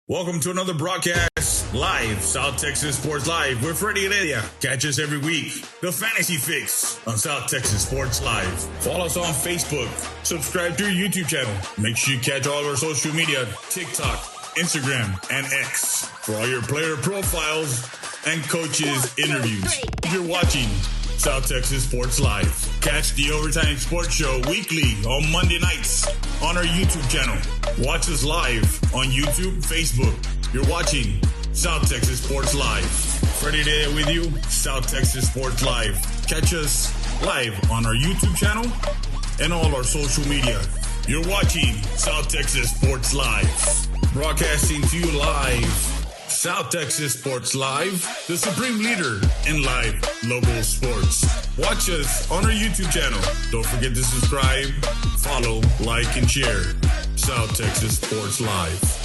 Welcome to another broadcast live, South Texas Sports Live with Freddie Heredia. Catch us every week, The Fantasy Fix on South Texas Sports Live. Follow us on Facebook. Subscribe to our YouTube channel. Make sure you catch all of our social media, TikTok, Instagram, and X for all your player profiles and coaches interviews. If you're watching South Texas Sports Live, catch the Overtime Sports Show weekly on Monday nights on our YouTube channel. Watch us live on YouTube, Facebook. You're watching South Texas Sports Live. Freddie there with you, South Texas Sports Live. Catch us live on our YouTube channel and all our social media. You're watching South Texas Sports Live. Broadcasting to you live. South Texas Sports Live, the supreme leader in live local sports. Watch us on our YouTube channel. Don't forget to subscribe, follow, like, and share. South Texas Sports Live.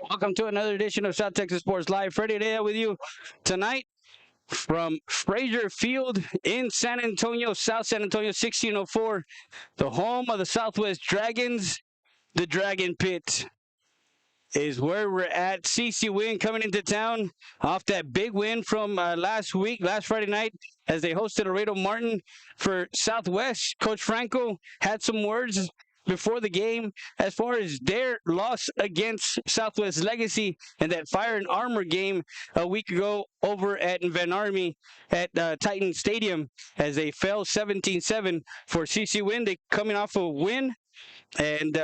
Welcome to another edition of South Texas Sports Live. Freddie there with you tonight from Frazier Field in San Antonio, South San Antonio, 1604, the home of the Southwest Dragons. The Dragon Pit is where we're at. CC Winn coming into town off that big win from last Friday night, as they hosted Laredo Martin for Southwest. Coach Franco had some words before the game as far as their loss against Southwest Legacy and that Fire and Armor game a week ago over at Van Army at Titan Stadium, as they fell 17-7 for CC Winn. They coming off a win, and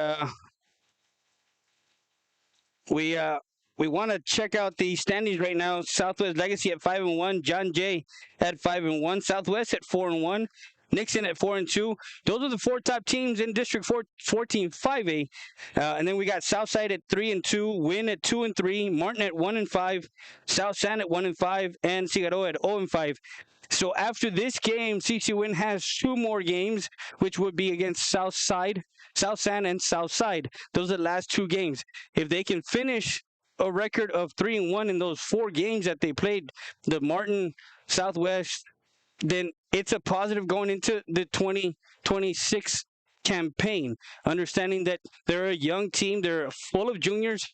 we want to check out the standings right now. Southwest Legacy at 5-1, John Jay at 5-1, Southwest at 4-1, Nixon at 4-2. Those are the four top teams in District 14 5A. And then we got Southside at 3-2, Winn at 2-3, Martin at 1-5, South San at 1-5, and Cigarroa at 0-5. So after this game, CC Winn has two more games, which would be against South San and Southside. Those are the last two games. If they can finish a record of 3-1 in those four games that they played, the Martin, Southwest, then it's a positive going into the 2026 campaign. Understanding that they're a young team, they're full of juniors,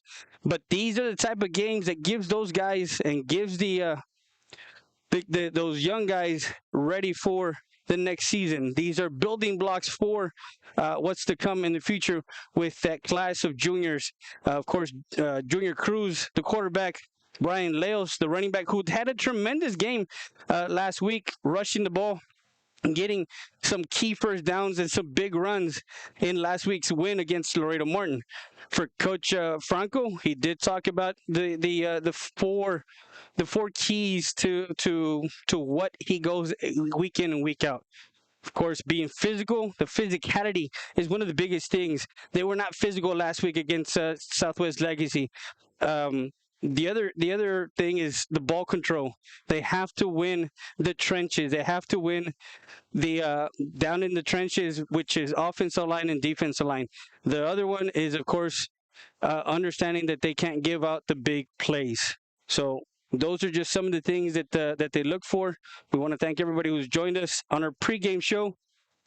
but these are the type of games that gives those guys and gives those young guys ready for the next season. These are building blocks for what's to come in the future with that class of juniors. Of course, Junior Cruz, the quarterback, Brian Leos, the running back, who had a tremendous game last week, rushing the ball and getting some key first downs and some big runs in last week's win against Laredo Martin. For Coach Franco, he did talk about the four keys to what he goes week in and week out. Of course, being physical, the physicality is one of the biggest things. They were not physical last week against Southwest Legacy. The other thing is the ball control. They have to win the trenches. They have to win the down in the trenches, which is offensive line and defensive line. The other one is, of course, understanding that they can't give out the big plays. So those are just some of the things that they look for. We want to thank everybody who's joined us on our pregame show,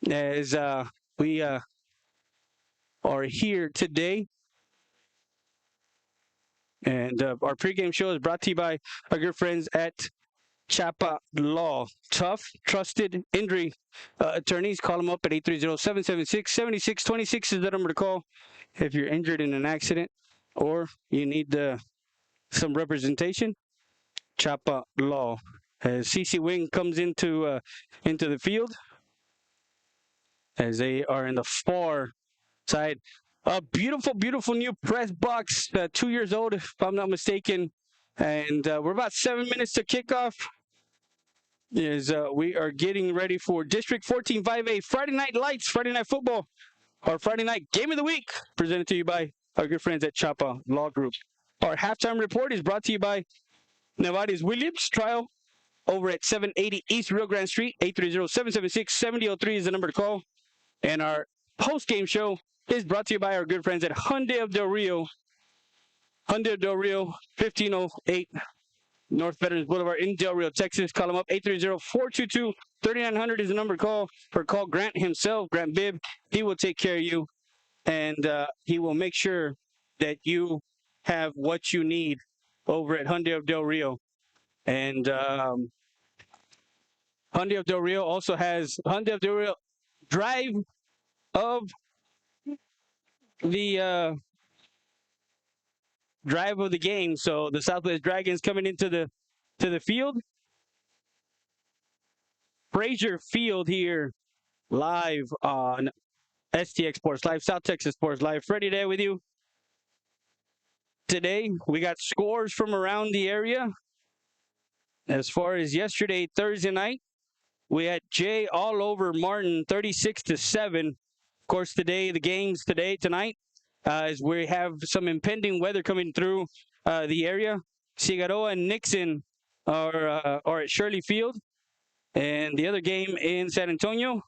as we are here today And our pregame show is brought to you by our good friends at Chapa Law. Tough, trusted injury attorneys. Call them up at 830-776-7626 is the number to call if you're injured in an accident or you need some representation. Chapa Law. As CC Winn comes into the field, as they are in the far side. A beautiful, beautiful new press box, 2 years old, if I'm not mistaken. And we're about 7 minutes to kickoff. We are getting ready for District 14 5A Friday Night Lights, Friday Night Football, our Friday Night Game of the Week, presented to you by our good friends at Chapa Law Group. Our halftime report is brought to you by Nevada's Williams Trial over at 780 East Rio Grande Street. 830-776-7003 is the number to call. And our post-game show is brought to you by our good friends at Hyundai of Del Rio. Hyundai of Del Rio, 1508 North Veterans Boulevard in Del Rio, Texas. Call them up, 830-422-3900 is the number to call. Or call Grant himself, Grant Bibb. He will take care of you, and he will make sure that you have what you need over at Hyundai of Del Rio. And Hyundai of Del Rio also has Hyundai of Del Rio Drive of the drive of the game. So the Southwest Dragons coming into the field. Frazier Field here live on STX Sports Live, South Texas Sports Live. Freddie there with you. Today we got scores from around the area. As far as yesterday, Thursday night, we had Jay all over Martin, 36-7. Of course, today, the games tonight, as we have some impending weather coming through the area. Figueroa and Nixon are at Shirley Field. And the other game in San Antonio,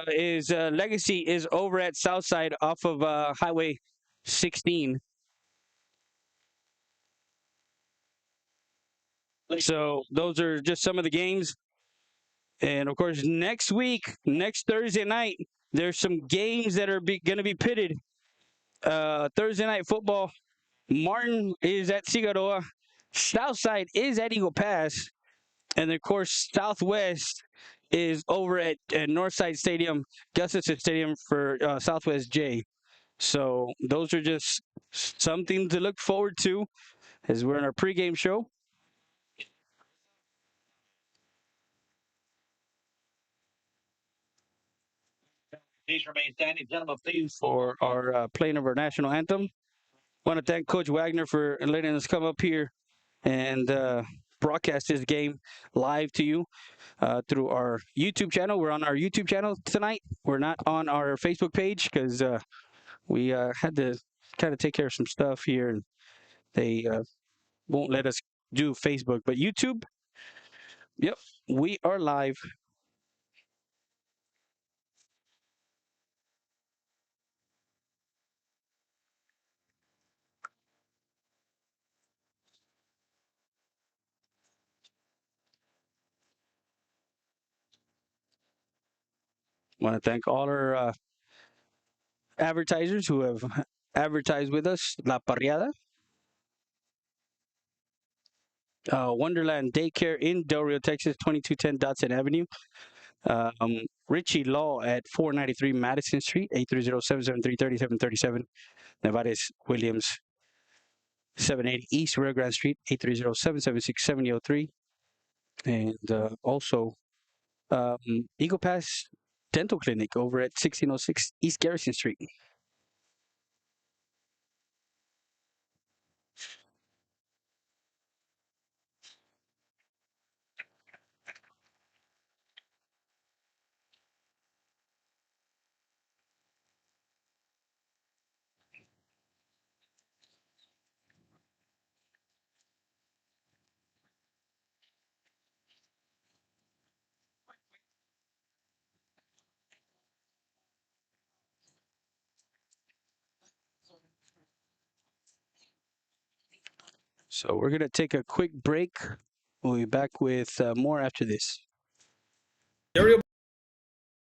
is Legacy is over at Southside off of Highway 16. So those are just some of the games. And, of course, next Thursday night, there's some games that are going to be pitted. Thursday night football, Martin is at Figueroa. Southside is at Eagle Pass. And, of course, Southwest is over at Northside Stadium, Gustafson Stadium for Southwest J. So those are just something to look forward to as we're in our pregame show. Please remain standing, gentlemen, please, for our playing of our national anthem. I want to thank Coach Wagner for letting us come up here and broadcast this game live to you through our YouTube channel. We're on our YouTube channel tonight. We're not on our Facebook page because we had to kind of take care of some stuff here, and they won't let us do Facebook. But YouTube, yep, we are live. I want to thank all our advertisers who have advertised with us. La Parriada, Wonderland Daycare in Del Rio, Texas, 2210 Dodson Avenue. Richie Law at 493 Madison Street, 830-773-3737. Nevada's Williams, 780 East Rio Grande Street, 830-776-7003. And also Eagle Pass Dental Clinic over at 1606 East Garrison Street. So we're going to take a quick break. We'll be back with more after this. Area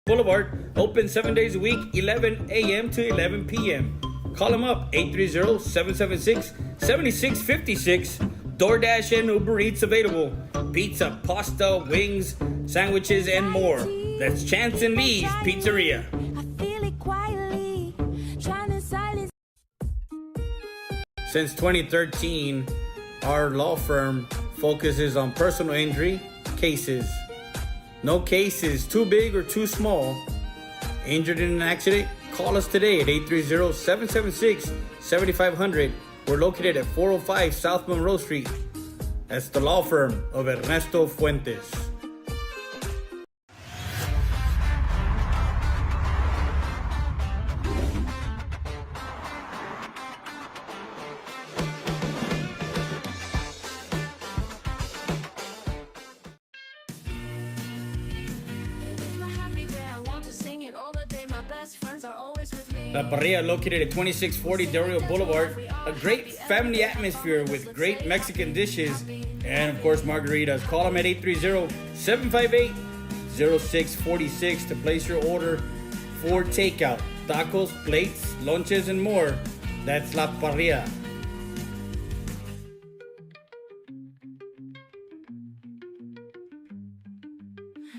Boulevard, open 7 days a week, 11 a.m. to 11 p.m. Call them up, 830-776-7656. DoorDash and Uber Eats available. Pizza, pasta, wings, sandwiches, and more. That's Chance and Lee's Pizzeria. Since 2013, our law firm focuses on personal injury cases. No case is too big or too small. Injured in an accident? Call us today at 830-776-7500. We're located at 405 South Monroe Street. That's the law firm of Ernesto Fuentes. La Parrilla, located at 2640 Del Rio Boulevard. A great family atmosphere with great Mexican dishes and, of course, margaritas. Call them at 830-758-0646 to place your order for takeout. Tacos, plates, lunches, and more. That's La Parrilla.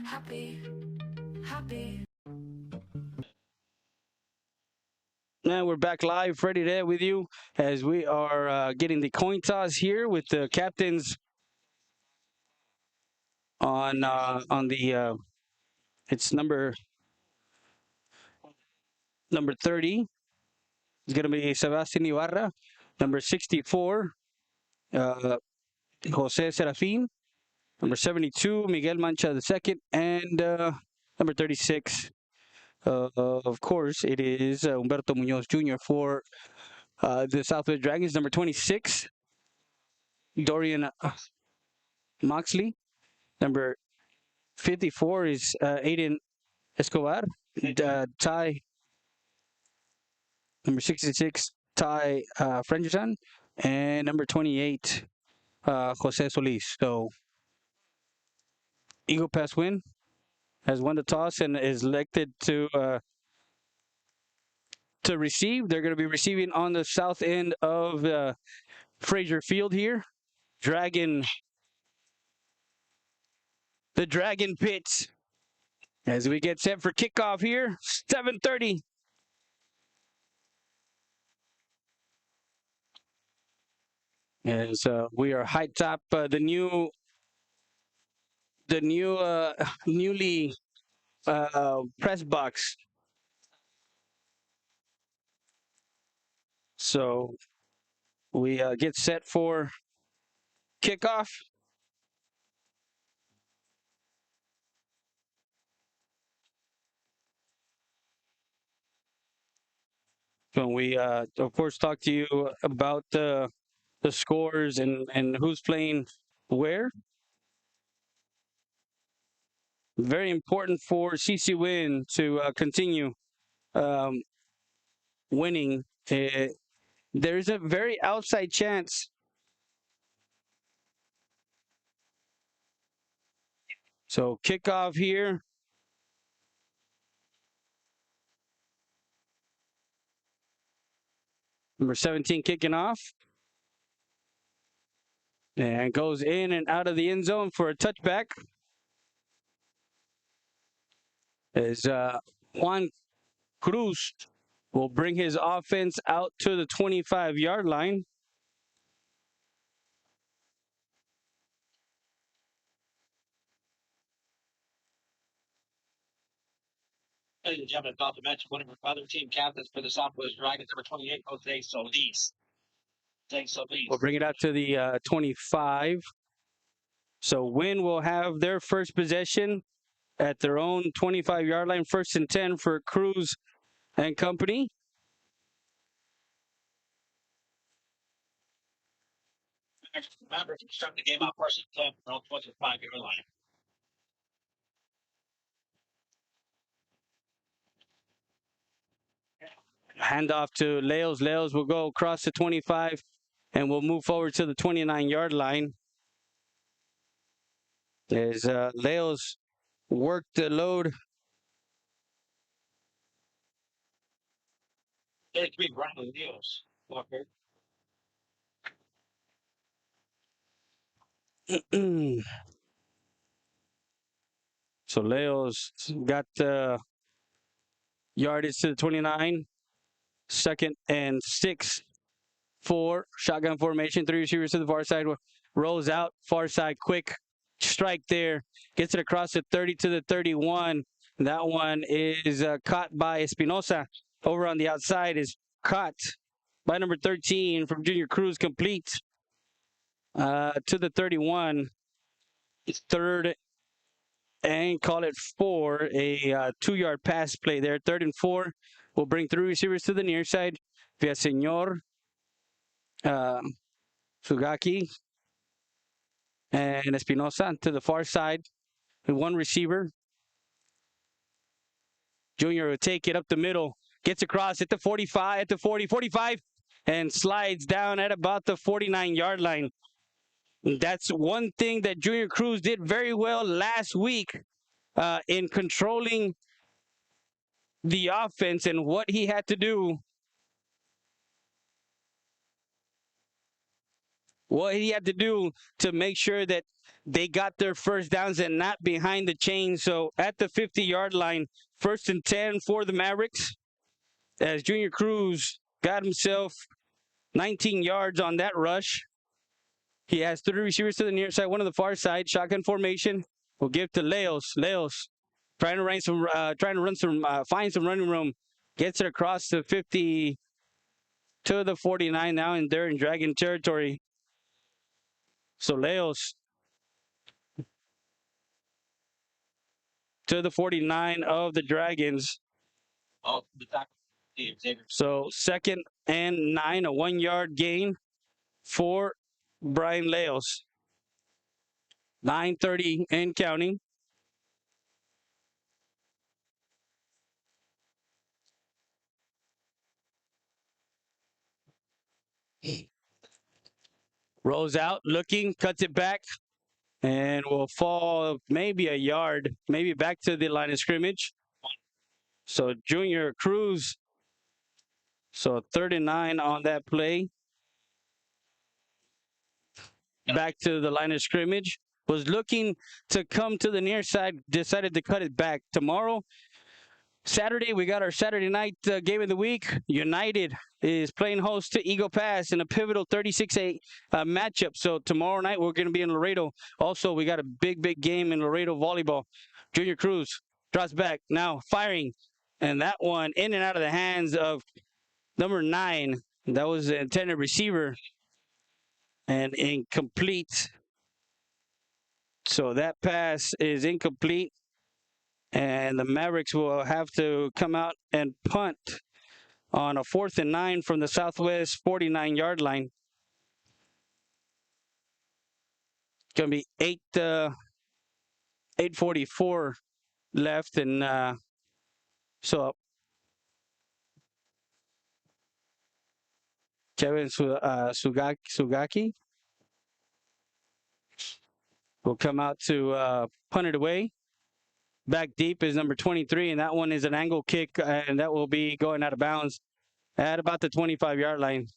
Happy. Now we're back live, ready there with you as we are getting the coin toss here with the captains on the it's number 30. It's gonna be Sebastian Ibarra. Number 64, Jose Serafin. Number 72, Miguel Mancha II, and number 36. Of course, it is Humberto Munoz Jr. for the Southwest Dragons. Number 26, Dorian Moxley. Number 54 is Aiden Escobar. Ty. Number 66, Ty Frengerson. And number 28, Jose Solis. So, Eagle Pass Winn has won the toss and is elected to receive. They're going to be receiving on the south end of Frazier Field here. The Dragon Pit. As we get set for kickoff here, 7:30. As we are high top the newly press box. So we get set for kickoff. So we of course talk to you about the scores and who's playing where. Very important for CC Winn to continue winning. There's a very outside chance. So kickoff here. Number 17 kicking off. And goes in and out of the end zone for a touchback. As Juan Cruz will bring his offense out to the 25-yard line. Ladies and gentlemen, about to mention one of our other team captains for the Southwest Dragons, number 28, Jose Solis. We'll bring it out to the 25. So Winn will have their first possession at their own 25-yard line, 1st and 10 for Cruz and company. Mavericks starting the game out 1st and 10 from their own 25-yard line. Handoff to Leos. Leos will go across the 25 and will move forward to the 29-yard line. As Leos worked the load 33, Brian Leos. Walker. So Leo's got yardage to the 29. 2nd and 6. 4. Shotgun formation. 3 receivers to the far side. Rolls out. Far side. Quick strike there. Gets it across the 30 to the 31. That one is caught by Espinosa. Over on the outside is caught by number 13 from Junior Cruz. Complete to the 31. It's 3rd and call it 4. A 2-yard pass play there. 3rd and 4. We'll bring 3 receivers to the near side. Villaseñor, Sugaki, and Espinosa to the far side with 1 receiver. Junior will take it up the middle, gets across at the 45, at the 40, 45, and slides down at about the 49-yard line. That's one thing that Junior Cruz did very well last week in controlling the offense and what he had to do. What he had to do to make sure that they got their first downs and not behind the chain. So at the 50-yard line, 1st and 10 for the Mavericks, as Junior Cruz got himself 19 yards on that rush. He has 3 receivers to the near side, 1 on the far side. Shotgun formation. We'll give to Leos. Leos trying to find some running room. Gets it across the 50 to the 49 now, and they're in Dragon territory. So Leos to the 49 of the Dragons. Oh, the tackle. Xavier. So 2nd and 9, a 1-yard gain for Brian Leos. 9:30 and counting. Rolls out, looking, cuts it back, and will fall maybe a yard, maybe back to the line of scrimmage. So Junior Cruz, so 3rd and 9 on that play. Back to the line of scrimmage. Was looking to come to the near side, decided to cut it back. Tomorrow, Saturday, we got our Saturday night game of the week. United is playing host to Eagle Pass in a pivotal 36-8 matchup. So tomorrow night, we're going to be in Laredo. Also, we got a big game in Laredo volleyball. Junior Cruz drops back, now firing. And that one in and out of the hands of number 9. That was the intended receiver. And incomplete. So that pass is incomplete. And the Mavericks will have to come out and punt on a 4th and 9 from the Southwest 49-yard line. It's going to be 8:44 left. And so Kevin Sugaki will come out to punt it away. Back deep is number 23, and that one is an angle kick, and that will be going out of bounds at about the 25-yard line.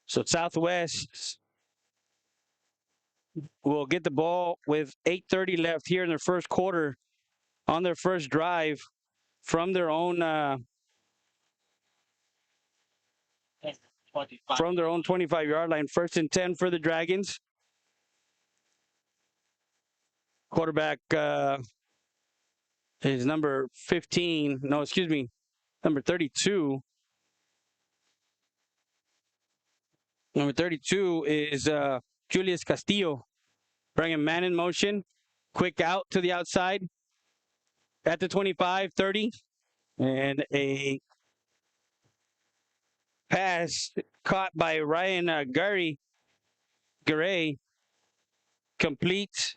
So Southwest will get the ball with 8:30 left here in their first quarter on their first drive from their own 25-yard line. 1st and 10 for the Dragons. Quarterback is number 15. No, excuse me, number 32. Number 32 is Julius Castillo. Bringing man in motion. Quick out to the outside. At the 25, 30. And a pass caught by Ryan Garay. Complete.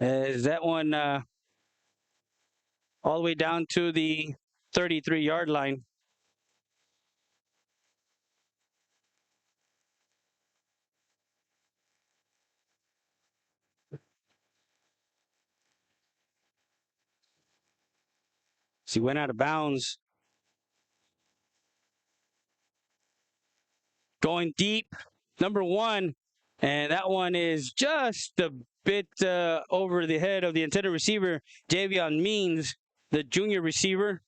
Is that one all the way down to the 33-yard line. he went out of bounds. Going deep, number 1. And that one is just a bit over the head of the intended receiver, Javion Means, the junior receiver,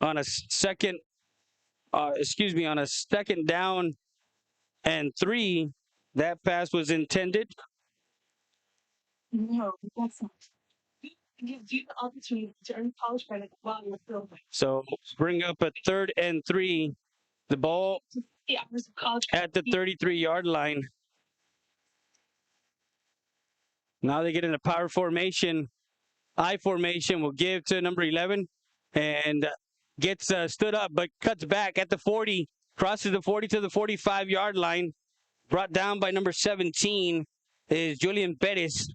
on a second down and 3. That pass was intended. No, that's not. Gives you the opportunity to earn college credit while you're filming. So bring up a 3rd and 3. The ball Yeah, there's college at the 33-yard line. Now they get in a power formation. I formation will give to number 11 and gets stood up, but cuts back at the 40, crosses the 40 to the 45-yard line. Brought down by number 17 is Julian Perez.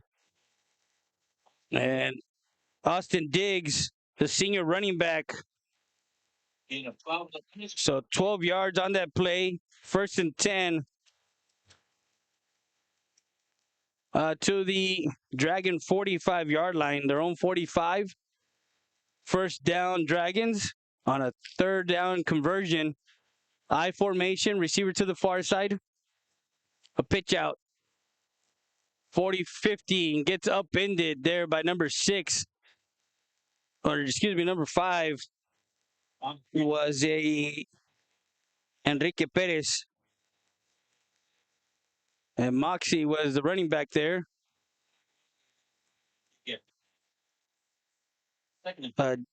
And Austin Diggs, the senior running back. So 12 yards on that play. 1st and 10 to the Dragon 45-yard line, their own 45. 1st down, Dragons on a 3rd down conversion. I formation, receiver to the far side. A pitch out. 40-50 gets upended there by number 6. Number 5 was a Enrique Perez. And Moxie was the running back there.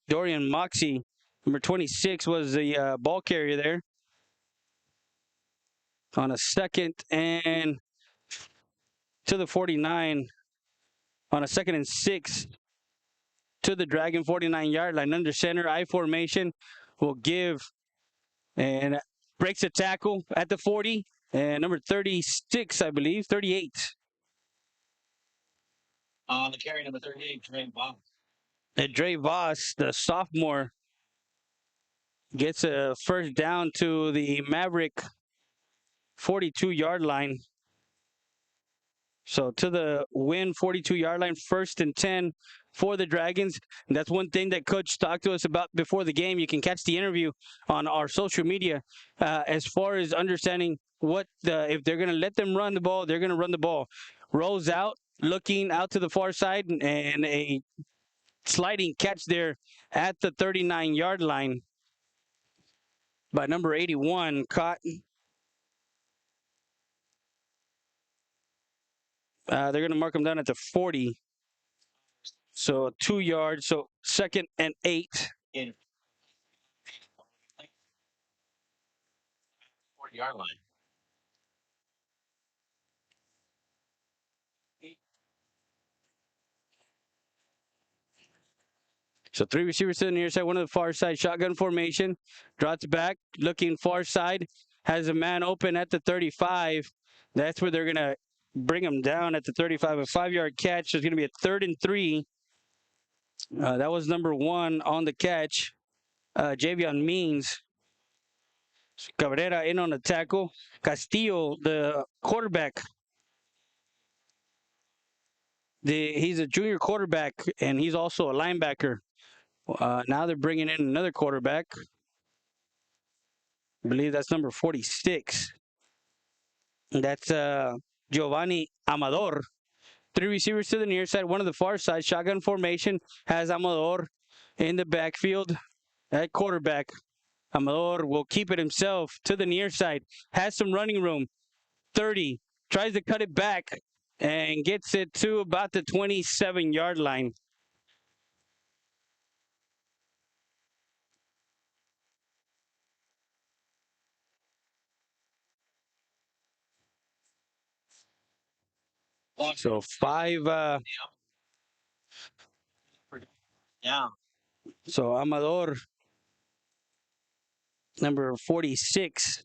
Dorian Moxie, number 26, was the ball carrier there. On a 2nd and to the 49. On a 2nd and 6 to the Dragon 49-yard line. Under center, I formation will give and breaks a tackle at the 40. And number 36, I believe, 38. On the carry, number 38, Dre Voss. Dre Voss, the sophomore, gets a 1st down to the Maverick 42-yard line. So to the Winn 42-yard line, 1st and 10 for the Dragons. And that's one thing that Coach talked to us about before the game. You can catch the interview on our social media as far as understanding if they're going to let them run the ball, they're going to run the ball. Rolls out, looking out to the far side, and a sliding catch there at the 39-yard line by number 81, caught. They're going to mark him down at the 40. So 2 yards. So 2nd and 8. 40-yard line. So 3 receivers to the near side, 1 to the far side. Shotgun formation. Drops back, looking far side. Has a man open at the 35. That's where they're going to bring him down at the 35. A 5-yard catch. So it's going to be a 3rd and 3. That was number 1 on the catch. Javion Means. Cabrera in on the tackle. Castillo, the quarterback. He's a junior quarterback, and he's also a linebacker. Now they're bringing in another quarterback. I believe that's number 46. That's Giovanni Amador. 3 receivers to the near side, 1 to the far side. Shotgun formation has Amador in the backfield at quarterback. Amador will keep it himself to the near side. Has some running room. 30. Tries to cut it back and gets it to about the 27-yard line. So 5. Yeah. So Amador, number 46.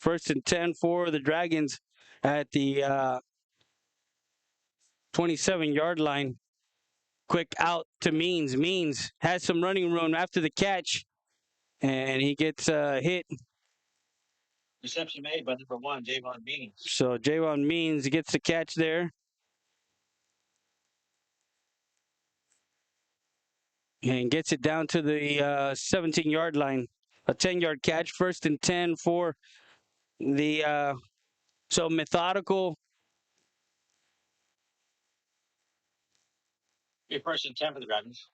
1st and 10 for the Dragons at the 27-yard line. Quick out to Means. Means has some running room after the catch, and he gets hit. Reception made by number 1, Javon Means. So Javon Means gets the catch there. and gets it down to the 17-yard line. A 10-yard catch, 1st and 10 for the so methodical. Be 1st and 10 for the Dragons.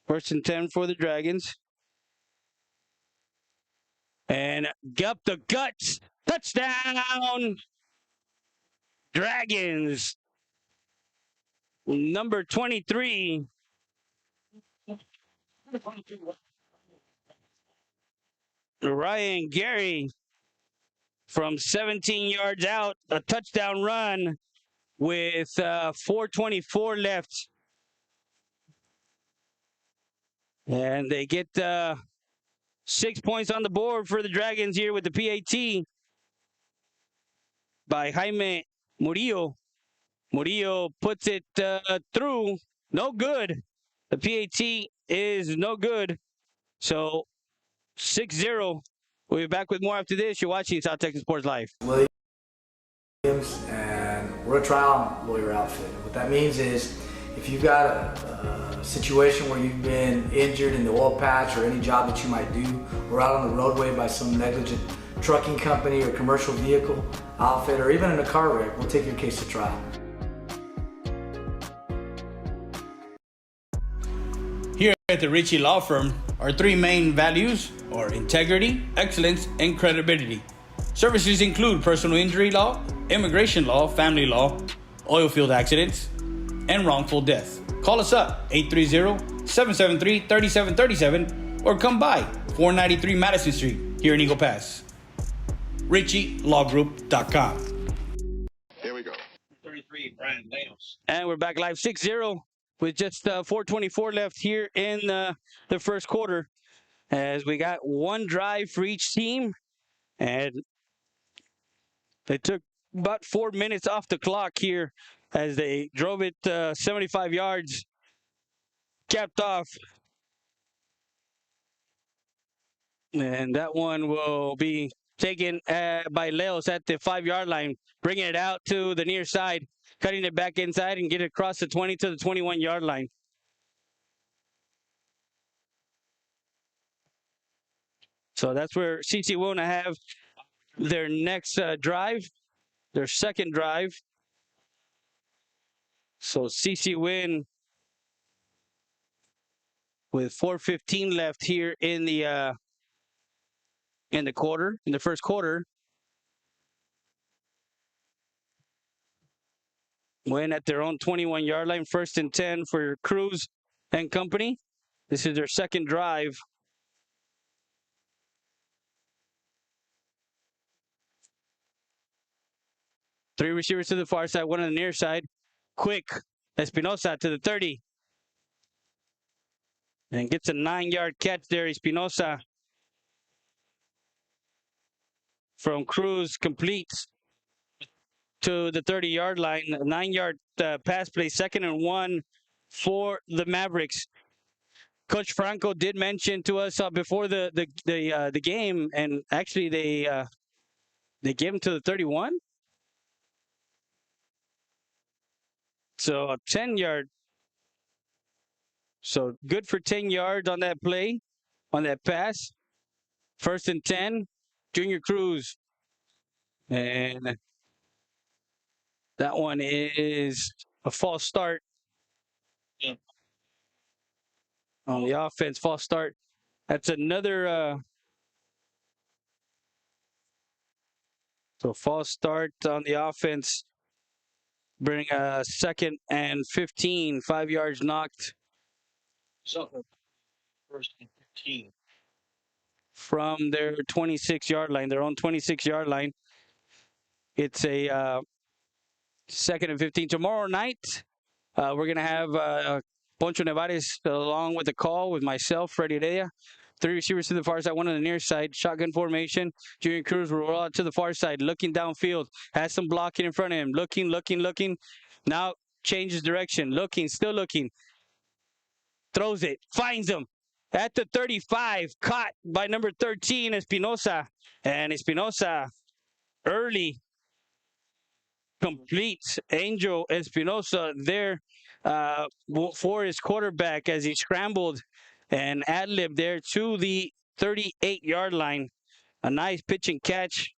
1st and 10 for the Dragons. And up the guts. Touchdown! Dragons. Number 23. Ryan Gary from 17 yards out. A touchdown run with 4:24 left. And they get 6 points on the board for the Dragons here with the PAT by Jaime Murillo. Murillo puts it through. No good. The PAT is no good. So 6-0. We'll be back with more after this. You're watching South Texas Sports Live. Williams, and we're a trial lawyer outfit. What that means is if you've got a situation where you've been injured in the oil patch or any job that you might do, or out on the roadway by some negligent trucking company or commercial vehicle outfit, or even in a car wreck, we'll take your case to trial. Here at the Ritchie Law Firm, our 3 main values are integrity, excellence, and credibility. Services include personal injury law, immigration law, family law, oil field accidents, and wrongful death. Call us up, 830-773-3737, or come by 493 Madison Street here in Eagle Pass. RitchieLawGroup.com. Here we go. 33, Brian Dales. And we're back live 6-0 with just 4:24 left here in the first quarter, as we got one drive for each team, and they took about 4 minutes off the clock here as they drove it 75 yards, capped off. And that one will be taken by Leos at the 5-yard line, bringing it out to the near side, cutting it back inside and get it across the 20 to the 21-yard line. So that's where CC Winn have their next drive, their second drive. So CC Winn with 4:15 left here in the quarter, in the first quarter. Winn at their own 21-yard line, 1st and 10 for Cruz and company. This is their second drive. Three receivers to the far side, one on the near side. Quick, Espinosa to the 30. And gets a 9-yard catch there, Espinosa. From Cruz, completes to the 30-yard line. 9-yard pass play, 2nd and 1 for the Mavericks. Coach Franco did mention to us before the game, and actually they gave him to the 31. So a 10-yard. So good for 10 yards on that play, on that pass. 1st and 10, Junior Cruz. And that one is a false start. Yeah. On the offense, false start. That's another so false start on the offense. Bring a 2nd and 15, 5 yards knocked. So 1st and 15. From their 26-yard line, their own 26-yard line. It's a 2nd and 15. Tomorrow night, we're going to have Poncho Nevares along with the call with myself, Freddie Heredia. 3 receivers to the far side, 1 on the near side. Shotgun formation. Junior Cruz will roll out to the far side, looking downfield. Has some blocking in front of him. Looking. Now changes direction. Still looking. Throws it. Finds him. At the 35, caught by number 13, Espinosa. And Espinosa early completes Angel Espinosa there for his quarterback as he scrambled and ad-libbed there to the 38-yard line. A nice pitch and catch,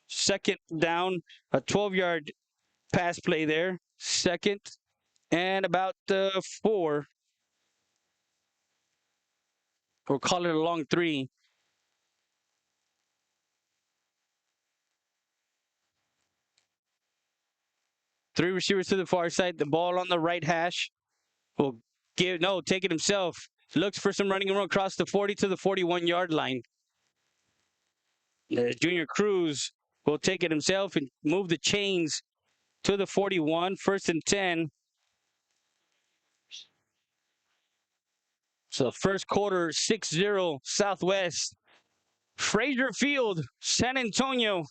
second down, a 12-yard pass play there, second and about 4. We'll call it a long 3. Three receivers to the far side. The ball on the right hash. Will take it himself. Looks for some running room across the 40 to the 41-yard line. Junior Cruz will take it himself and move the chains to the 41. 1st and 10. So first quarter, 6-0 Southwest. Frazier Field, San Antonio.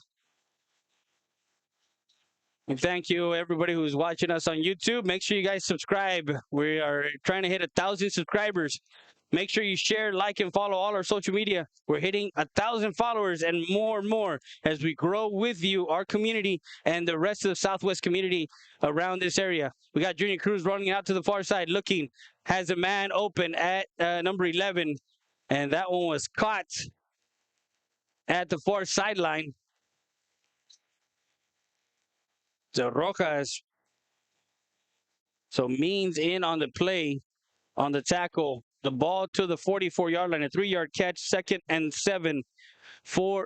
And thank you, everybody who's watching us on YouTube. Make sure you guys subscribe. We are trying to hit 1,000 subscribers. Make sure you share, like, and follow all our social media. We're hitting 1,000 followers and more as we grow with you, our community, and the rest of the Southwest community around this area. We got Junior Cruz running out to the far side, looking, has a man open at number 11, and that one was caught at the far sideline. So Rojas, Means in on the play, on the tackle. The ball to the 44-yard line, a 3-yard catch, 2nd and 7 for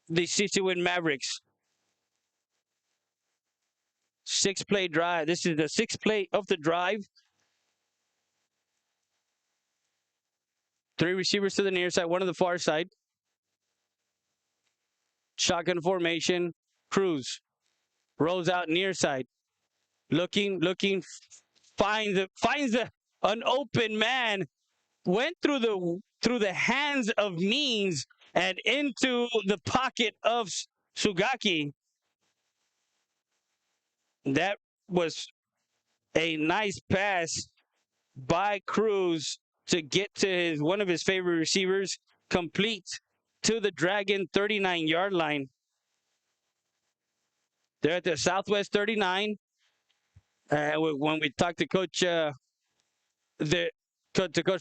the Winn Mavericks. 6-play drive. This is the 6th play of the drive. 3 receivers to the near side, 1 to the far side. Shotgun formation. Cruz rolls out near side. Looking, finds an open man. Went through the hands of Means and into the pocket of Sugaki. That was a nice pass by Cruz to get to one of his favorite receivers, complete to the Dragon 39-yard line. They're at the Southwest 39. When we talked to Coach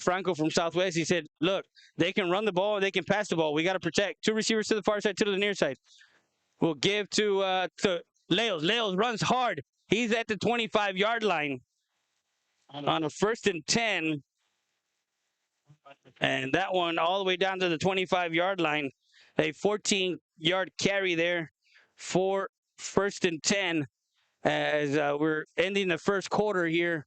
Franco from Southwest, he said, look, they can run the ball, they can pass the ball. We got to protect. 2 receivers to the far side, 2 to the near side. We'll give to Leos. Leos runs hard. He's at the 25-yard line on a 1st and 10. And that one all the way down to the 25-yard line. A 14-yard carry there for 1st and 10 as we're ending the first quarter here.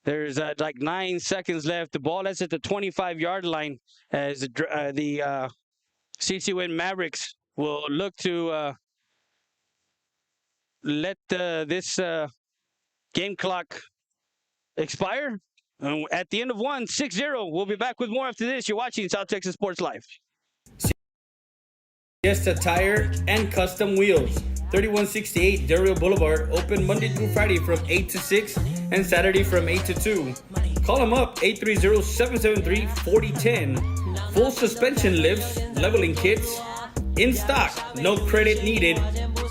There's like 9 seconds left. The ball is at the 25-yard line as the Winn Mavericks will look to let this game clock expire. At the end of 1, 6-0. We'll be back with more after this. You're watching South Texas Sports Live. Fiesta Tire and Custom Wheels, 3168 Del Rio Boulevard, open Monday through Friday from 8 to 6 and Saturday from 8 to 2. Call them up, 830-773-4010. Full suspension lifts, leveling kits, in stock, no credit needed,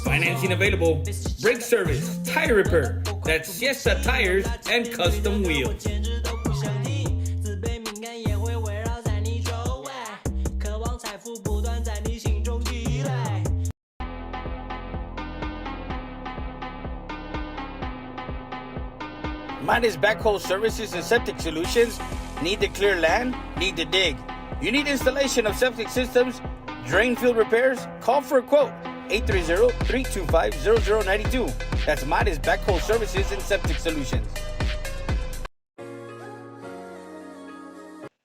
financing available, brake service, tire repair. That's Fiesta Tires and Custom Wheels. Midas Backhoe Services and Septic Solutions. Need to clear land? Need to dig? You need installation of septic systems, drain field repairs? Call for a quote. 830-325-0092. That's Midas Backhoe Services and Septic Solutions.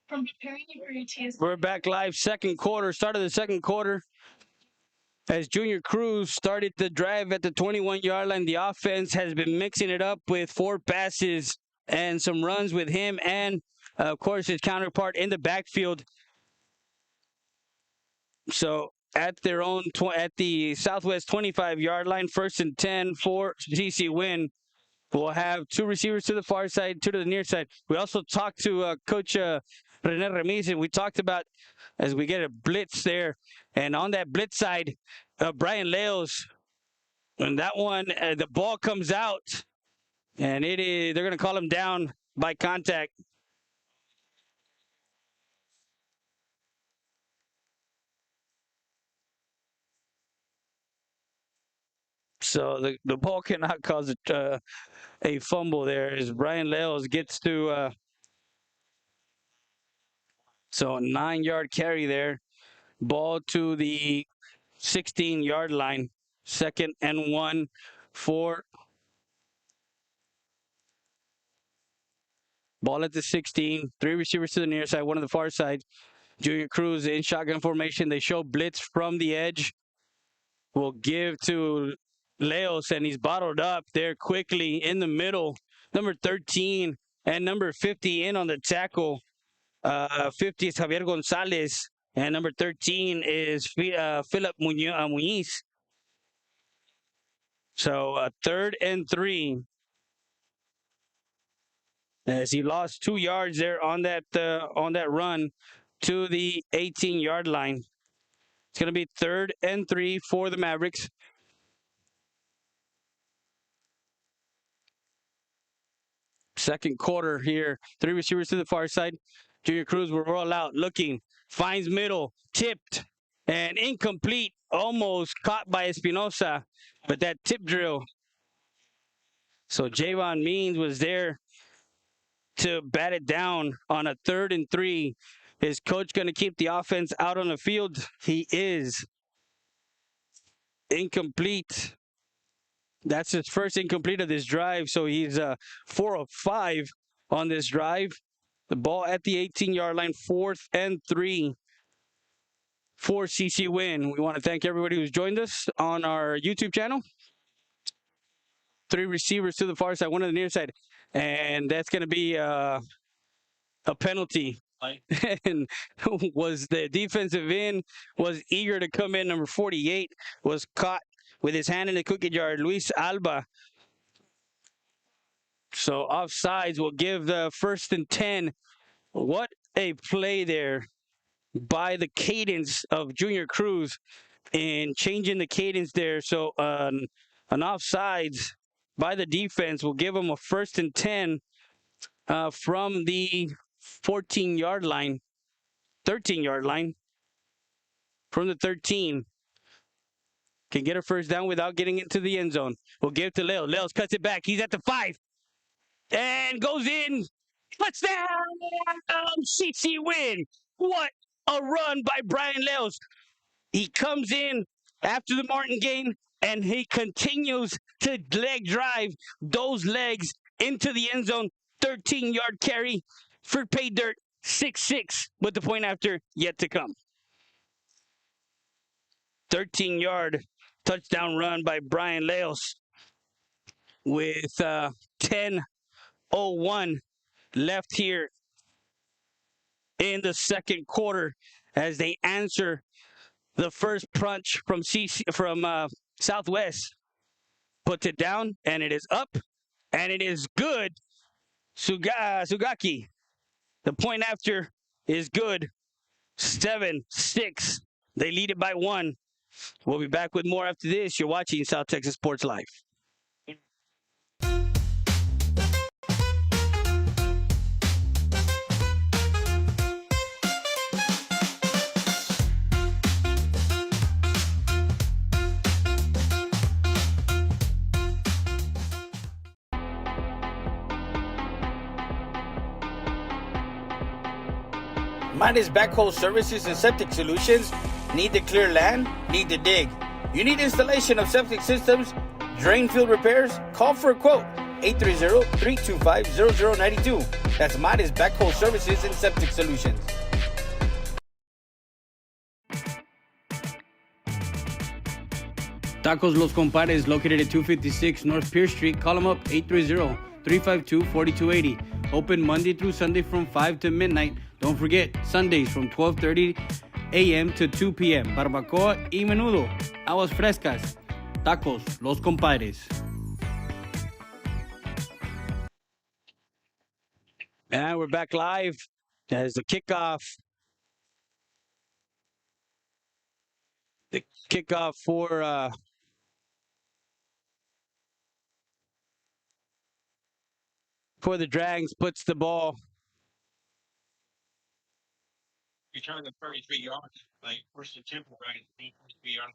From preparing you for your TS. We're back live, second quarter, start of the second quarter. As Junior Cruz started the drive at the 21-yard line, the offense has been mixing it up with 4 passes and some runs with him and, of course, his counterpart in the backfield. So at their own at the Southwest 25-yard line, 1st and 10 for Winn. We'll have 2 receivers to the far side, 2 to the near side. We also talked to Coach Rene Remiz, and we talked about as we get a blitz there. And on that blitz side, Brian Leos, and that one, the ball comes out. And they're going to call him down by contact. So the ball cannot cause a fumble there as Brian Leos gets to so a 9-yard carry there. Ball to the 16-yard line. 2nd and 1 for ball at the 16. 3 receivers to the near side, 1 to the far side. Junior Cruz in shotgun formation. They show blitz from the edge. Will give to Leos, and he's bottled up there quickly in the middle. Number 13 and number 50 in on the tackle. 50 is Javier Gonzalez, and number 13 is Philip Muñiz. So 3rd and 3. As he lost 2 yards there on that run to the 18-yard line. It's going to be 3rd and 3 for the Mavericks. Second quarter here. 3 receivers to the far side. Junior Cruz will roll out, looking, finds middle, tipped, and incomplete. Almost caught by Espinosa, but that tip drill. So Javon Means was there to bat it down on a 3rd and 3. Is coach going to keep the offense out on the field? He is. Incomplete. That's his first incomplete of this drive, so he's 4 of 5 on this drive. The ball at the 18-yard line, 4th and 3 for CC Winn. We want to thank everybody who's joined us on our YouTube channel. 3 receivers to the far side, 1 to the near side, and that's going to be a penalty. And was the defensive end was eager to come in. Number 48 was caught with his hand in the cookie jar. Luis Alba. So offsides will give the 1st and 10. What a play there by the cadence of Junior Cruz in changing the cadence there. So an offsides by the defense will give him a 1st and 10 from the 14-yard line, 13-yard line. From the 13. Can get a 1st down without getting into the end zone. We'll give to Leo. Leos cuts it back. He's at the 5. And goes in. Touchdown! CC Winn. What a run by Brian Leos. He comes in after the Martin game, and he continues to leg drive those legs into the end zone. 13-yard carry for pay dirt. 6-6 with the point after yet to come. 13-yard touchdown run by Brian Leos with 10:01 left here in the 2nd quarter as they answer the first punch from Southwest. Puts it down, and it is up, and it is good. Sugaki. The point after is good. 7-6. They lead it by 1. We'll be back with more after this. You're watching South Texas Sports Live. Midas Backhoe Services and Septic Solutions. Need to clear land? Need to dig? You need installation of septic systems, drain field repairs? Call for a quote. 830-325-0092. That's Midas Backhoe Services and Septic Solutions. Tacos Los Compadres, located at 256 North Pierce Street. Call them up, 830-352-4280. Open Monday through Sunday from 5 to midnight. Don't forget, Sundays from 12:30 a.m. to 2 p.m. Barbacoa y menudo. Aguas frescas. Tacos Los Compadres. And we're back live as the kickoff. The kickoff for for the Dragons puts the ball Return to 33 yards. Like, first and 10 for Dragons. 33 yards.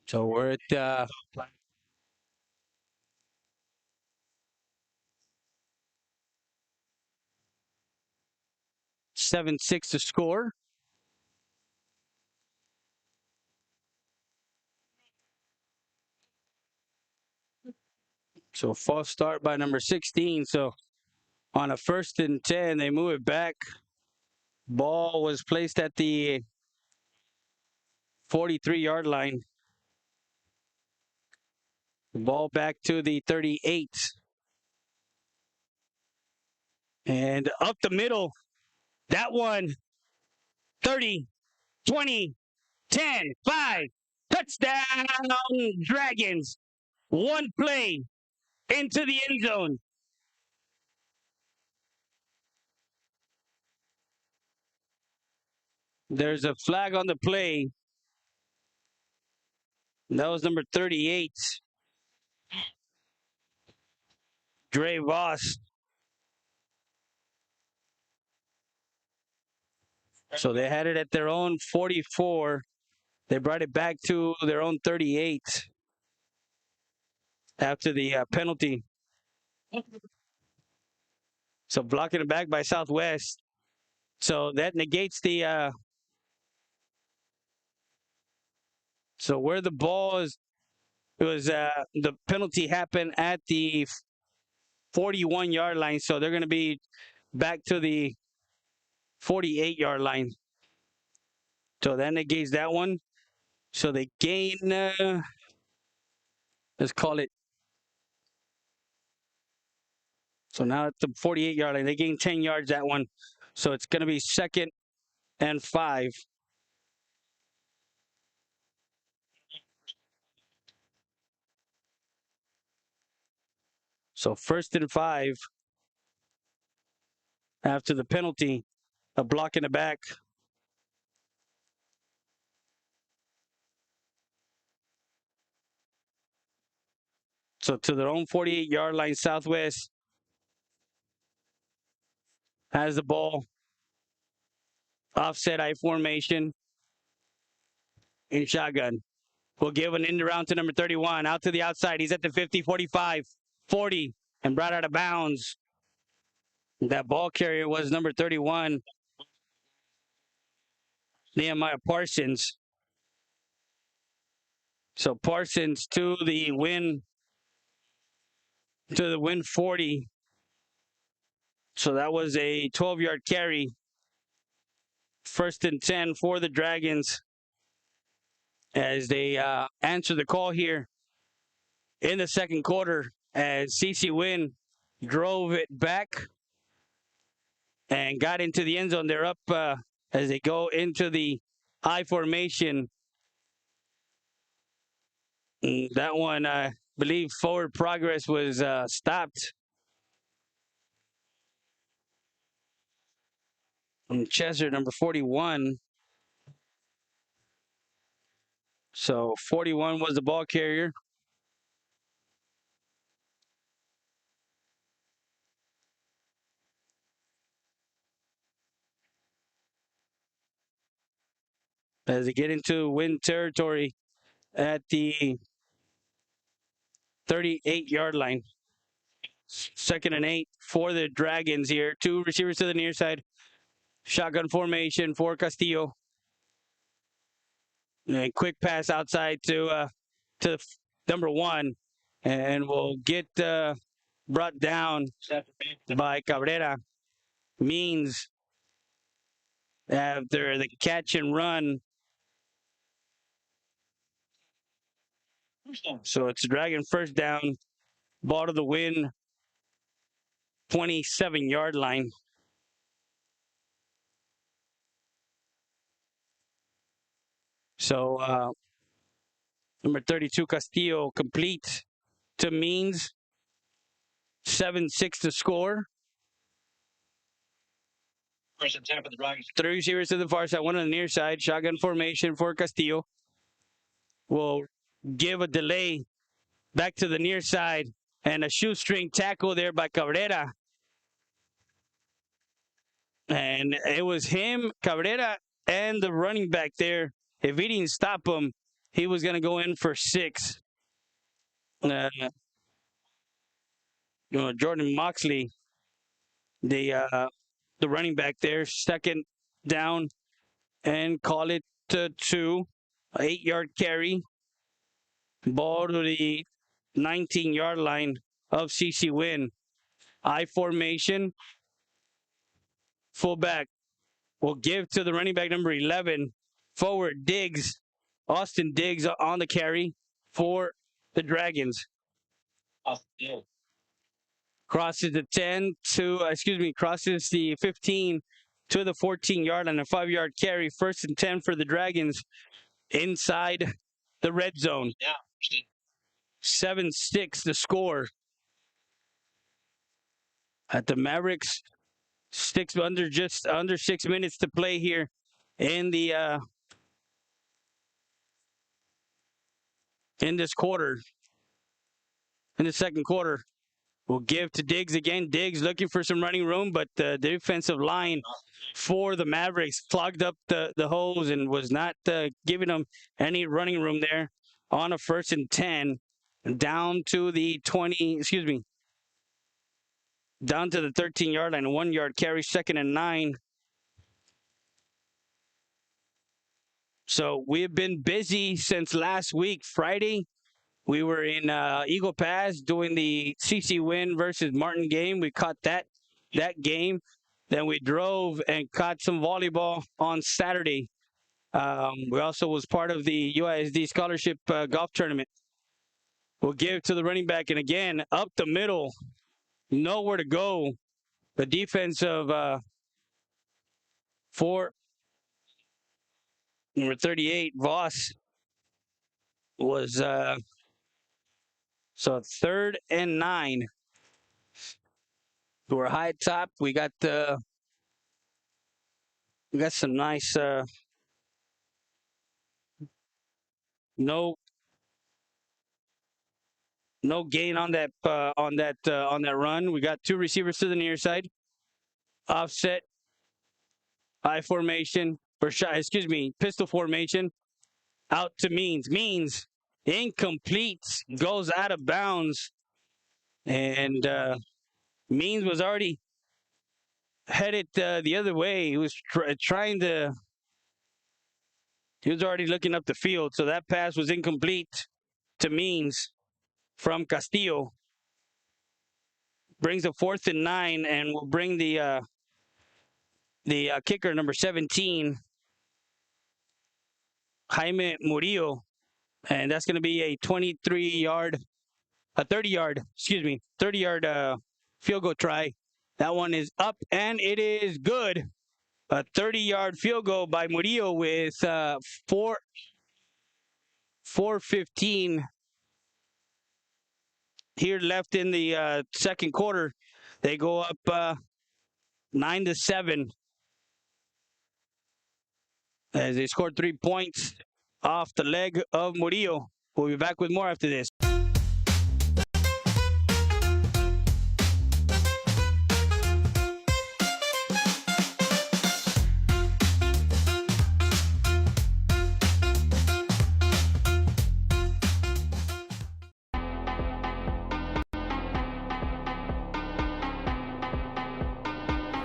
So we're at 7-6 to score. So false start by number 16. So on a 1st and 10, they move it back. Ball was placed at the 43-yard line. Ball back to the 38. And up the middle. That one, 30, 20, 10, 5. Touchdown, Dragons. One play into the end zone. There's a flag on the play. That was number 38. Dre Voss. So they had it at their own 44. They brought it back to their own 38 after the penalty. So blocking it back by Southwest. So that negates the so where the ball is, it was the penalty happened at the 41-yard line. So they're going to be back to the 48-yard line. So that negates that one. So they gain, let's call it. So now at the 48-yard line, they gain 10 yards that one. So it's going to be 2nd and 5. So 1st and 5 after the penalty of blocking it back. So to their own 48-yard line, Southwest has the ball. Offset I formation in shotgun. We'll give an end around to number 31. Out to the outside. He's at the 50, 45, 40, and brought out of bounds. That ball carrier was number 31, Nehemiah Parsons. So Parsons to the Winn 40. So that was a 12-yard carry. 1st and 10 for the Dragons as they answer the call here in the 2nd quarter as CC Winn drove it back and got into the end zone. They're up as they go into the I formation. That one, I believe forward progress was stopped. And Chester, number 41. So 41 was the ball carrier. As they get into Winn territory at the 38-yard line. 2nd and 8 for the Dragons here. 2 receivers to the near side. Shotgun formation for Castillo. And quick pass outside to number 1. And will get brought down by Cabrera. Means after the catch and run. So it's a Dragon 1st down. Ball to the Winn 27-yard line. So number 32 Castillo complete to Means. 7-6 to score. First and 10 for the Dragons. 3 receivers to the far side, 1 on the near side. Shotgun formation for Castillo. Will give a delay back to the near side. And a shoestring tackle there by Cabrera. And it was him, Cabrera, and the running back there. If he didn't stop him, he was going to go in for 6. Jordan Moxley, the running back there, second down and call it 2. 8-yard carry. Ball to the 19-yard line of CC Winn. I formation. Fullback will give to the running back number 11. Forward Diggs. Austin Diggs on the carry for the Dragons. Crosses the 10 to, crosses the 15 to the 14-yard line, a 5-yard carry. 1st and 10 for the Dragons inside the red zone. Yeah. 7-6 the score. At the Mavericks, just under 6 minutes to play here in the in this quarter. In the second quarter. We'll give to Diggs again. Diggs looking for some running room, but the defensive line for the Mavericks clogged up the holes and was not giving them any running room there on a 1st and 10. Down to the 13-yard line, a 1-yard carry, 2nd and 9. So we've been busy since last week, Friday. We were in Eagle Pass doing the CC Winn versus Martin game. We caught that game. Then we drove and caught some volleyball on Saturday. We also was part of the UISD scholarship golf tournament. We'll give to the running back, and again, up the middle, nowhere to go. The defense of for number 38, Voss, was so 3rd and 9. We're high top. We got some nice no gain on that run. We got 2 receivers to the near side. Offset I formation pistol formation out to Means. Incomplete, goes out of bounds, and Means was already headed the other way. He was he was already looking up the field, so that pass was incomplete to Means from Castillo. Brings a 4th and 9, and will bring the kicker, number 17, Jaime Murillo. And that's going to be a 30-yard field goal try. That one is up, and it is good. A 30-yard field goal by Murillo with 4:15 here left in the second quarter. They go up 9-7 as they scored 3 points off the leg of Murillo. We'll be back with more after this.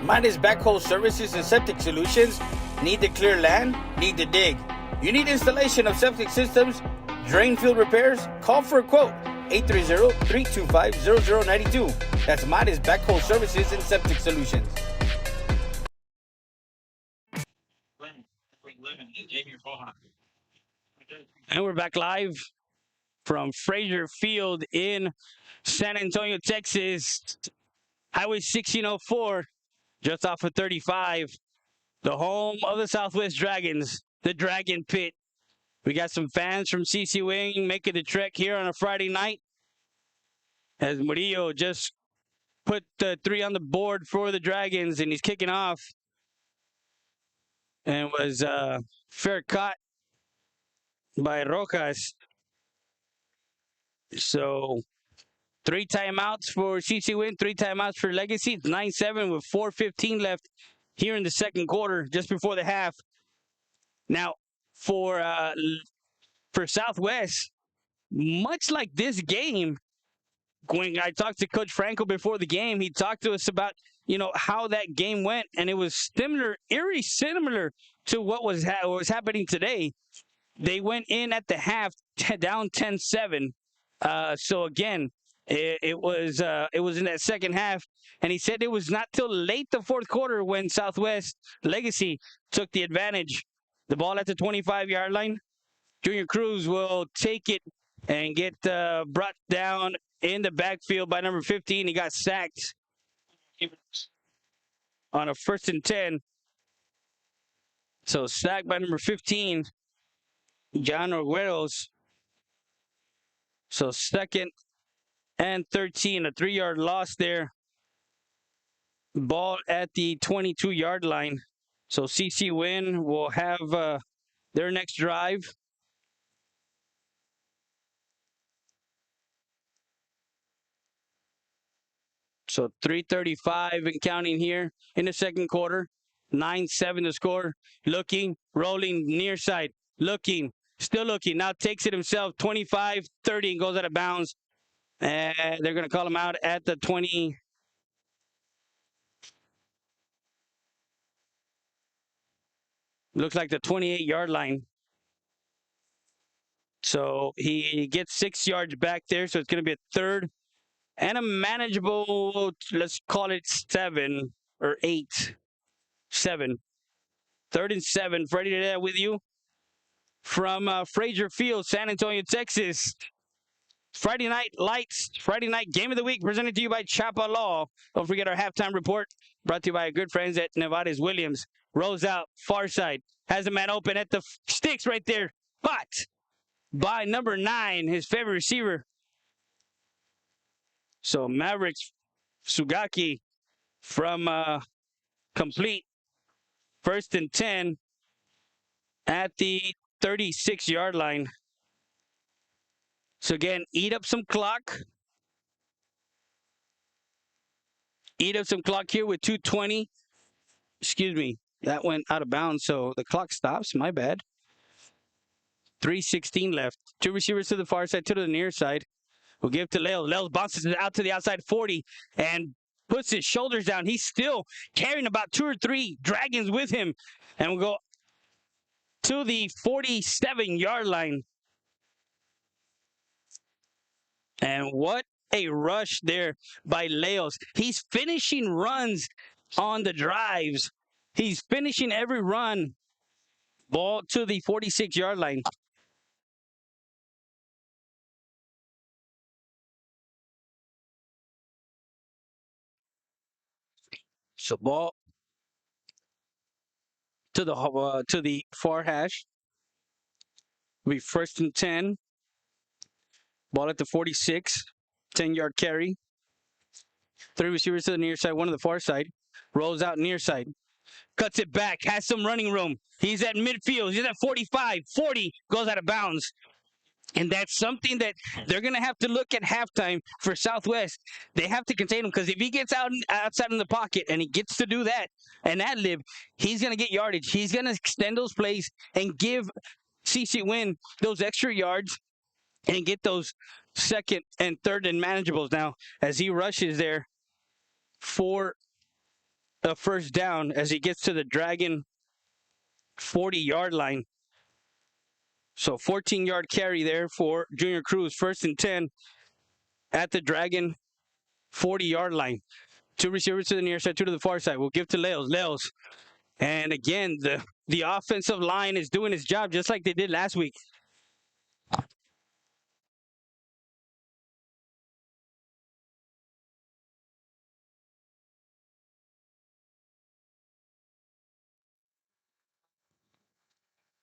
Midas Backhoe Services and Septic Solutions. Need to clear land? Need to dig? You need installation of septic systems, drain field repairs? Call for a quote. 830-325-0092. That's Midas Backhoe Services and Septic Solutions. And we're back live from Frazier Field in San Antonio, Texas. Highway 1604, just off of 35. The home of the Southwest Dragons, the Dragon Pit. We got some fans from CC Winn making the trek here on a Friday night. as Murillo just put the 3 on the board for the Dragons, and he's kicking off. And was fair caught by Rojas. So 3 timeouts for CC Winn, 3 timeouts for Legacy. It's 9-7 with 4:15 left here in the second quarter, just before the half. Now, for Southwest, much like this game, when I talked to Coach Franco before the game, he talked to us about, how that game went, and it was eerie similar to what was happening today. They went in at the half down 10-7. So again, it was in that second half, and he said it was not till late the fourth quarter when Southwest Legacy took the advantage. The ball at the 25-yard line. Junior Cruz will take it and get brought down in the backfield by number 15. He got sacked on a 1st and 10. So sacked by number 15, John Argueros. So 2nd and 13, a 3-yard loss there. Ball at the 22-yard line. So CC Winn will have their next drive. So 3:35 and counting here in the second quarter. 9-7 to score. Looking, rolling near side. Looking, still looking. Now takes it himself. 25-30 and goes out of bounds. And they're going to call him out at the 20. Looks like the 28-yard line. So he gets 6 yards back there. So it's going to be a 3rd and a manageable, let's call it 7 or 8. 7. 3rd and 7. Freddie there with you from Frazier Field, San Antonio, Texas. Friday Night Lights, Friday Night Game of the Week, presented to you by Chapa Law. Don't forget our halftime report, brought to you by our good friends at Nevada's Williams. Rolls out, far side, has a man open at the sticks right there. But by number 9, his favorite receiver. So Mavericks, Sugaki from complete. 1st and 10 at the 36-yard line. So again, eat up some clock. Eat up some clock here with 2:20. Excuse me, that went out of bounds, so the clock stops. My bad. 3:16 left. 2 receivers to the far side, 2 to the near side. We'll give to Leo. Leo bounces it out to the outside 40 and puts his shoulders down. He's still carrying about 2 or 3 Dragons with him. And we'll go to the 47-yard line. And what a rush there by Leos. He's finishing runs on the drives. He's finishing every run. Ball to the 46-yard line. So ball to the far hash. Will be 1st and 10. Ball at the 46. 10-yard carry. 3 receivers to the near side, 1 to the far side. Rolls out near side. Cuts it back. Has some running room. He's at midfield. He's at 45. 40. Goes out of bounds. And that's something that they're going to have to look at halftime for Southwest. They have to contain him, because if he gets outside in the pocket and he gets to do that and ad-lib, he's going to get yardage. He's going to extend those plays and give CC Winn those extra yards and get those 2nd and 3rd and manageables. Now, as he rushes there for a 1st down, as he gets to the Dragon 40-yard line. So 14-yard carry there for Junior Cruz. 1st and 10 at the Dragon 40-yard line. 2 receivers to the near side, 2 to the far side. We'll give to Leos. Leos. And again, the offensive line is doing its job just like they did last week.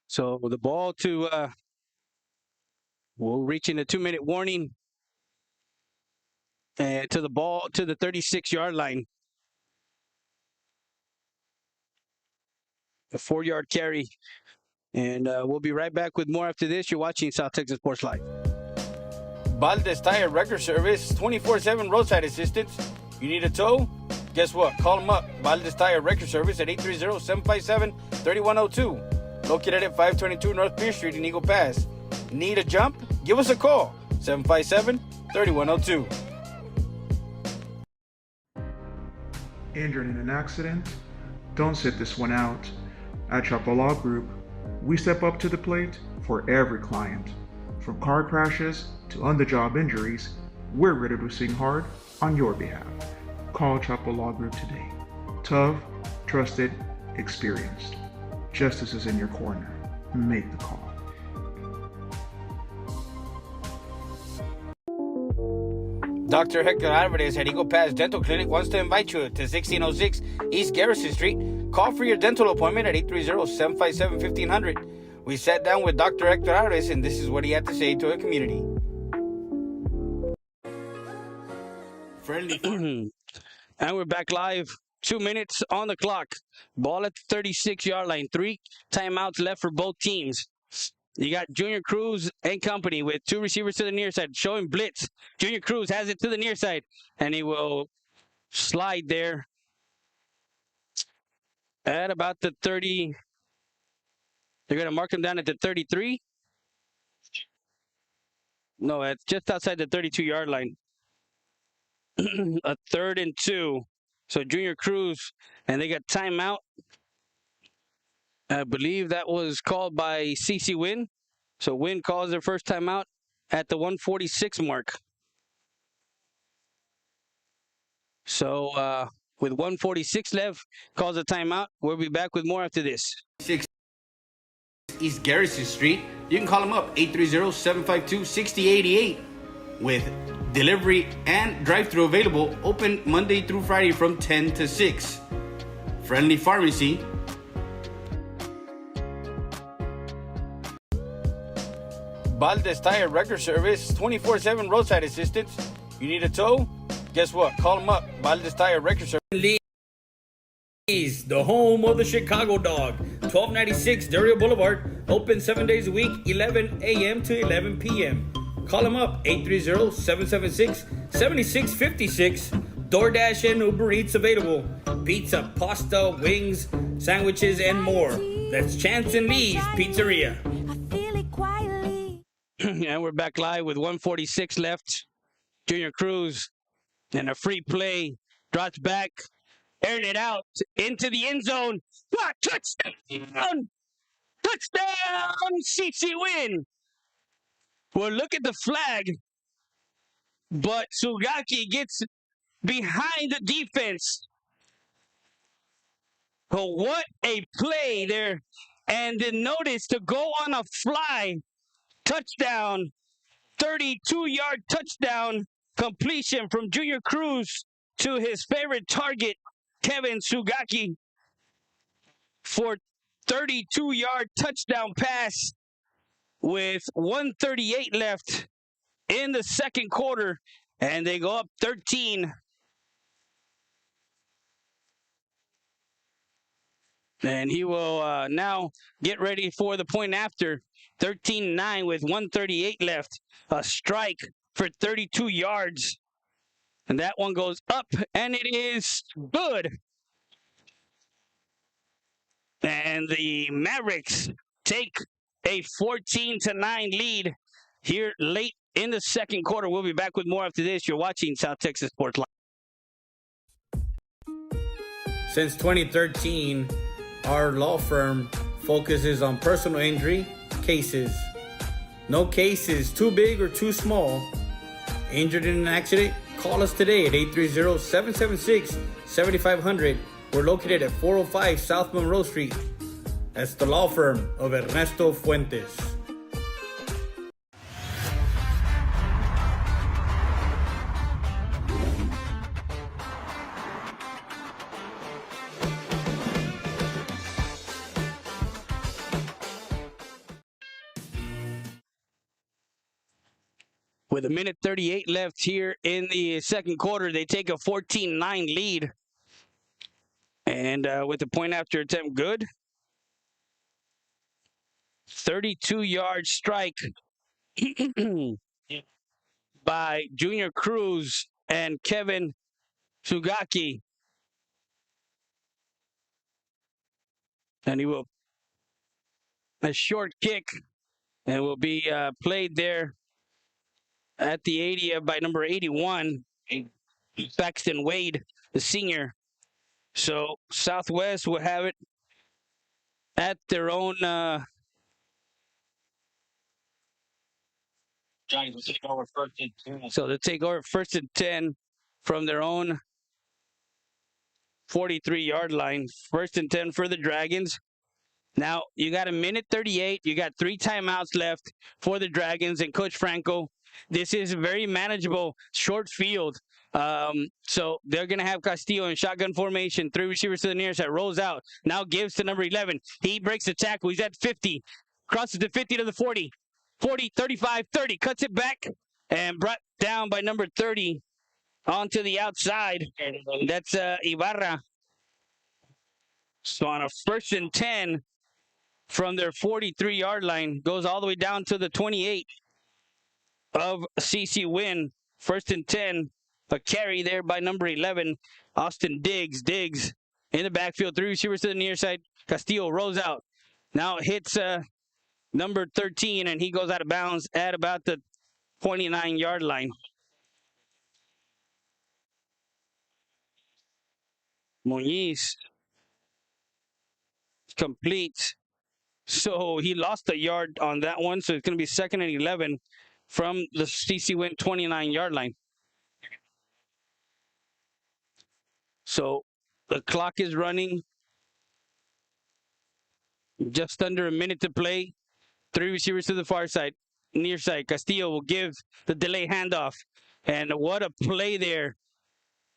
So the ball to, we're reaching the 2-minute warning. and to the ball to the 36-yard line. A 4-yard carry. And we'll be right back with more after this. You're watching South Texas Sports Live. Valdez Tire Record Service, 24/7 roadside assistance. You need a tow? Guess what? Call them up. Valdez Tire Record Service at 830-757-3102. Located at 522 North Pierce Street in Eagle Pass. Need a jump? Give us a call. 757-3102. Injured in an accident? Don't sit this one out. At Chapo Law Group, we step up to the plate for every client. From car crashes to on-the-job injuries, we're ready to sing hard on your behalf. Call Chapo Law Group today. Tough, trusted, experienced. Justice is in your corner. Make the call. Dr. Hector Alvarez at Eagle Pass Dental Clinic wants to invite you to 1606 East Garrison Street. Call for your dental appointment at 830-757-1500. We sat down with Dr. Hector Alvarez, and this is what he had to say to the community. Friendly. And we're back live. 2 minutes on the clock. Ball at the 36-yard line. 3 timeouts left for both teams. You got Junior Cruz and company with 2 receivers to the near side, showing blitz. Junior Cruz has it to the near side, and he will slide there at about the 30. They're going to mark him down at the 33. No, it's just outside the 32-yard line. A 3rd and 2. So Junior Cruz, and they got timeout. I believe that was called by CC Winn. So Winn calls their first timeout at the 146 mark. So with 146 left, calls a timeout. We'll be back with more after this. 6 East Garrison Street. You can call them up, 830-752-6088. With delivery and drive-thru available, open Monday through Friday from 10 to 6. Friendly Pharmacy. Valdez Tire Record Service, 24/7 roadside assistance. You need a tow? Guess what? Call them up. Valdez Tire Record Service. The home of the Chicago Dog, 1296 Dario Boulevard, open 7 days a week, 11 a.m. to 11 p.m. Call them up, 830-776-7656. DoorDash and Uber Eats available. Pizza, pasta, wings, sandwiches, and more. That's Chance and Lee's Pizzeria. And we're back live with 146 left. Junior Cruz and a free play. Drops back. Aired it out into the end zone. What? Touchdown! Touchdown! CC Winn. Well, look at the flag. But Sugaki gets behind the defense. Oh, what a play there. And then notice to go on a fly. Touchdown. 32-yard touchdown completion from Junior Cruz to his favorite target, Kevin Sugaki, for 32-yard touchdown pass with 1:38 left in the second quarter, and they go up 13. And he will now get ready for the point after. 13-9 with 1:38 left. A strike for 32 yards. And that one goes up, and it is good. And the Mavericks take a 14-9 lead here late in the second quarter. We'll be back with more after this. You're watching South Texas Sports Live. Since 2013, our law firm focuses on personal injury cases. No case is too big or too small. Injured in an accident? Call us today at 830-776-7500. We're located at 405 South Monroe Street. That's the law firm of Ernesto Fuentes. With a minute 38 left here in the second quarter, they take a 14-9 lead. And with the point after attempt good. 32-yard strike by Junior Cruz and Kevin Sugaki. And he will a short kick and will be played there at the 80 by number 81, Paxton Wade, the senior. So Southwest will have it at their own. Giants will take over first and 10. So they take over 1st and 10 from their own 43-yard line. 1st and 10 for the Dragons. Now, you got a minute 38. You got 3 timeouts left for the Dragons and Coach Franco. This is a very manageable, short field. So they're going to have Castillo in shotgun formation. 3 receivers to the near side. Rolls out. Now gives to number 11. He breaks the tackle. He's at 50. Crosses the 50 to the 40. 40, 35, 30. Cuts it back and brought down by number 30 onto the outside. That's Ibarra. So on a 1st and 10 from their 43-yard line, goes all the way down to the 28 of CC Winn. 1st and 10, a carry there by number 11, Austin Diggs. Diggs in the backfield, 3 receivers to the near side. Castillo rolls out. Now hits number 13, and he goes out of bounds at about the 29-yard line. Muñiz complete. So he lost a yard on that one, so it's going to be 2nd and 11 from the CC Winn 29-yard line. So the clock is running. Just under a minute to play. 3 receivers to the far side, near side. Castillo will give the delay handoff. And what a play there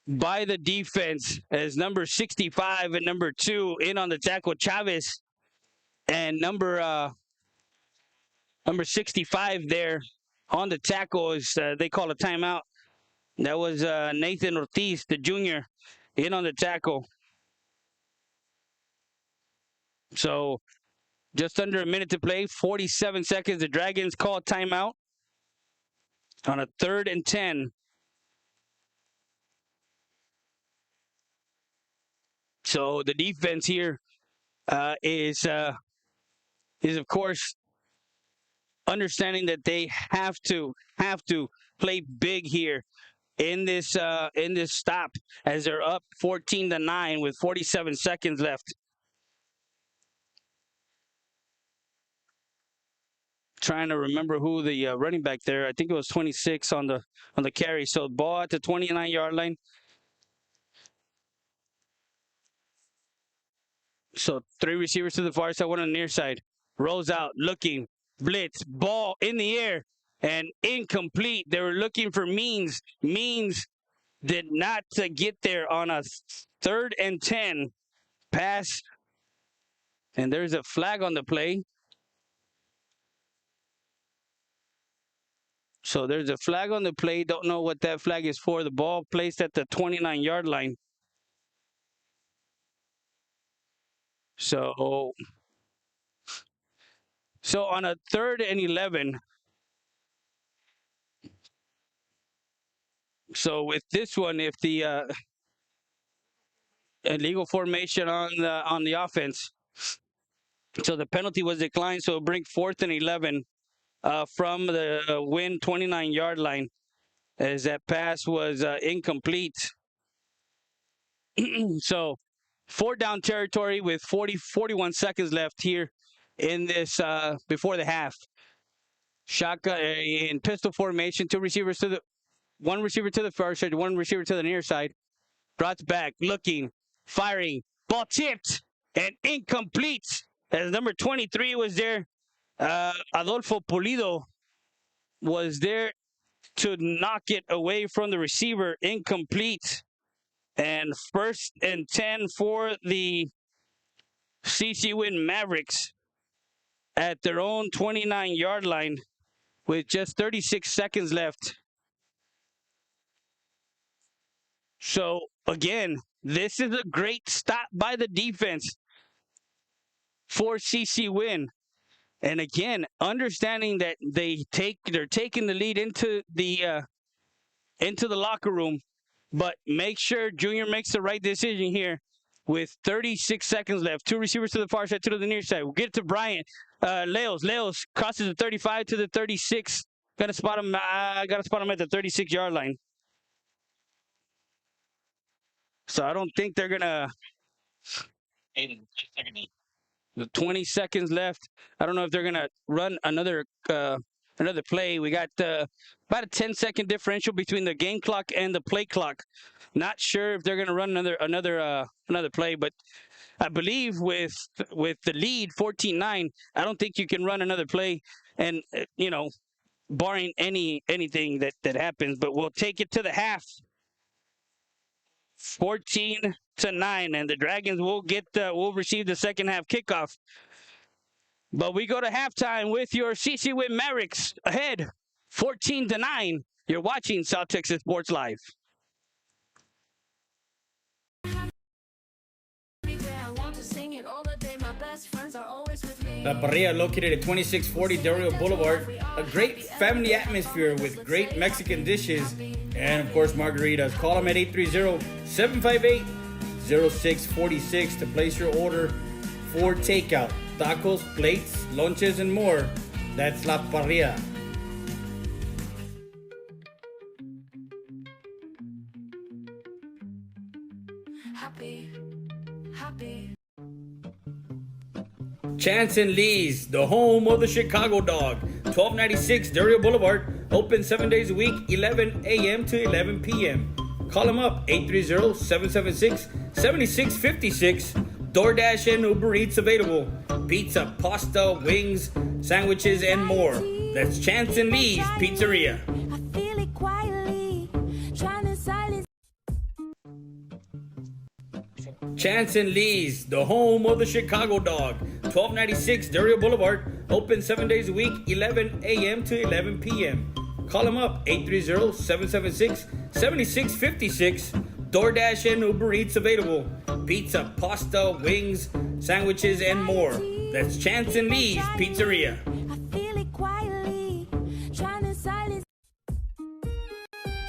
by the defense as number 65 and number 2 in on the tackle, Chavez. And number 65 there on the tackle is, they call a timeout. That was Nathan Ortiz, the junior, in on the tackle. So just under a minute to play, 47 seconds. The Dragons call a timeout on a 3rd and 10. So the defense here is of course understanding that they have to play big here in this stop as they're up 14-9 with 47 seconds left. Trying to remember who the running back there. I think it was 26 on the carry. So ball at the 29-yard line. So 3 receivers to the far side, 1 on the near side. Rolls out, looking, blitz, ball in the air, and incomplete. They were looking for Means. Means did not get there on a 3rd and 10 pass. And there's a flag on the play. So there's a flag on the play. Don't know what that flag is for. The ball placed at the 29-yard line. So on a 3rd and 11. So with this one, if the illegal formation on the offense, so the penalty was declined. So it'll bring 4th and 11 from the Winn 29-yard line, as that pass was incomplete. So 4th down territory with 41 seconds left here in this before the half. Shotgun in pistol formation, 1 receiver to the far side, 1 receiver to the near side. Brought back, looking, firing, ball tipped and incomplete as number 23 was there. Adolfo Pulido was there to knock it away from the receiver, incomplete. And 1st and 10 for the CC Winn Mavericks at their own 29-yard line with just 36 seconds left. So, again, this is a great stop by the defense for CC Winn. And again, understanding that they're taking the lead into the locker room, but make sure Junior makes the right decision here with 36 seconds left. Two receivers to the far side, two to the near side. We'll get it to Bryant. Leos crosses the 35 to the 36. Gotta spot him at the 36-yard line. So I don't think they're gonna. 20 seconds left. I don't know if they're gonna run another play. We got about a 10-second differential between the game clock and the play clock. Not sure if they're gonna run another play, but I believe with the lead 14-9, I don't think you can run another play. And barring anything that happens, but we'll take it to the half. 14-9, and the Dragons will receive the second half kickoff. But we go to halftime with your CC Winn Mavericks ahead, 14-9. You're watching South Texas Sports Live. La Parrilla, located at 2640 Del Rio Boulevard. A great family atmosphere with great Mexican dishes and, of course, margaritas. Call them at 830-758-0646 to place your order for takeout. Tacos, plates, lunches, and more. That's La Parrilla. Happy. Chance and Lee's, the home of the Chicago Dog. 1296 Del Rio Boulevard. Open 7 days a week, 11 a.m. to 11 p.m. Call them up, 830-776-7656. DoorDash and Uber Eats available. Pizza, pasta, wings, sandwiches, and more. That's Chance and Lee's Pizzeria. Chance and Lee's, the home of the Chicago Dog. 1296 Del Rio Boulevard. Open 7 days a week, 11 a.m. to 11 p.m. Call them up, 830-776-7656. DoorDash and Uber Eats available. Pizza, pasta, wings, sandwiches, and more. That's Chance and Lee's Pizzeria.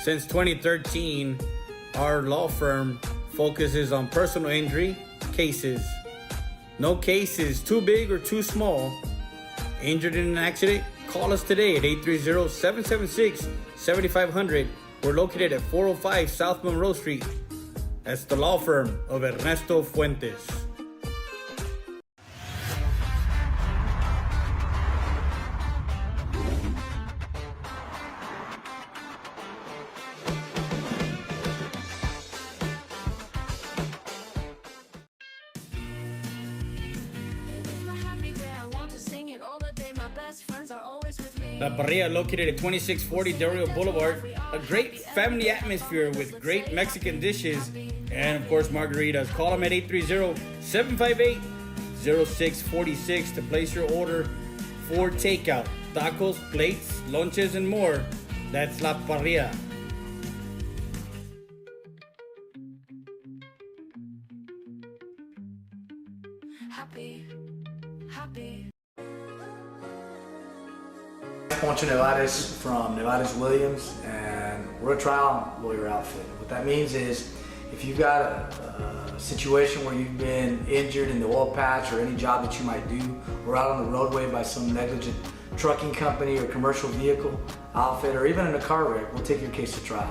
Since 2013, our law firm focuses on personal injury cases. No case is too big or too small. Injured in an accident? Call us today at 830-776-7500. We're located at 405 South Monroe Street. That's the law firm of Ernesto Fuentes. La Parrilla, located at 2640 Del Rio Boulevard. A great family atmosphere with great Mexican dishes and, of course, margaritas. Call them at 830-758-0646 to place your order for takeout. Tacos, plates, lunches, and more. That's La Parrilla. Happy. Poncho Nevares from Nevares Williams, and we're a trial lawyer outfit. What that means is if you've got a situation where you've been injured in the oil patch or any job that you might do, or out on the roadway by some negligent trucking company or commercial vehicle outfit, or even in a car wreck, we'll take your case to trial.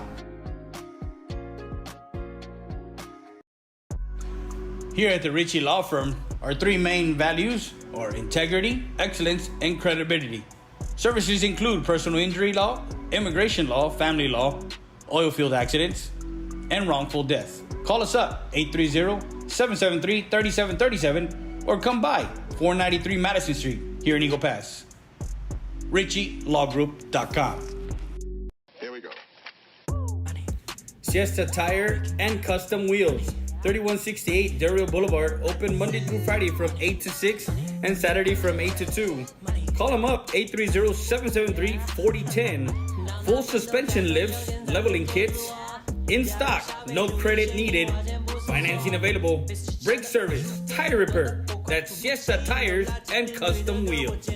Here at the Ritchie Law Firm, our three main values are integrity, excellence, and credibility. Services include personal injury law, immigration law, family law, oil field accidents, and wrongful death. Call us up, 830-773-3737, or come by 493 Madison Street here in Eagle Pass. RitchieLawGroup.com. Here we go. Siesta Tire and Custom Wheels, 3168 Del Rio Boulevard, open Monday through Friday from 8 to 6 and Saturday from 8 to 2. Call them up, 830-773-4010. Full suspension lifts, leveling kits, In stock, no credit needed. Financing available. Brake service, tire repair. That's Siesta tires and custom wheels.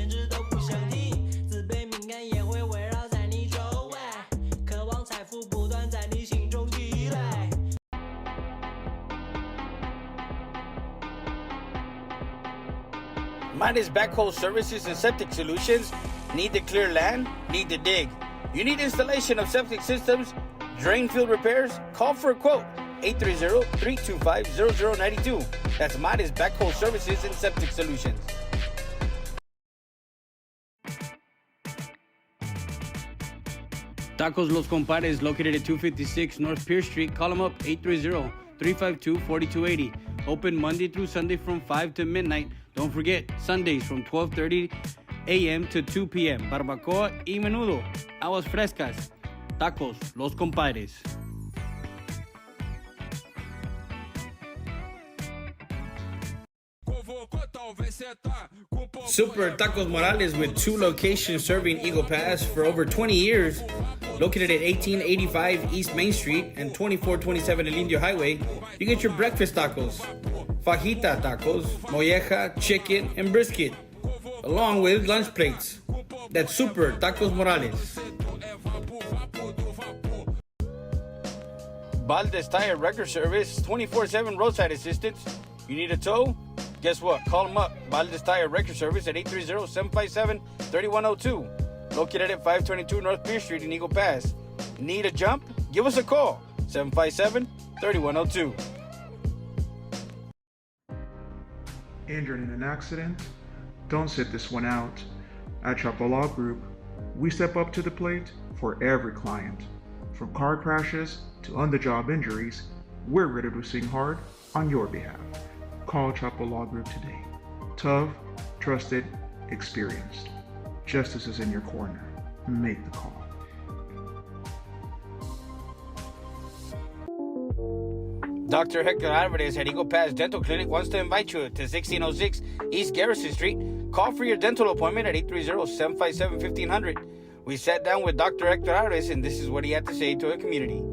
Midas Backhoe Services and Septic Solutions. Need to clear land? Need to dig? You need installation of septic systems? Drain field repairs? Call for a quote. 830-325-0092. That's Midas Backhoe Services and Septic Solutions. Tacos Los Compadres, located at 256 North Pierce Street. Call them up, 830-352-4280. Open Monday through Sunday from 5 to midnight. Don't forget, Sundays from 12:30 a.m. to 2 p.m. Barbacoa y menudo. Aguas frescas. Tacos Los Compadres. Super Tacos Morales, with 2 locations serving Eagle Pass for over 20 years. Located at 1885 East Main Street and 2427 El Indio Highway, you get your breakfast tacos, fajita tacos, molleja, chicken, and brisket, along with lunch plates. That's Super Tacos Morales. Valdez Tire Record Service, 24/7 roadside assistance. You need a tow? Guess what? Call them up. Valdez Tire Record Service at 830-757-3102. Located at 522 North Pierce Street in Eagle Pass. Need a jump? Give us a call. 757-3102. Injured in an accident? Don't sit this one out. At Chapo Law Group, we step up to the plate for every client. From car crashes to on-the-job injuries, we're ready to sing hard on your behalf. Call Chapo Law Group today. Tough, trusted, experienced. Justice is in your corner. Make the call. Dr. Hector Alvarez at Eagle Pass Dental Clinic wants to invite you to 1606 East Garrison Street. Call for your dental appointment at 830-757-1500. We sat down with Dr. Hector Alvarez, and this is what he had to say to the community.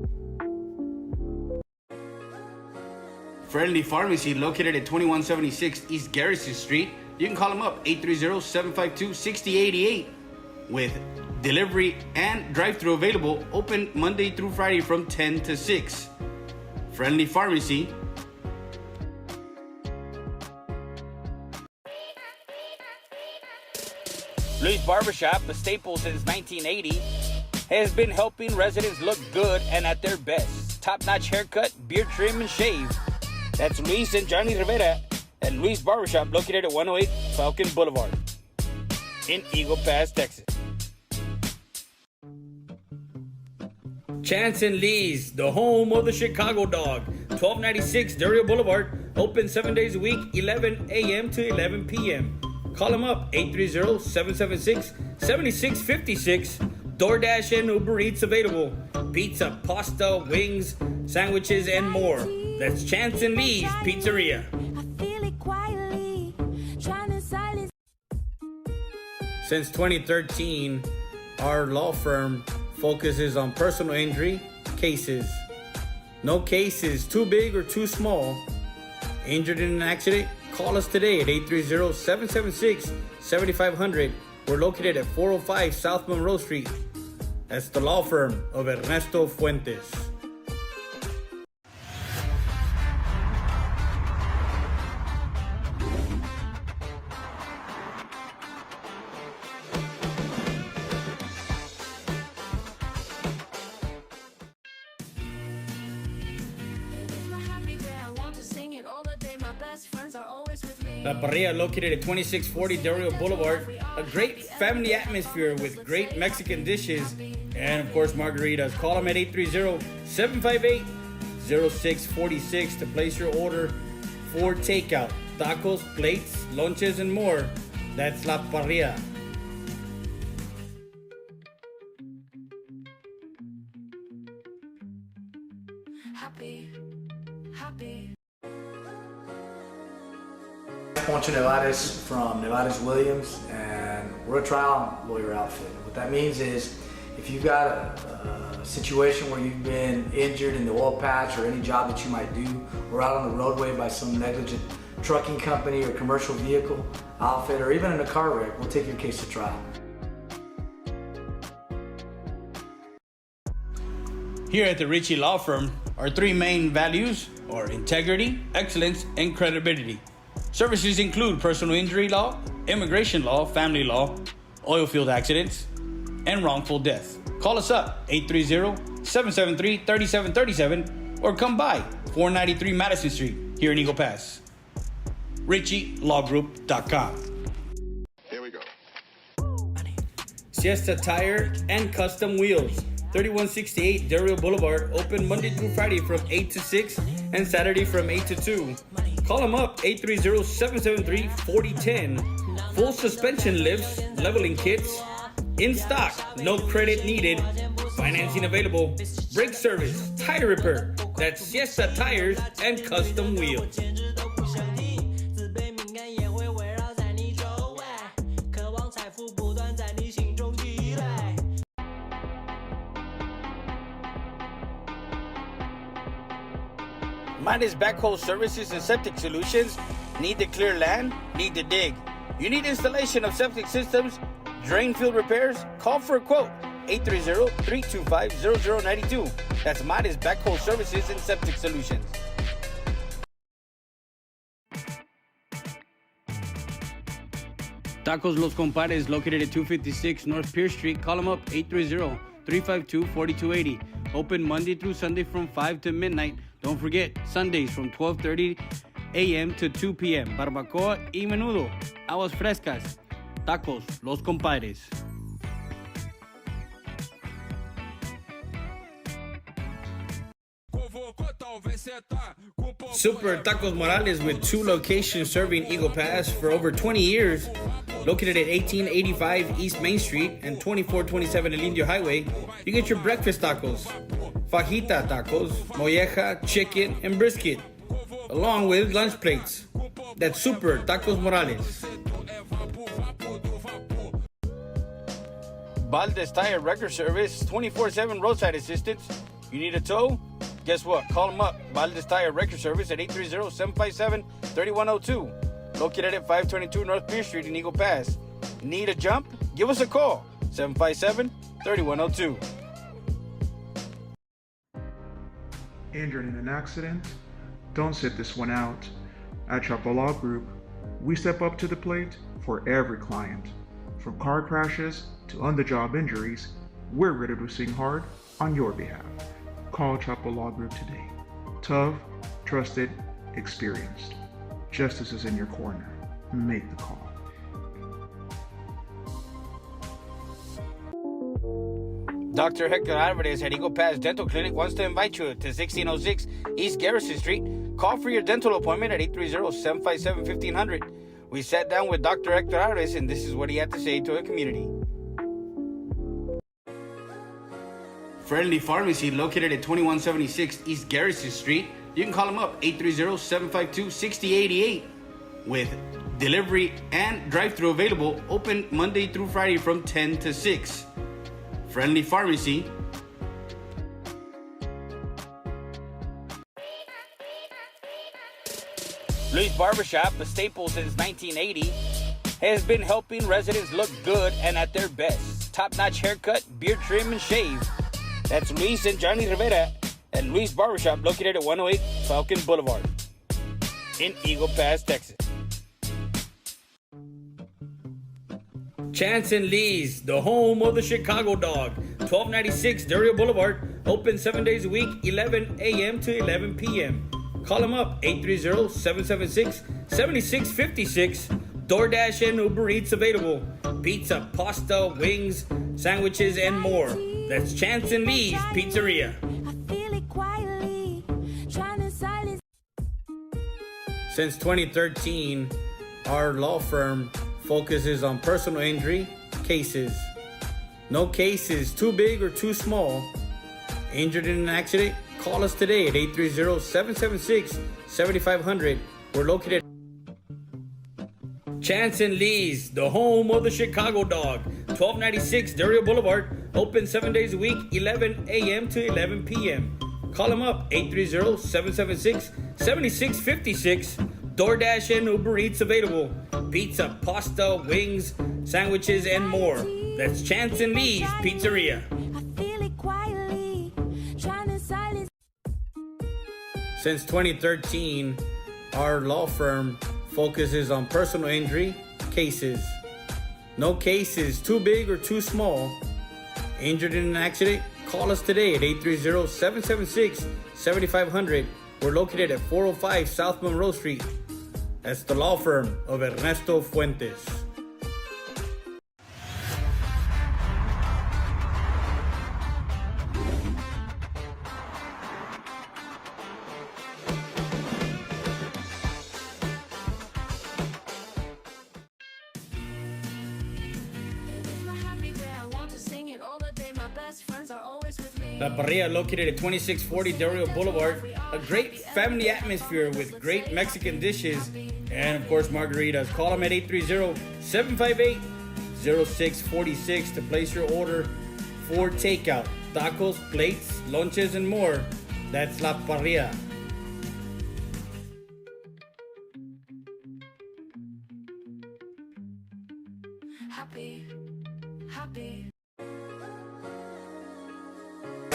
Friendly Pharmacy, located at 2176 East Garrison Street. You can call them up, 830-752-6088. With delivery and drive-thru available, open Monday through Friday from 10 to 6. Friendly Pharmacy. Luis Barbershop, a staple since 1980, has been helping residents look good and at their best. Top-notch haircut, beard trim, and shave. That's Luis and Johnny Rivera at Luis Barbershop, located at 108 Falcon Boulevard in Eagle Pass, Texas. Chance and Lee's, the home of the Chicago Dog, 1296 Dario Boulevard, open 7 days a week, 11 a.m. to 11 p.m. Call them up, 830-776-7656. DoorDash and Uber Eats available. Pizza, pasta, wings, sandwiches, and more. That's Chance and Lee's Pizzeria. Since 2013, our law firm focuses on personal injury cases. No case is too big or too small. Injured in an accident? Call us today at 830-776-7500. We're located at 405 South Monroe Street. That's the law firm of Ernesto Fuentes. La Parrilla, located at 2640 Dario Boulevard. A great family atmosphere with great Mexican dishes and, of course, margaritas. Call them at 830-758-0646 to place your order for takeout. Tacos, plates, lunches, and more. That's La Parrilla. Happy. Poncho Nevares from Nevares Williams, and we're a trial lawyer outfit. What that means is if you've got a situation where you've been injured in the oil patch or any job that you might do, or out on the roadway by some negligent trucking company or commercial vehicle outfit, or even in a car wreck, we'll take your case to trial. Here at the Ritchie Law Firm, our three main values are integrity, excellence, and credibility. Services include personal injury law, immigration law, family law, oil field accidents, and wrongful death. Call us up, 830-773-3737, or come by, 493 Madison Street, here in Eagle Pass. RitchieLawGroup.com. Here we go. Siesta Tire and Custom Wheels, 3168 Dario Boulevard, open Monday through Friday from 8 to 6 and Saturday from 8 to 2. Call them up, 830-773-4010. Full suspension lifts, leveling kits, in stock, no credit needed, financing available, brake service, tire repair. That's Siesta Tires and Custom Wheels. Midas Backhoe Services and Septic Solutions. Need to clear land? Need to dig? You need installation of septic systems? Drain field repairs? Call for a quote. 830-325-0092. That's Midas Backhoe Services and Septic Solutions. Tacos Los Compadres, located at 256 North Pierce Street. Call them up, 830-352-4280. Open Monday through Sunday from 5 to midnight. Don't forget, Sundays from 12:30 a.m. to 2 p.m. Barbacoa y menudo. Aguas frescas. Tacos Los Compadres. Super Tacos Morales, with 2 locations serving Eagle Pass for over 20 years. Located at 1885 East Main Street and 2427 El Indio Highway, you get your breakfast tacos, fajita tacos, molleja, chicken, and brisket, along with lunch plates. That's Super Tacos Morales. Valdez Tire Record Service, 24/7 roadside assistance. You need a tow? Guess what? Call them up. Valdez Tire Record Service at 830-757-3102. Located at 522 North Pierce Street in Eagle Pass. Need a jump? Give us a call. 757-3102. Injured in an accident? Don't sit this one out. At Chapo Law Group, we step up to the plate for every client. From car crashes to on-the-job injuries, we're ready to sing hard on your behalf. Call Chapo Law Group today. Tough, trusted, experienced. Justice is in your corner. Make the call. Dr. Hector Alvarez at Eagle Pass Dental Clinic wants to invite you to 1606 East Garrison Street. Call for your dental appointment at 830-757-1500. We sat down with Dr. Hector Alvarez, and this is what he had to say to the community. Friendly Pharmacy, located at 2176 East Garrison Street. You can call them up, 830-752-6088. With delivery and drive-thru available, open Monday through Friday from 10 to 6. Friendly Pharmacy. Luis Barbershop, a staple since 1980, has been helping residents look good and at their best. Top-notch haircut, beard trim, and shave. That's Luis and Johnny Rivera at Luis Barbershop, located at 108 Falcon Boulevard in Eagle Pass, Texas. Chance and Lee's, the home of the Chicago Dog, 1296 Dario Boulevard, open 7 days a week, 11 a.m. to 11 p.m. Call them up, 830-776-7656. DoorDash and Uber Eats available. Pizza, pasta, wings, sandwiches, and more. That's Chance and Lee's Pizzeria. Since 2013, our law firm focuses on personal injury cases. No case is too big or too small. Injured in an accident? Call us today at 830-776-7500. We're located Chance and Lee's, the home of the Chicago Dog, 1296 Dario Boulevard, Open 7 days a week, 11 a.m. to 11 p.m. Call them up, 830-776-7656. DoorDash and Uber Eats available. Pizza, pasta, wings, sandwiches, and more. That's Chance and Lee's Pizzeria. Since 2013, our law firm focuses on personal injury cases. No case is too big or too small. Injured in an accident? Call us today at 830-776-7500. We're located at 405 South Monroe Street. That's the law firm of Ernesto Fuentes. La Parrilla, located at 2640 Del Rio Boulevard. A great family atmosphere with great Mexican dishes and, of course, margaritas. Call them at 830-758-0646 to place your order for takeout. Tacos, plates, lunches, and more. That's La Parrilla. Happy.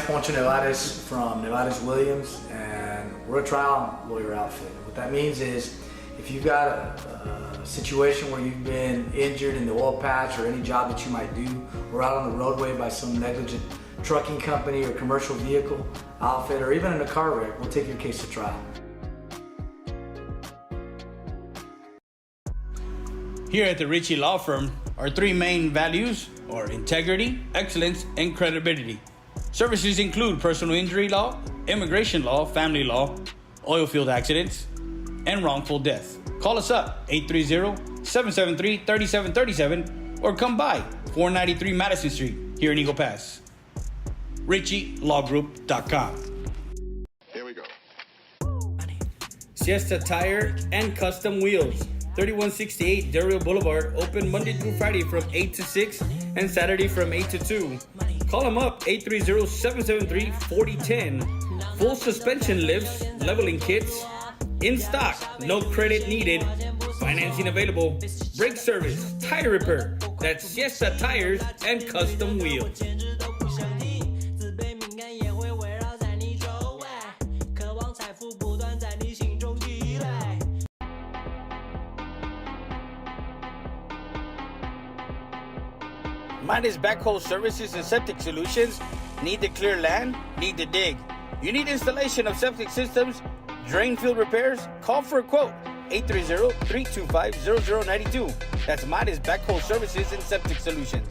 Poncho Nevares from Nevares Williams, and we're a trial lawyer outfit. What that means is if you've got a situation where you've been injured in the oil patch or any job that you might do, or out on the roadway by some negligent trucking company or commercial vehicle outfit, or even in a car wreck, we'll take your case to trial. Here at the Ritchie Law Firm, our three main values are integrity, excellence, and credibility. Services include personal injury law, immigration law, family law, oil field accidents, and wrongful death. Call us up, 830-773-3737, or come by 493 Madison Street here in Eagle Pass. RitchieLawGroup.com. Here we go. Siesta Tire and Custom Wheels, 3168 Del Rio Boulevard, open Monday through Friday from 8 to 6 and Saturday from 8 to 2. Call them up, 830-773-4010. Full suspension lifts, leveling kits, in stock, no credit needed, financing available, brake service, tire repair. That's Siesta Tires and Custom Wheels. Midas Backhoe Services and Septic Solutions. Need to clear land? Need to dig? You need installation of septic systems? Drain field repairs? Call for a quote. 830-325-0092. That's Midas Backhoe Services and Septic Solutions.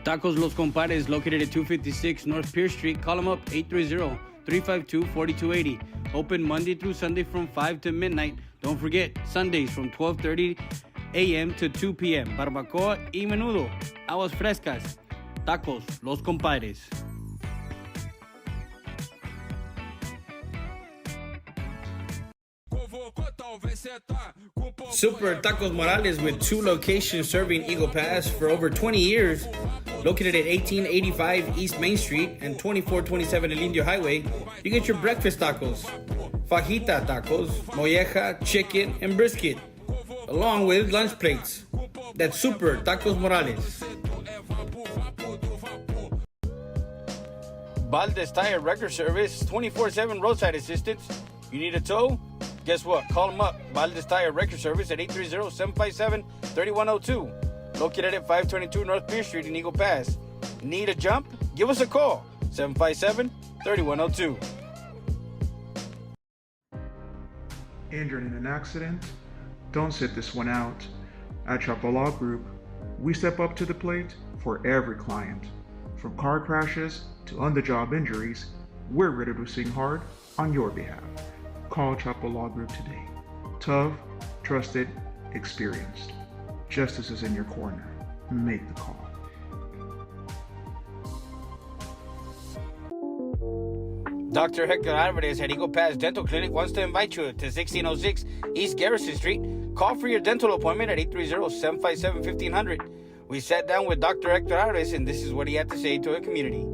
Tacos Los Compadres, located at 256 North Pierce Street. Call them up, 830-352-4280. Open Monday through Sunday from 5 to midnight. Don't forget, Sundays from 12:30 a.m. to 2 p.m. Barbacoa y menudo. Aguas frescas. Tacos Los Compadres. Super Tacos Morales, with 2 locations serving Eagle Pass for over 20 years. Located at 1885 East Main Street and 2427 El Indio Highway, you get your breakfast tacos, fajita tacos, molleja, chicken, and brisket, along with lunch plates. That's Super Tacos Morales. Valdez Tire Record Service, 24/7 roadside assistance. You need a tow? Guess what? Call them up. Valdez Tire Record Service at 830-757-3102. Located at 522 North Pierce Street in Eagle Pass. Need a jump? Give us a call. 757-3102. Injured in an accident? Don't sit this one out. At Chapo Law Group, we step up to the plate for every client. From car crashes to on-the-job injuries, we're ready to sing hard on your behalf. Call Chapo Law Group today. Tough, trusted, experienced. Justice is in your corner. Make the call. Dr. Hector Alvarez at Eagle Pass Dental Clinic wants to invite you to 1606 East Garrison Street Call for your dental appointment at 830-757-1500. We sat down with Dr. Hector Ares, and this is what he had to say to the community.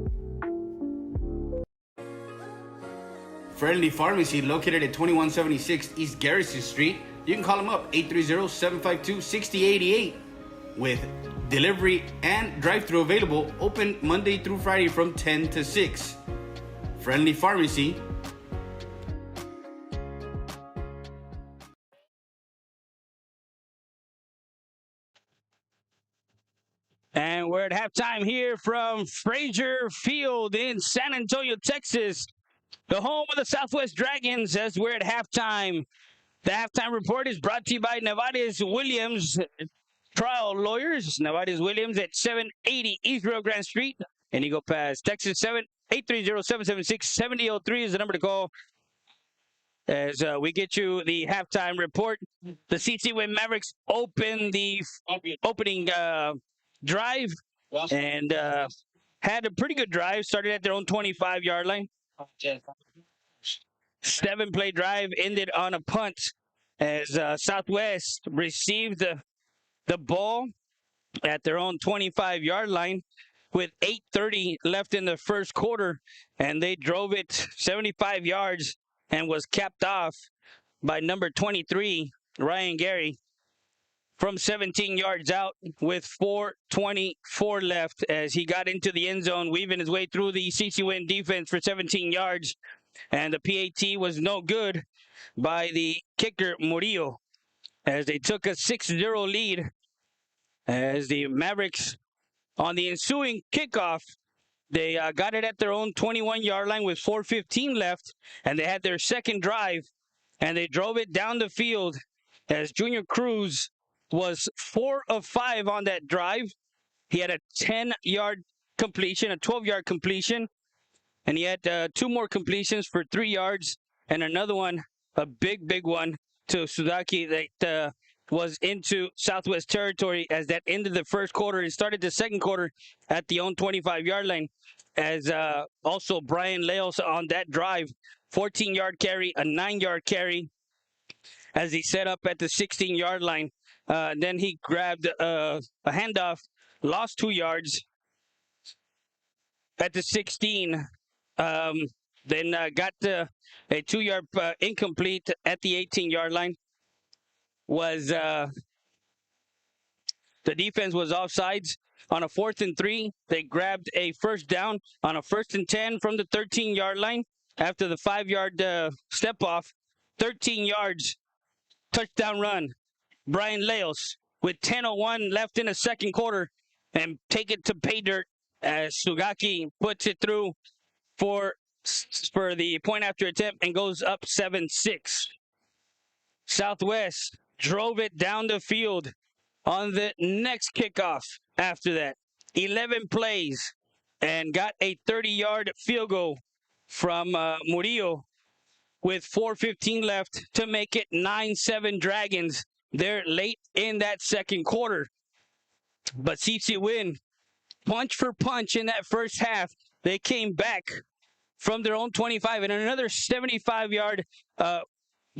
Friendly Pharmacy, located at 2176 East Garrison Street. You can call them up, 830-752-6088. With delivery and drive-thru available, open Monday through Friday from 10 to 6. Friendly Pharmacy. And we're at halftime here from Frazier Field in San Antonio, Texas, the home of the Southwest Dragons, as we're at halftime. The halftime report is brought to you by Nevada's Williams Trial Lawyers. Nevada's Williams at 780 East Rio Grande Street. And you go past Texas 830-776-7003 is the number to call. As we get you the halftime report, the CC Winn Mavericks open the opening drive and had a pretty good drive. Started at their own 25-yard line. 7-play drive ended on a punt as Southwest received the ball at their own 25-yard line with 8:30 left in the first quarter, and they drove it 75 yards and was capped off by number 23, Ryan Gary, from 17 yards out with 4:24 left as he got into the end zone, weaving his way through the CC Winn defense for 17 yards. And the PAT was no good by the kicker, Murillo, as they took a 6-0 lead. As the Mavericks, on the ensuing kickoff, they got it at their own 21-yard line with 4:15 left, and they had their second drive, and they drove it down the field as Junior Cruz was 4 of 5 on that drive. He had a 10-yard completion, a 12-yard completion, and he had 2 more completions for 3 yards, and another one, a big one, to Sudaki that was into Southwest territory as that ended the first quarter. It started the second quarter at the own 25-yard line, as also Brian Leos on that drive, 14-yard carry, a 9-yard carry, as he set up at the 16-yard line. Then he grabbed a handoff, lost 2 yards at the 16. Then got a 2-yard incomplete at the 18-yard line. Was the defense was offsides on a 4th and 3. They grabbed a first down on a 1st and 10 from the 13-yard line after the 5-yard step off. 13 yards, touchdown run. Brian Leos with 10:01 left in the second quarter, and take it to pay dirt as Sugaki puts it through for the point after attempt and goes up 7-6. Southwest drove it down the field on the next kickoff after that. 11 plays and got a 30-yard field goal from Murillo with 4:15 left to make it 9-7 Dragons there late in that second quarter. But CC Winn, punch for punch in that first half, they came back from their own 25 and another 75-yard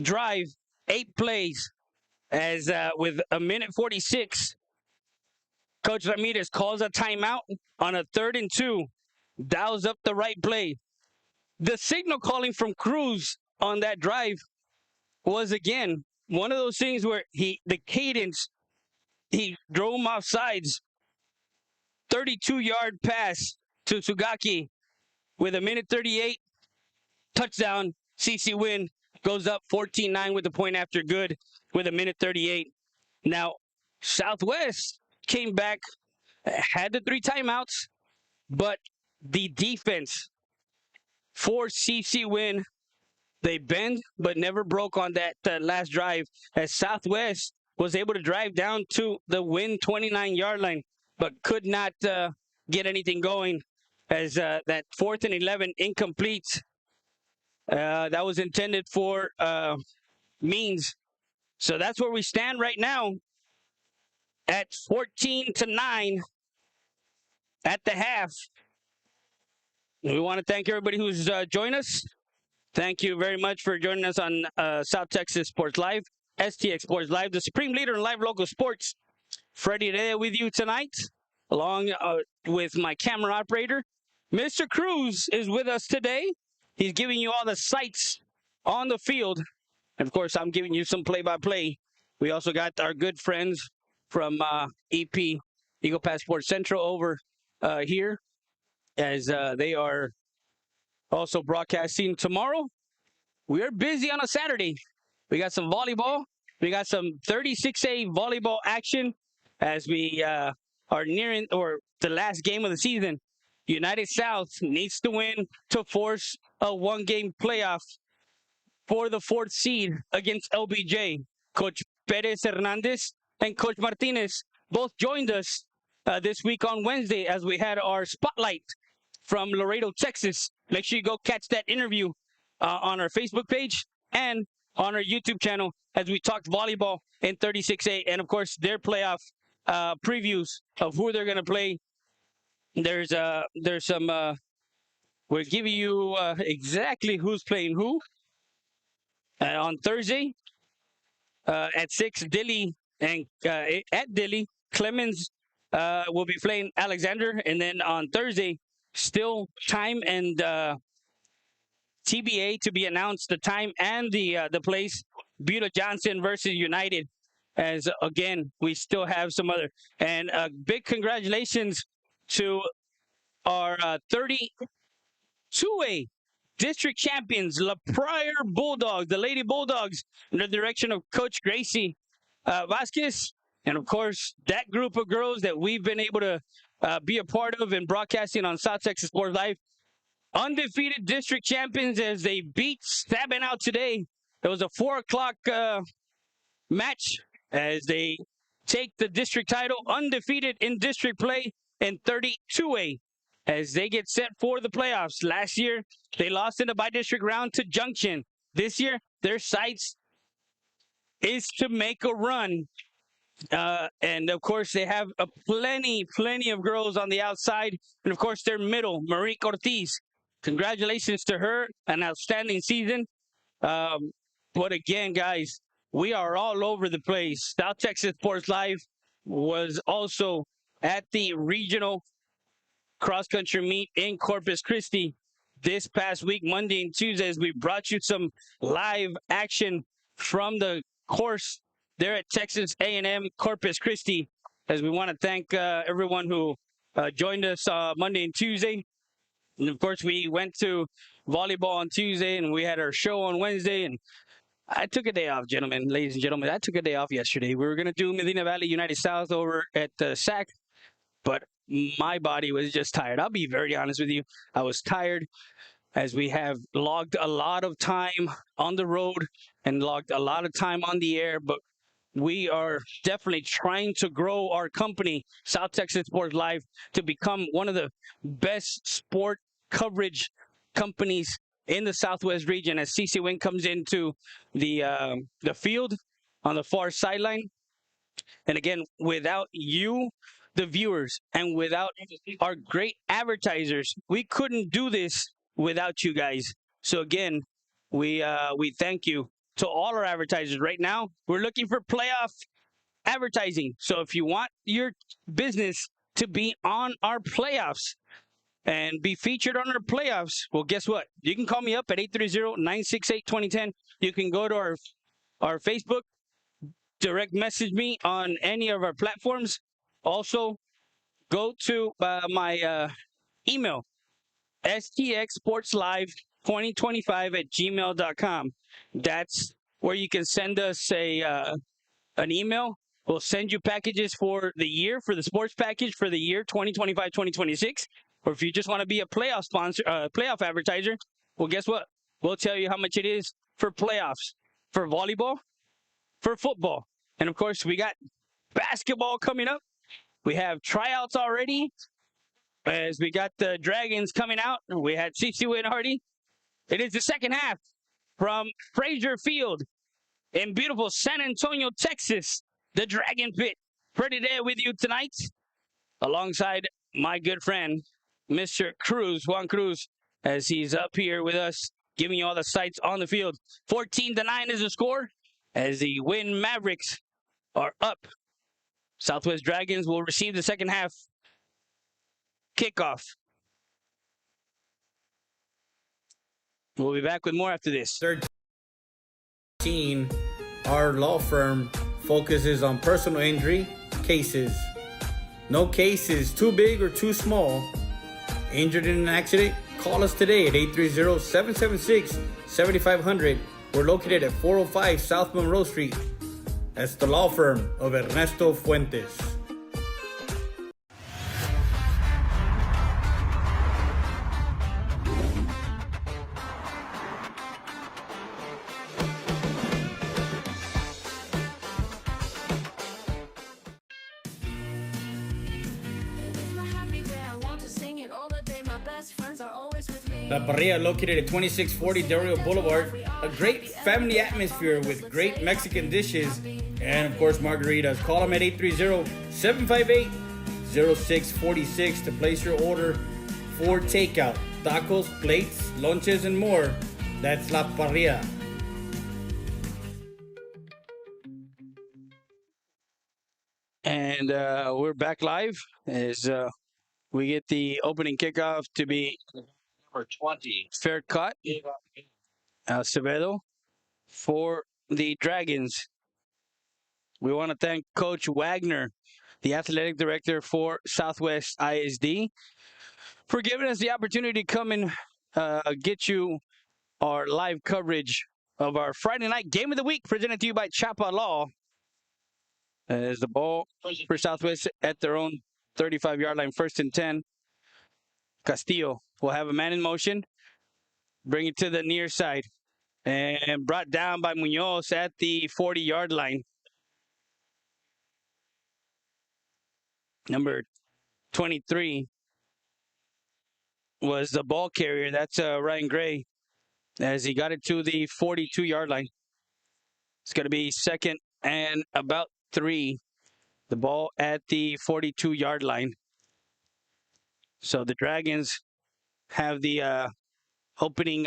drive, 8 plays. As with a minute 46, Coach Ramirez calls a timeout on a 3rd and 2, dials up the right play. The signal calling from Cruz on that drive was, again, one of those things where the cadence, he drove him off sides. 32-yard pass to Sugaki with a minute 38, touchdown. CC Winn goes up 14-9 with the point after good with a minute 38. Now, Southwest came back, had the 3 timeouts, but the defense for CC Winn, they bend but never broke on that last drive, as Southwest was able to drive down to the Winn 29-yard line, but could not get anything going, as that 4th and 11 incomplete. That was intended for Means. So that's where we stand right now at 14-9 at the half. We want to thank everybody who's joined us. Thank you very much for joining us on South Texas Sports Live. STX Sports Live, the supreme leader in live local sports. Freddie there with you tonight, along with my camera operator. Mr. Cruz is with us today. He's giving you all the sights on the field. And of course, I'm giving you some play-by-play. We also got our good friends from EP, Eagle Pass Sports Central, over here, as they are also broadcasting tomorrow. We are busy on a Saturday. We got some volleyball. We got some 36A volleyball action as we are nearing the last game of the season. United South needs to win to force a one-game playoff for the 4th seed against LBJ. Coach Perez Hernandez and Coach Martinez both joined us this week on Wednesday as we had our spotlight from Laredo, Texas. Make sure you go catch that interview on our Facebook page and on our YouTube channel as we talked volleyball in 36A and, of course, their playoff previews of who they're going to play. There's some, we're giving you exactly who's playing who. On Thursday at 6, Dilly and at Dilly, Clemens will be playing Alexander. And then on Thursday, still time and TBA to be announced, the time and the place, Buda Johnson versus United. As, again, we still have some other. And big congratulations to our 32A district champions, La Pryor Bulldogs, the Lady Bulldogs, under the direction of Coach Gracie Vasquez. And, of course, that group of girls that we've been able to be a part of in broadcasting on South Texas Sports Live. Undefeated district champions as they beat Sabinal today. It was a 4 o'clock match as they take the district title, undefeated in district play in 32A as they get set for the playoffs. Last year, they lost in the by-district round to Junction. This year, their sights is to make a run. And, of course, they have plenty of girls on the outside. And, of course, their middle, Marie Ortiz. Congratulations to her, an outstanding season. But again, guys, we are all over the place. South Texas Sports Live was also at the regional cross-country meet in Corpus Christi this past week, Monday and Tuesday, as we brought you some live action from the course there at Texas A&M Corpus Christi, as we want to thank everyone who joined us Monday and Tuesday. And, of course, we went to volleyball on Tuesday, and we had our show on Wednesday. And I took a day off, ladies and gentlemen. I took a day off yesterday. We were going to do Medina Valley United South over at SAC, but my body was just tired. I'll be very honest with you. I was tired as we have logged a lot of time on the road and logged a lot of time on the air, but we are definitely trying to grow our company, South Texas Sports Live, to become one of the best sport coverage companies in the Southwest region as CC Winn comes into the field on the far sideline. And again, without you, the viewers, and without our great advertisers, we couldn't do this without you guys. So again, we thank you to all our advertisers. Right now, we're looking for playoff advertising. So if you want your business to be on our playoffs and be featured on our playoffs, well, guess what? You can call me up at 830-968-2010. You can go to our Facebook, direct message me on any of our platforms. Also, go to my email, stxsportslive2025@gmail.com. That's where you can send us an email. We'll send you packages for the year, for the sports package for the year 2025-2026. Or if you just want to be a playoff sponsor, playoff advertiser, well, guess what? We'll tell you how much it is for playoffs, for volleyball, for football. And, of course, we got basketball coming up. We have tryouts already as we got the Dragons coming out. We had CC Winn Hardy. It is the second half from Frazier Field in beautiful San Antonio, Texas, the Dragon Pit. Freddie there with you tonight, alongside my good friend, Mr. Cruz, Juan Cruz, as he's up here with us, giving you all the sights on the field. 14-9 is the score. as the Winn Mavericks are up. Southwest Dragons will receive the second half kickoff. We'll be back with more after this. 13, our law firm focuses on personal injury cases. No cases too big or too small. Injured in an accident? Call us today at 830-776-7500. We're located at 405 South Monroe Street. That's the law firm of Ernesto Fuentes. La Parrilla, located at 2640 Del Rio Boulevard. A great family atmosphere with great Mexican dishes and, of course, margaritas. Call them at 830-758-0646 to place your order for takeout. Tacos, plates, lunches, and more. That's La Parrilla. And we're back live as we get the opening kickoff to be Number 20. fair cut. Acevedo for the Dragons. We want to thank Coach Wagner, the athletic director for Southwest ISD, for giving us the opportunity to come and get you our live coverage of our Friday night game of the week, presented to you by Chapa Law. As the ball for Southwest at their own 35-yard line, 1st and 10. Castillo will have a man in motion. Bring it to the near side. And brought down by Munoz at the 40-yard line. Number 23 was the ball carrier. That's Ryan Gray, as he got it to the 42-yard line. It's going to be 2nd and about 3. The ball at the 42-yard line. So the Dragons have the opening.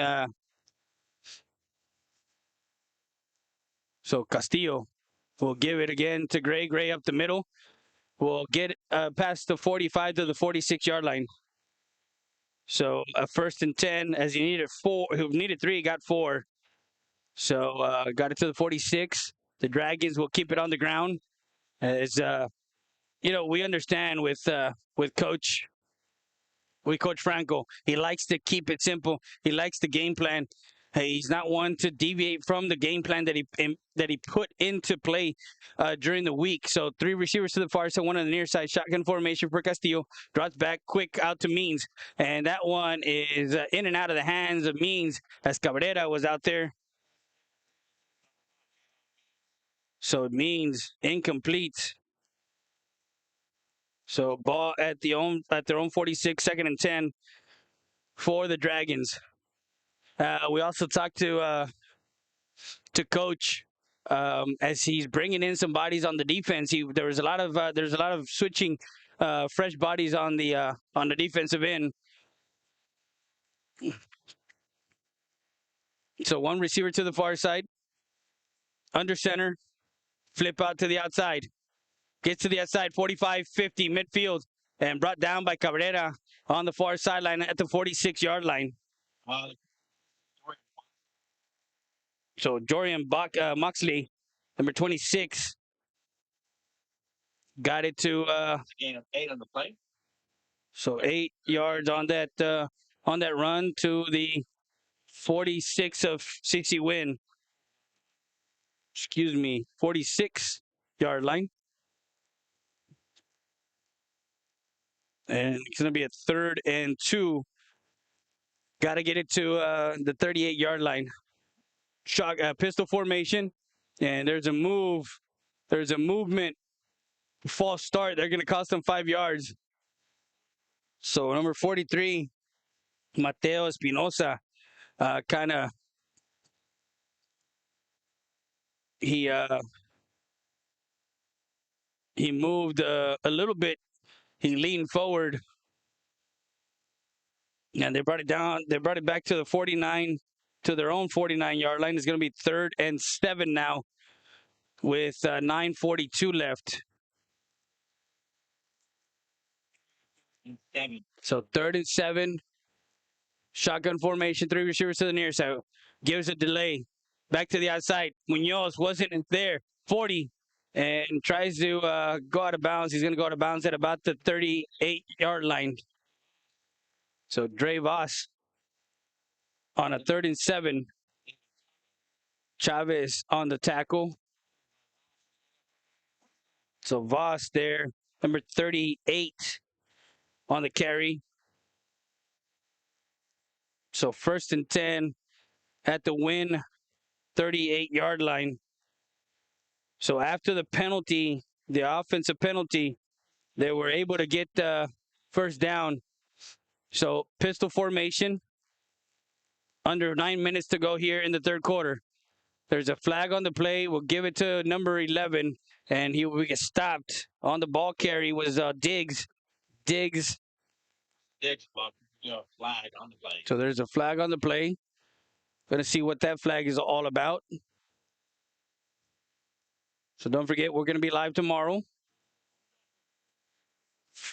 So Castillo will give it again to Gray. Gray up the middle. Will get past the 45 to the 46-yard line. So a 1st and 10, as he needed 4. Who needed 3, got 4. So got it to the 46. The Dragons will keep it on the ground. As we understand with Coach Franco, he likes to keep it simple. He likes the game plan. He's not one to deviate from the game plan that he put into play during the week. So 3 receivers to the far side, 1 on the near side. Shotgun formation for Castillo. Drops back quick out to Means. And that one is in and out of the hands of Means as Cabrera was out there. So it means incomplete. So ball at their own 46, 2nd and 10 for the Dragons. We also talked to Coach as he's bringing in some bodies on the defense. There's a lot of switching, fresh bodies on the defensive end. So 1 receiver to the far side, under center, flip out to the outside. Gets to the outside, 45, 50, midfield, and brought down by Cabrera on the far sideline at the 46-yard line. So Jorian Moxley, number 26, got it to Gain of 8 on the play. so 8 yards on that run to the 46 of CC Winn. 46-yard line. And it's going to be a 3rd and 2. Got to get it to the 38-yard line. Pistol formation, and there's a move. There's a movement. False start. They're going to cost them 5 yards. So number 43, Mateo Espinosa, he moved a little bit. He leaned forward, and they brought it down. They brought it back to the 49, to their own 49-yard line. It's going to be 3rd and 7 now with 9:42 left. So 3rd and 7. Shotgun formation, 3 receivers to the near side. Gives a delay. Back to the outside. Munoz wasn't there. 40. And tries to go out of bounds. He's going to go out of bounds at about the 38-yard line. So Dre Voss on a 3rd and 7. Chavez on the tackle. So Voss there, number 38 on the carry. So 1st and 10 at the Winn 38-yard line. So after the penalty, the offensive penalty, they were able to get the 1st down. So pistol formation, under 9 minutes to go here in the 3rd quarter. There's a flag on the play. We'll give it to number 11, and he will get stopped. On the ball carry was Diggs. Diggs, flag on the play. So there's a flag on the play. Going to see what that flag is all about. So don't forget, we're going to be live tomorrow.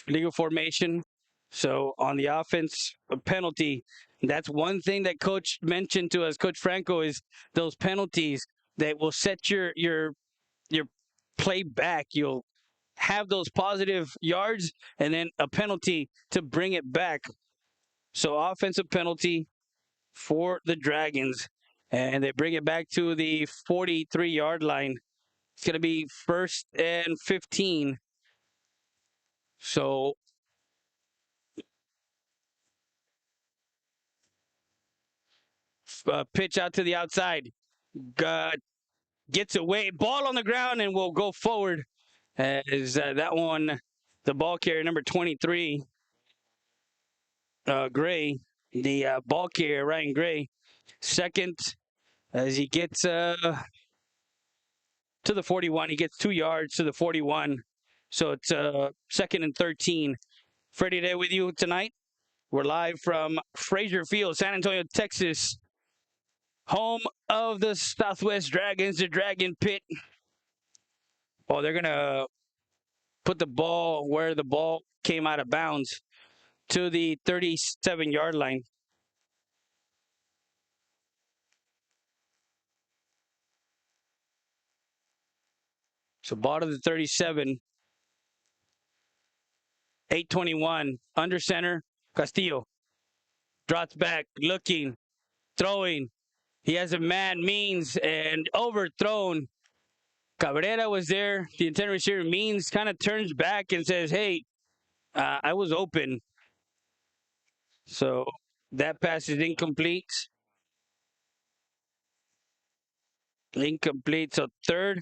Legal formation. So on the offense, a penalty. That's one thing that Coach mentioned to us, Coach Franco, is those penalties that will set your play back. You'll have those positive yards and then a penalty to bring it back. So offensive penalty for the Dragons, and they bring it back to the 43-yard line. It's going to be 1st and 15. So pitch out to the outside. Gets away. Ball on the ground and will go forward. As that one, the ball carrier, number 23, Gray, the ball carrier, Ryan Gray. 2nd, as he gets to the 41. He gets 2 yards to the 41. So it's 2nd and 13. Freddie Day with you tonight. We're live from Frazier Field, San Antonio, Texas. Home of the Southwest Dragons, the Dragon Pit. Oh, they're going to put the ball where the ball came out of bounds to the 37-yard line. So ball to the 37. 8:21. Under center. Castillo. Drops back. Looking. Throwing. He has a man, Means, and overthrown. Cabrera was there. The intended receiver, Means, kind of turns back and says, hey, I was open. So that pass is incomplete. Incomplete. So 3rd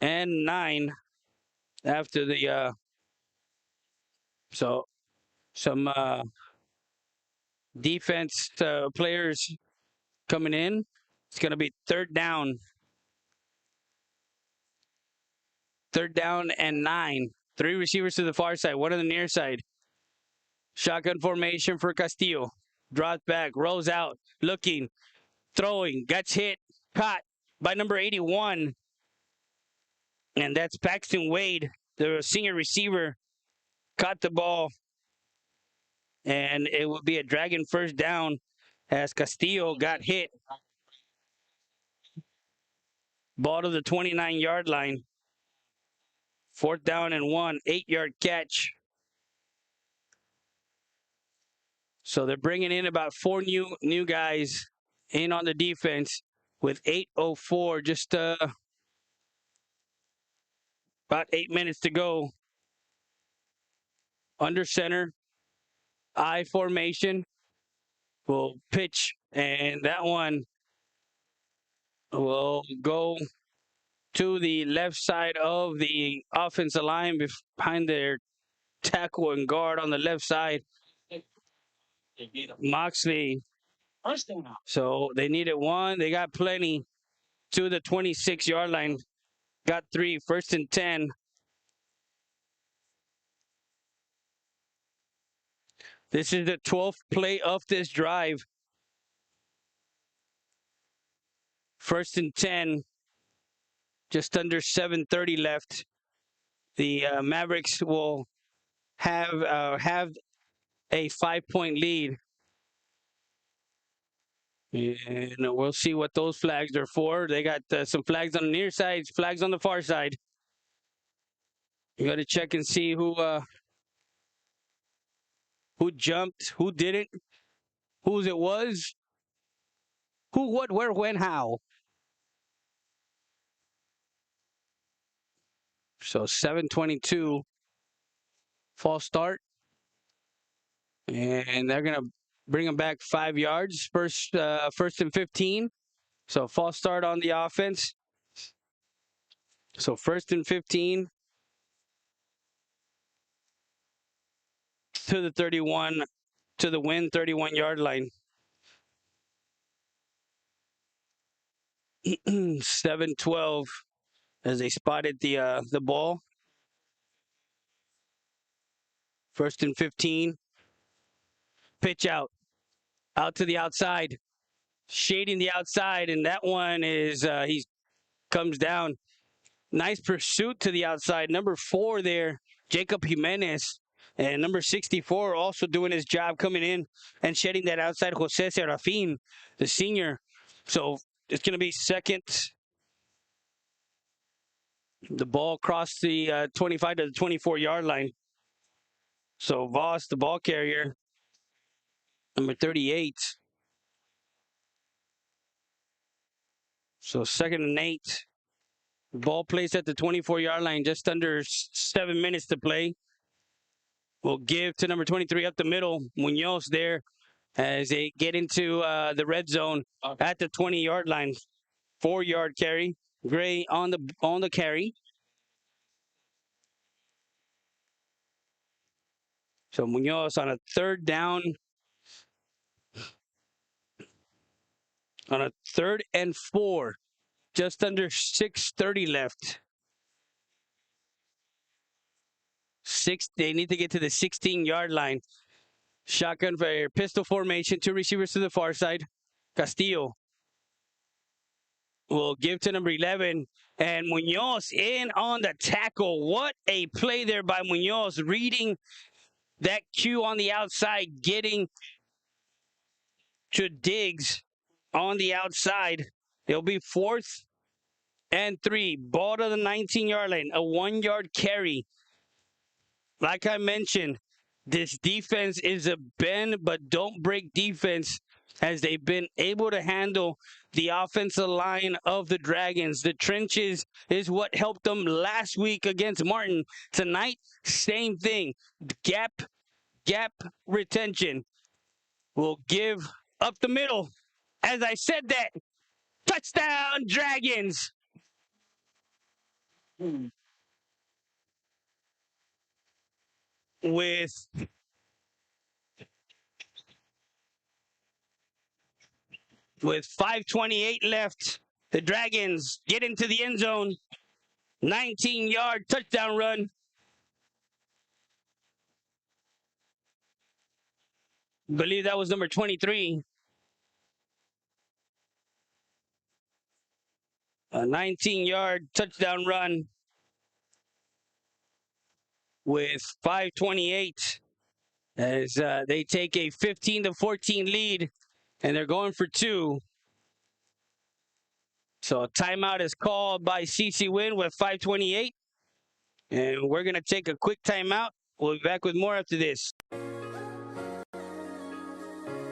and 9 after the so some defense players coming in. It's going to be 3rd down. 3rd down and 9. 3 receivers to the far side, 1 on the near side. Shotgun formation for Castillo. Drops back, rolls out, looking, throwing, gets hit, caught by number 81. And that's Paxton Wade, the senior receiver. Caught the ball. And it will be a Dragon 1st down as Castillo got hit. Ball to the 29-yard line. 4th down and 1, 8-yard catch. So they're bringing in about 4 new guys in on the defense with 8:04, just about 8 minutes to go. Under center, I formation will pitch, and that one will go to the left side of the offensive line behind their tackle and guard on the left side. Moxley. So they needed 1. They got plenty to the 26-yard line. Got 3. 1st and 10. This is the 12th play of this drive. 1st and 10 Just under 7:30 left. The Mavericks will have a 5-point lead. And we'll see what those flags are for. They got some flags on the near side, flags on the far side. You got to check and see who jumped, who didn't, whose it was, who, what, where, when, how. So 7:22 false start, and they're gonna bring them back 5 yards. First and 15. So false start on the offense. So 1st and 15 to the 31, to the Winn 31-yard line. 7:12 as they spotted the ball. 1st and 15. Pitch out to the outside, shading the outside, and that one is he comes down. Nice pursuit to the outside. Number 4 there, Jacob Jimenez, and number 64 also doing his job, coming in and shedding that outside, Jose Serafin, the senior. So it's going to be second. The ball crossed the 25 to the 24-yard line. So Voss, the ball carrier, number 38. So 2nd and 8. Ball placed at the 24-yard line, just under 7 minutes to play. We'll give to number 23 up the middle, Munoz there, as they get into the red zone at the 20-yard line. 4-yard carry. Gray on the carry. So Munoz on a 3rd down. On a 3rd and 4. Just under 6:30 left. They need to get to the 16-yard line. Shotgun for pistol formation. 2 receivers to the far side. Castillo will give to number 11. And Munoz in on the tackle. What a play there by Munoz. Reading that cue on the outside. Getting to Diggs on the outside. It'll be 4th and 3. Ball to the 19-yard line. A 1-yard carry. Like I mentioned, this defense is a bend but don't break defense, as they've been able to handle the offensive line of the Dragons. The trenches is what helped them last week against Martin. Tonight, same thing. Gap retention. Will give up the middle. As I said that, touchdown Dragons. With 5:28 left, the Dragons get into the end zone. 19-yard touchdown run. Believe that was number 23. A 19-yard touchdown run with 5:28 as they take a 15-14 lead, and they're going for 2. So a timeout is called by CC Winn with 5:28, and we're going to take a quick timeout. We'll be back with more after this.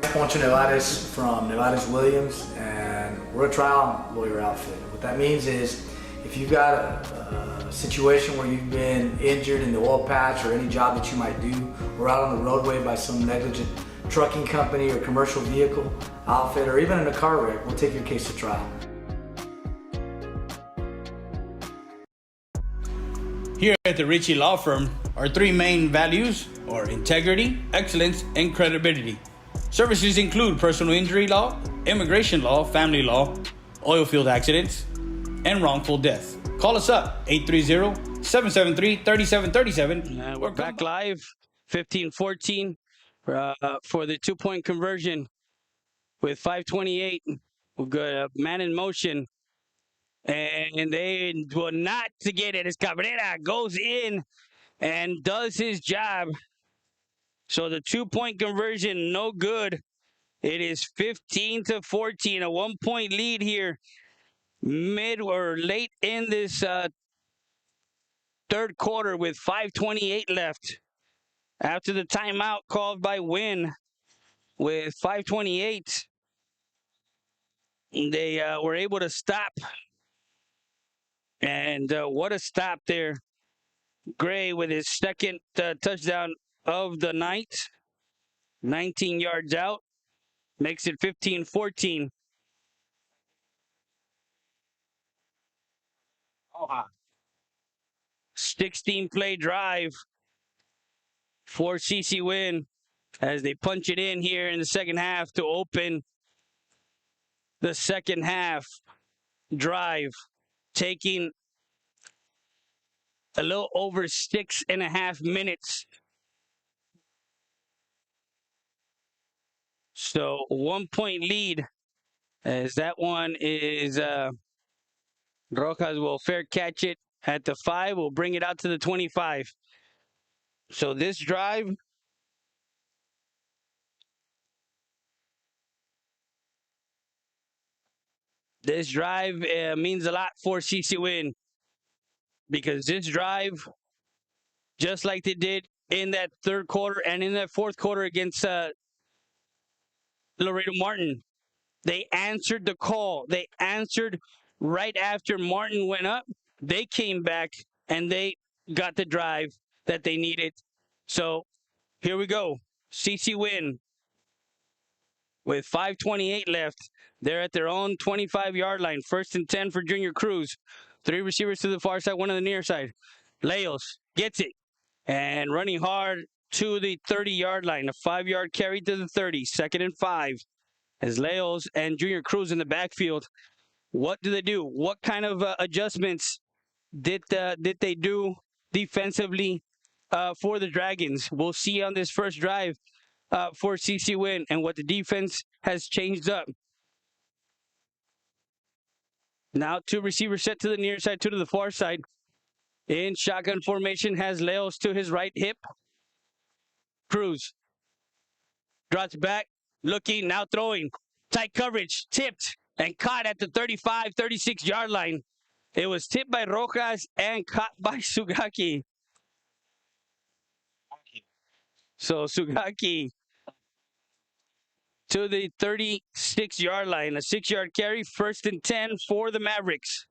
Poncho Nevares from Nevares Williams, and we're a trial lawyer outfit. What that means is if you've got a situation where you've been injured in the oil patch or any job that you might do, or out on the roadway by some negligent trucking company or commercial vehicle outfit, or even in a car wreck, we'll take your case to trial. Here at the Ritchie Law Firm, our 3 main values are integrity, excellence, and credibility. Services include personal injury law, immigration law, family law, oil field accidents, and wrongful death. Call us up, 830-773-3737. We're back live, 15-14 for the 2-point conversion with 5:28. We've got a man in motion. And they will not to get it as Cabrera goes in and does his job. So the 2-point conversion, no good. It is 15-14, a 1-point lead here, mid or late in this third quarter with 5:28 left. After the timeout called by Winn with 5:28, they were able to stop. And what a stop there. Gray with his second touchdown of the night, 19 yards out, makes it 15-14. 16-play drive for CC Winn as they punch it in here in the second half to open the second half drive, taking a little over 6.5 minutes. So 1-point lead as that one is Rojas will fair catch it at the 5, will bring it out to the 25. So this drive means a lot for CC Winn, because this drive, just like they did in that third quarter and in that fourth quarter against Laredo Martin, they answered the call. They answered right after Martin went up. They came back and they got the drive that they needed. So here we go. CC Winn with 5:28 left. They're at their own 25-yard line. 1st and 10 for Junior Cruz. 3 receivers to the far side, 1 on the near side. Leos gets it and running hard to the 30-yard line. A 5-yard carry to the 30. 2nd and 5 as Leos and Junior Cruz in the backfield. What do they do? What kind of adjustments did they do defensively for the Dragons? We'll see on this first drive for CC Winn and what the defense has changed up. Now 2 receivers set to the near side, 2 to the far side. In shotgun formation has Leos to his right hip. Cruz drops back, looking, now throwing. Tight coverage, tipped and caught at the 35, 36-yard line. It was tipped by Rojas and caught by Sugaki. So Sugaki to the 36-yard line. A 6-yard carry, 1st and 10 for the Mavericks.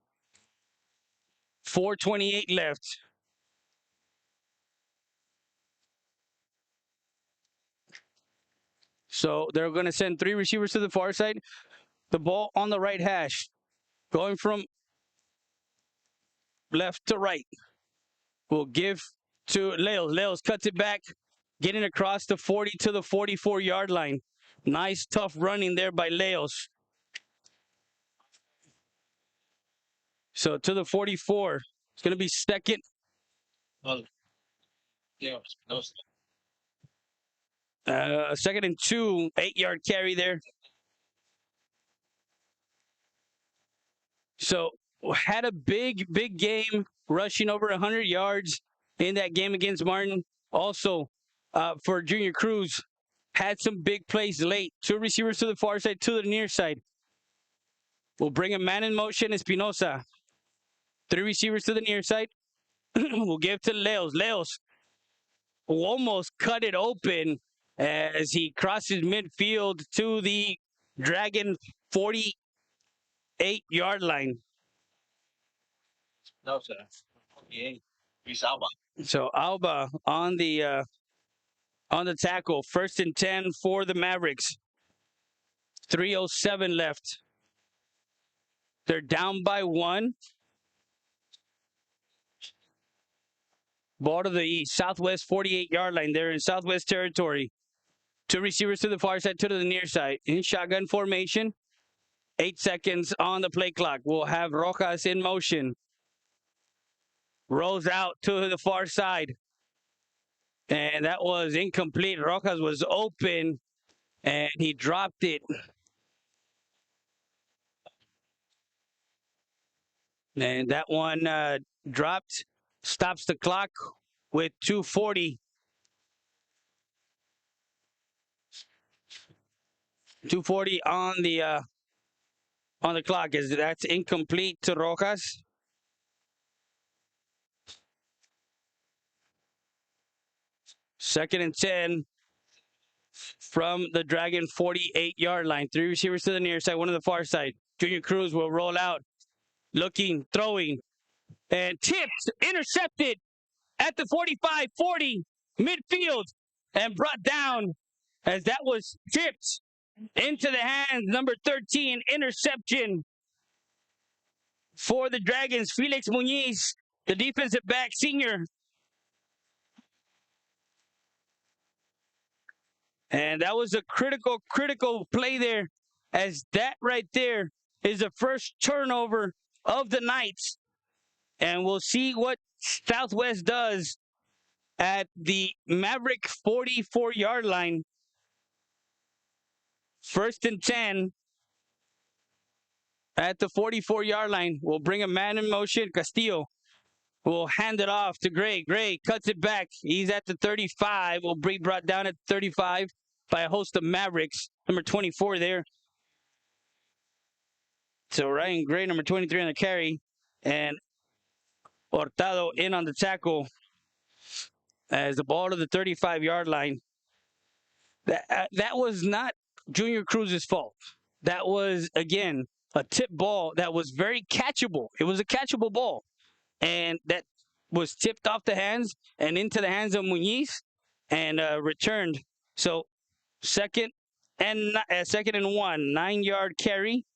4:28 left. So they're going to send 3 receivers to the far side. The ball on the right hash, going from left to right. Will give to Leos. Leos cuts it back, getting across the 40 to the 44-yard line. Nice, tough running there by Leos. So to the 44. It's going to be 2nd. Second and 2, 8-yard carry there. So had a big game, rushing over 100 yards in that game against Martin. Also, for Junior Cruz, had some big plays late. 2 receivers to the far side, 2 to the near side. We'll bring a man in motion, Espinosa. 3 receivers to the near side. We'll give to Leos. Leos almost cut it open as he crosses midfield to the Dragon 48-yard line. No, sir. 48. Alba. So Alba on the tackle. 1st and 10 for the Mavericks. 3:07 left. They're down by 1. Ball to the southwest 48-yard line. They're in Southwest territory. 2 receivers to the far side, 2 to the near side. In shotgun formation. 8 seconds on the play clock. We'll have Rojas in motion. Rolls out to the far side. And that was incomplete. Rojas was open and he dropped it. And that one dropped, stops the clock with 2:40. 2:40 on the clock. That's incomplete to Rojas. Second and 10 from the Dragon 48-yard line. 3 receivers to the near side, one to the far side. Junior Cruz will roll out, looking, throwing, and tipped, intercepted at the 45-40 midfield, and brought down as that was tipped into the hands. Number 13, interception for the Dragons. Felix Muñiz, the defensive back, senior. And that was a critical play there, as that right there is the first turnover of the night. And we'll see what Southwest does at the Maverick 44-yard line. First and 10 at the 44-yard line. We'll bring a man in motion. Castillo will hand it off to Gray. Gray cuts it back. He's at the 35. Will be brought down at 35 by a host of Mavericks. Number 24 there. So Ryan Gray, number 23 on the carry. And Hurtado in on the tackle as the ball to the 35-yard line. That was not Junior Cruz's fault. That was, again, a tip ball that was very catchable. It was a catchable ball. And that was tipped off the hands and into the hands of Muñiz and returned. So second and 1, 9-yard carry.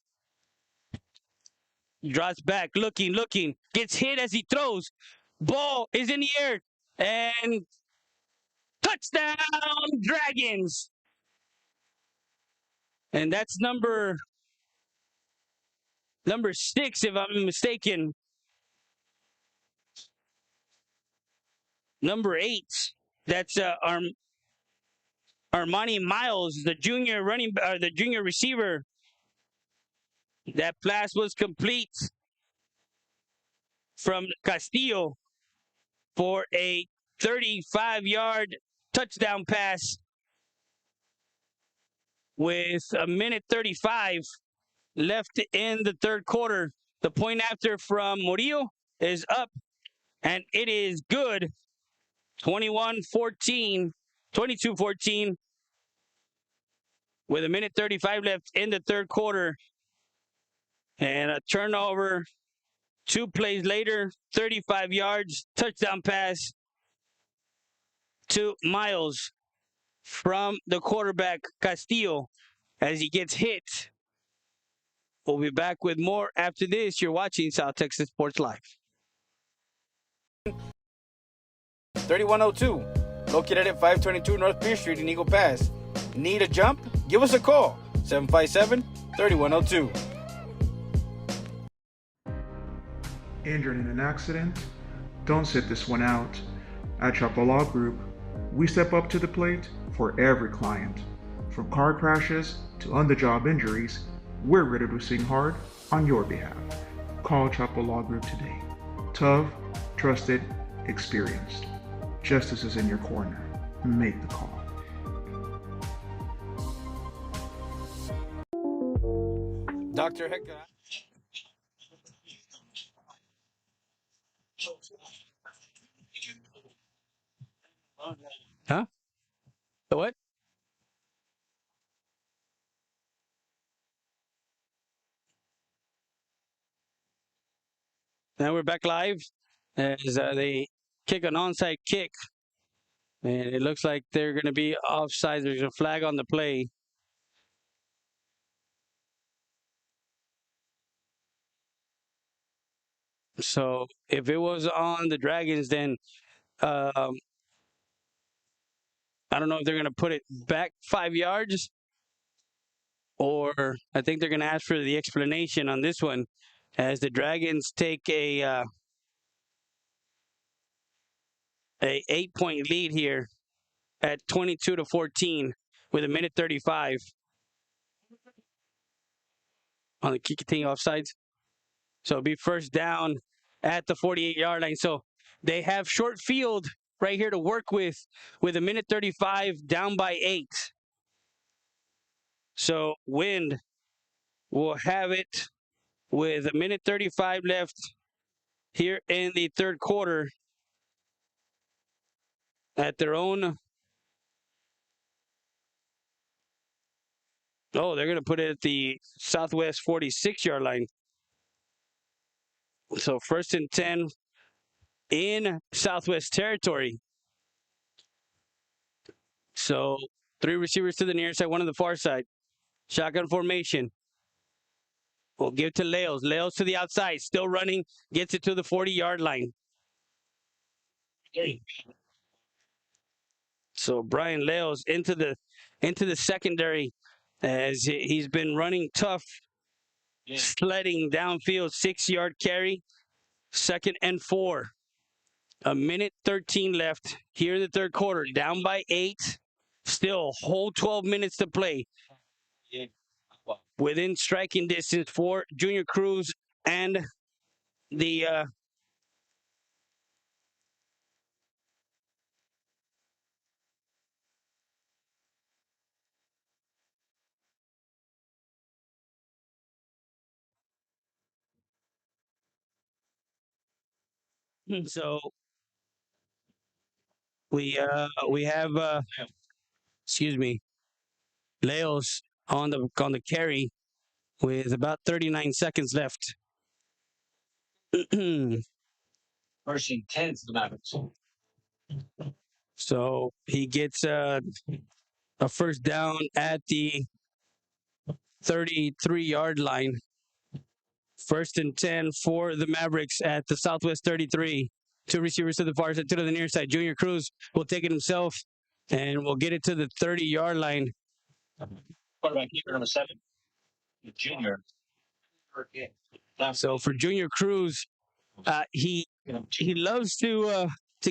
Drops back, looking, gets hit as he throws. Ball is in the air, and touchdown, Dragons. And that's number 6, if I'm mistaken. Number 8, that's Armani Miles, the junior receiver. That pass was complete from Castillo for a 35-yard touchdown pass with 1:35 left in the third quarter. The point after from Murillo is up, and it is good. 22-14 with 1:35 left in the third quarter. And a turnover 2 plays later, 35 yards, touchdown pass to Miles from the quarterback, Castillo, as he gets hit. We'll be back with more after this. You're watching South Texas Sports Live. 3102, located at 522 North Pierce Street in Eagle Pass. Need a jump? Give us a call, 757-3102. Injured in an accident? Don't sit this one out. At Chapo Law Group, we step up to the plate for every client. From car crashes to on-the-job injuries, we're ready to sing hard on your behalf. Call Chapo Law Group today. Tough, trusted, experienced. Justice is in your corner. Make the call. Dr. Hector. Huh? The what? Now we're back live as they kick an onside kick. And it looks like they're going to be offside. There's a flag on the play. So if it was on the Dragons, then I don't know if they're going to put it back 5 yards, or I think they're going to ask for the explanation on this one, as the Dragons take a 8-point lead here at 22-14 with 1:35 on the kicking offsides. So it'll be first down at the 48-yard line. So they have short field right here to work with a minute 35 down by 8. So Winn will have it with a minute 35 left here in the third quarter at their own. Oh, they're going to put it at the Southwest 46-yard line. So first and 10 in Southwest territory. So 3 receivers to the near side, 1 on the far side. Shotgun formation. We'll give to Leos. Leos to the outside, still running, gets it to the 40-yard line. So Brian Leos into the secondary as he's been running tough, sledding downfield, 6-yard carry. Second and 4. A minute 13 left here in the third quarter. Down by 8. Still whole 12 minutes to play. Within striking distance for Junior Cruz and the so we have Leos on the carry with about 39 seconds left. First and 10 to the Mavericks. So he gets a first down at the 33-yard line. First and 10 for the Mavericks at the Southwest 33. 2 receivers to the far side, 2 to the near side. Junior Cruz will take it himself and will get it to the 30-yard line. Quarterback keeper number 7, Junior. So for Junior Cruz, he loves to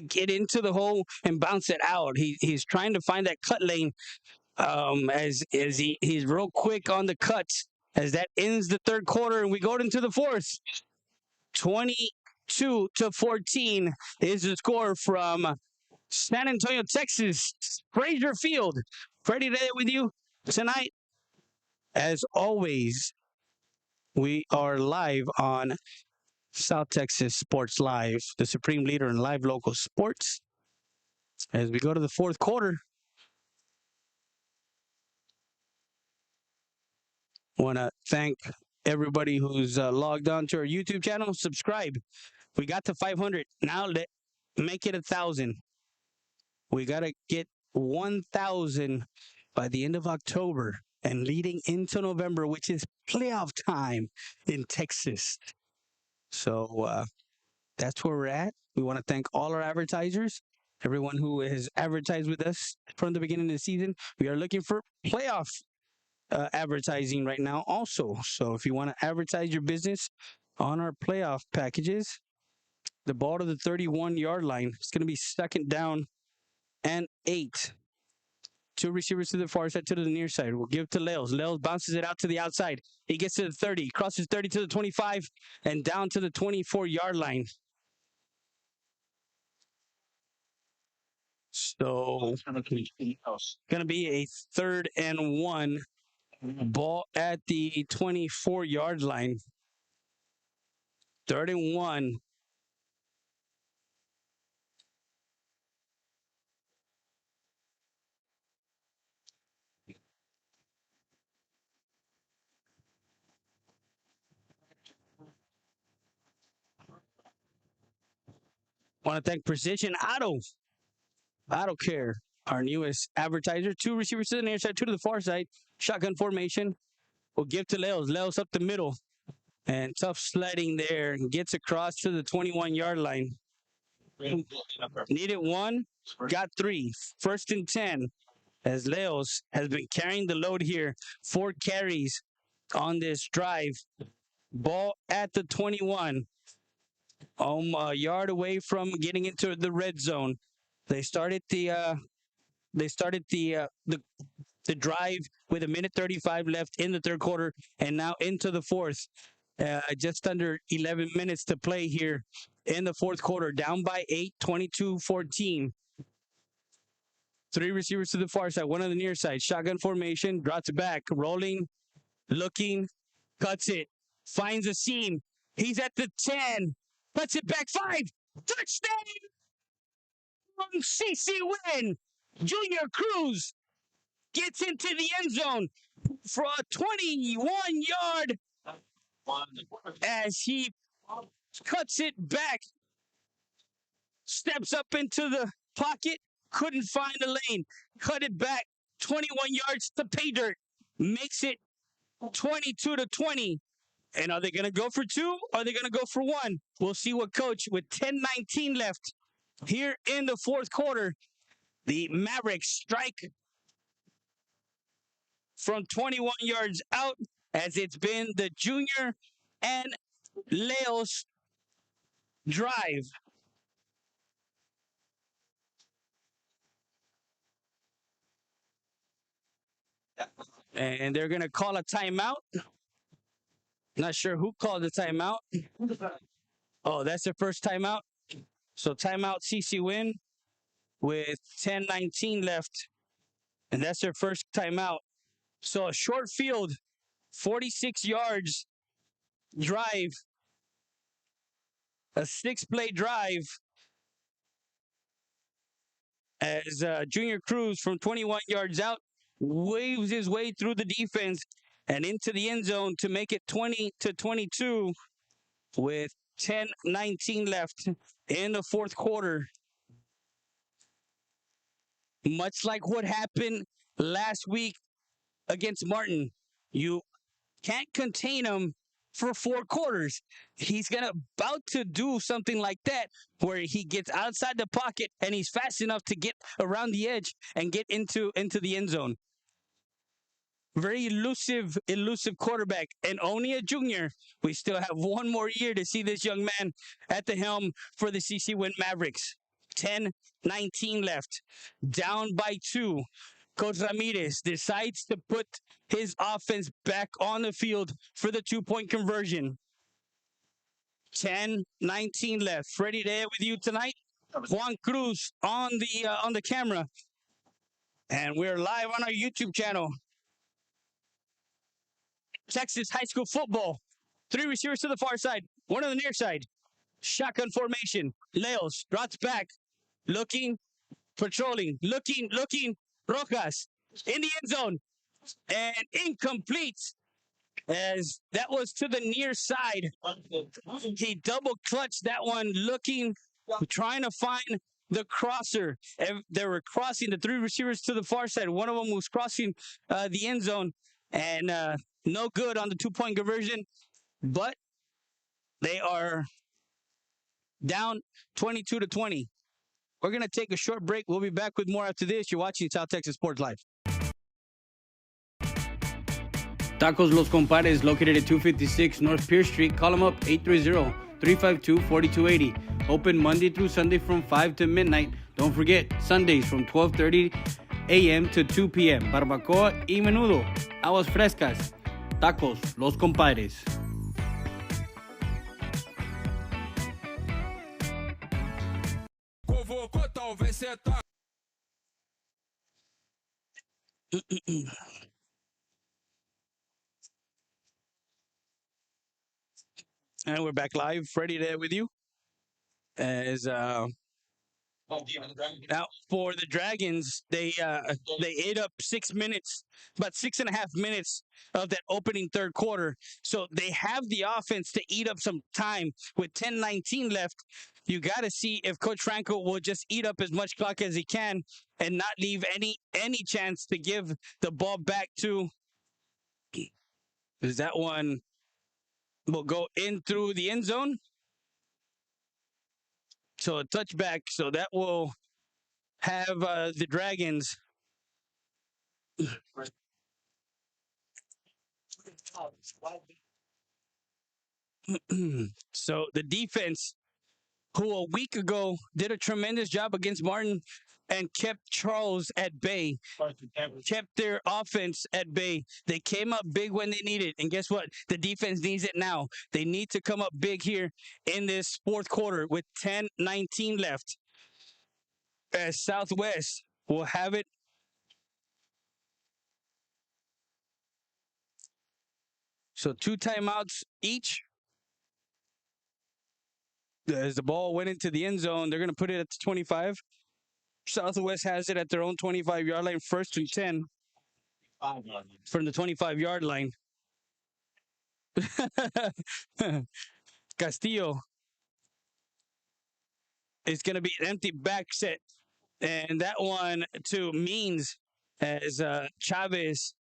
get into the hole and bounce it out. He's trying to find that cut lane as he's real quick on the cuts as that ends the third quarter and we go into the fourth. 22-14 is the score from San Antonio, Texas, Frazier Field. Freddie there with you tonight. As always, we are live on South Texas Sports Live, the supreme leader in live local sports. As we go to the fourth quarter, want to thank everybody who's logged on to our YouTube channel. Subscribe. We got to 500. Now make it 1,000. We got to get 1,000 by the end of October and leading into November, which is playoff time in Texas. So that's where we're at. We want to thank all our advertisers, everyone who has advertised with us from the beginning of the season. We are looking for playoff advertising right now also. So if you want to advertise your business on our playoff packages, the ball to the 31-yard line. It's going to be second down and 8. 2 receivers to the far side, 2 to the near side. We'll give to Leos. Leos bounces it out to the outside. He gets to the 30, crosses 30 to the 25, and down to the 24-yard line. So it's going to be a 3rd and 1. Ball at the 24-yard line. 3rd and 1. Want to thank Precision Auto Care, our newest advertiser. 2 receivers to the near side, 2 to the far side. Shotgun formation. We'll give to Leos. Leos up the middle. And tough sledding there. Gets across to the 21-yard line. Needed 1. Got 3. First and 10. As Leos has been carrying the load here. 4 carries on this drive. Ball at the 21. A yard away from getting into the red zone. They started the drive with a minute 35 left in the third quarter, and now into the fourth. Just under 11 minutes to play here in the fourth quarter. Down by 8, 22-14. Three receivers to the far side, one on the near side. Shotgun formation, drops it back, rolling, looking, cuts it, finds a seam. He's at the 10, cuts it back 5. Touchdown from CC Winn. Junior Cruz gets into the end zone for a 21-yard as he cuts it back, steps up into the pocket, couldn't find a lane, cut it back 21 yards to pay dirt, makes it 22-20. And are they going to go for 2? Or are they going to go for 1? We'll see what coach with 10:19 left here in the fourth quarter. The Mavericks strike from 21 yards out as it's been the Junior and Leo's drive. And they're going to call a timeout. Not sure who called the timeout. Oh, that's their first timeout. So timeout CC Winn with 10:19 left. And that's their first timeout. So a short field, 46 yards drive, a 6-play drive as Junior Cruz from 21 yards out waves his way through the defense and into the end zone to make it 20-22 with 10:19 left in the fourth quarter. Much like what happened last week against Martin, you can't contain him for 4 quarters. He's about to do something like that where he gets outside the pocket and he's fast enough to get around the edge and get into the end zone. Very elusive quarterback, and only a junior. We still have 1 more year to see this young man at the helm for the CC Winn Mavericks. 10:19 left, down by 2. Coach Ramirez decides to put his offense back on the field for the 2-point conversion. 10:19 left. Freddie there with you tonight. Juan Cruz on the camera, and we're live on our YouTube channel. Texas high school football. 3 receivers to the far side, 1 on the near side. Shotgun formation. Leos drops back, looking, patrolling, looking. Rojas in the end zone and incomplete, as that was to the near side. He double clutched that one, looking, trying to find the crosser. They were crossing the 3 receivers to the far side. One of them was crossing the end zone, and no good on the 2-point conversion, but they are down 22-20. We're going to take a short break. We'll be back with more after this. You're watching South Texas Sports Live. Tacos Los Compadres, located at 256 North Pierce Street. Call them up, 830-352-4280. Open Monday through Sunday from 5 to midnight. Don't forget, Sundays from 12:30 a.m. to 2 p.m. Barbacoa y menudo. Aguas frescas. Tacos Los Compadres. And we're back live. Freddie there with you. As now for the Dragons, they ate up 6 minutes, about 6.5 minutes of that opening third quarter. So they have the offense to eat up some time with 10:19 left. You got to see if Coach Franco will just eat up as much clock as he can and not leave any chance to give the ball back to. Is that one will go in through the end zone? So a touchback. So that will have the Dragons. So the defense, who a week ago did a tremendous job against Martin, and kept Charles at bay, kept their offense at bay. They came up big when they needed. And guess what? The defense needs it now. They need to come up big here in this fourth quarter with 10:19 left. As Southwest will have it. So 2 timeouts each. As the ball went into the end zone, they're going to put it at the 25. Southwest has it at their own 25-yard line, 1st and 10 from the 25-yard line. Castillo is going to be an empty back set. And that one to Means as Chavez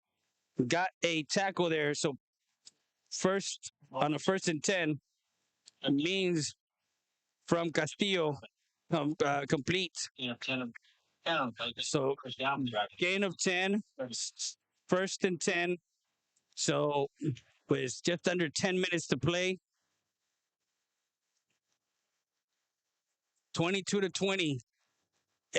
got a tackle there. So first on a 1st and 10, Means from Castillo complete. So gain of 10, 1st and 10. So with just under 10 minutes to play, 22-20.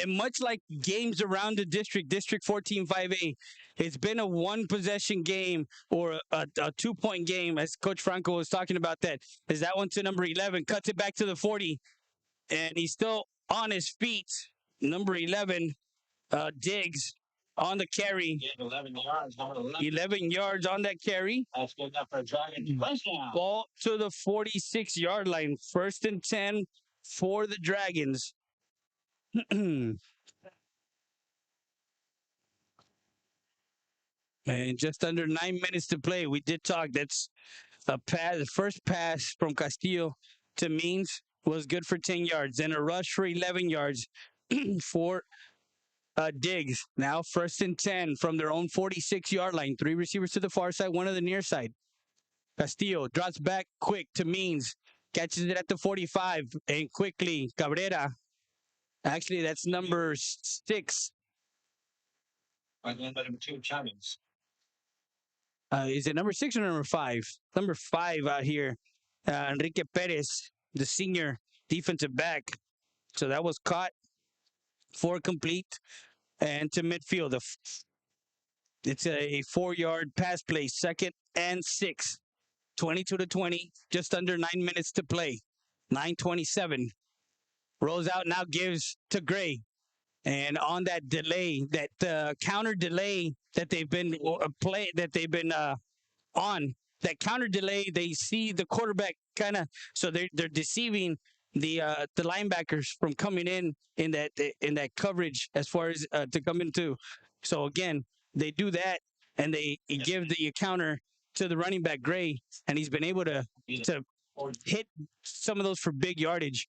And much like games around the District 14 5A, it's been a one-possession game or a 2-point game, as Coach Franco was talking about that. Is that one to number 11, cuts it back to the 40, and he's still on his feet. Number 11, Diggs on the carry. 11 yards. 11 yards on that carry. That's good enough for a Dragon touchdown. Ball to the 46-yard line. 1st and 10 for the Dragons. And just under 9 minutes to play. We did talk. That's a pass. The first pass from Castillo to Means was good for 10 yards. Then a rush for 11 yards for Diggs. Now 1st and 10 from their own 46-yard line. 3 receivers to the far side, 1 to the near side. Castillo drops back quick to Means. Catches it at the 45. And quickly, Cabrera. Actually, that's number 6. Number 2, Chavez. Is it number 6 or number 5? Number 5 out here. Enrique Perez, the senior defensive back. So that was caught for complete and to midfield. It's a 4-yard pass play, 2nd and 6. 22-20, just under 9 minutes to play. 9:27. Rolls out now, gives to Gray. And on that delay, that counter delay that they've been on, that counter delay, they see the quarterback kind of, so they're deceiving the linebackers from coming in that coverage as far as to come into. So again, they do that and they give the counter to the running back Gray, and he's been able to hit some of those for big yardage.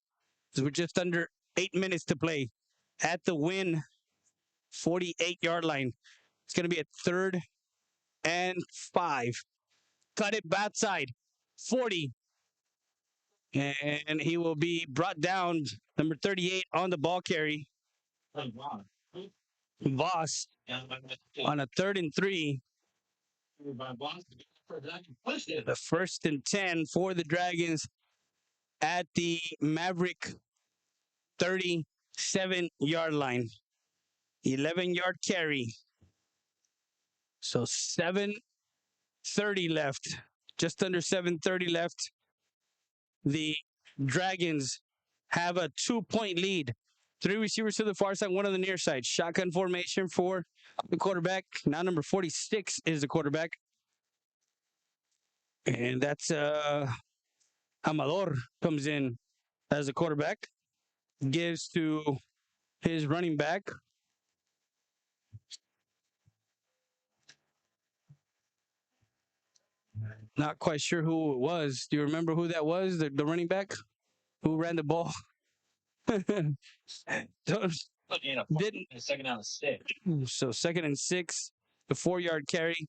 So we're just under 8 minutes to play at the Winn 48-yard line. It's going to be a 3rd and 5. Cut it backside, 40. And he will be brought down, number 38 on the ball carry. Voss on a 3rd and 3. The 1st and 10 for the Dragons at the Maverick 37-yard line. 11-yard carry. So 7:30 left. Just under 7:30 left. The Dragons have a 2-point lead. 3 receivers to the far side, 1 on the near side. Shotgun formation for the quarterback. Now number 46 is the quarterback. And that's Amador comes in as a quarterback. Gives to his running back. Not quite sure who it was. Do you remember who that was? The running back who ran the ball? Didn't. 2nd and 6. So 2nd and 6. The 4-yard carry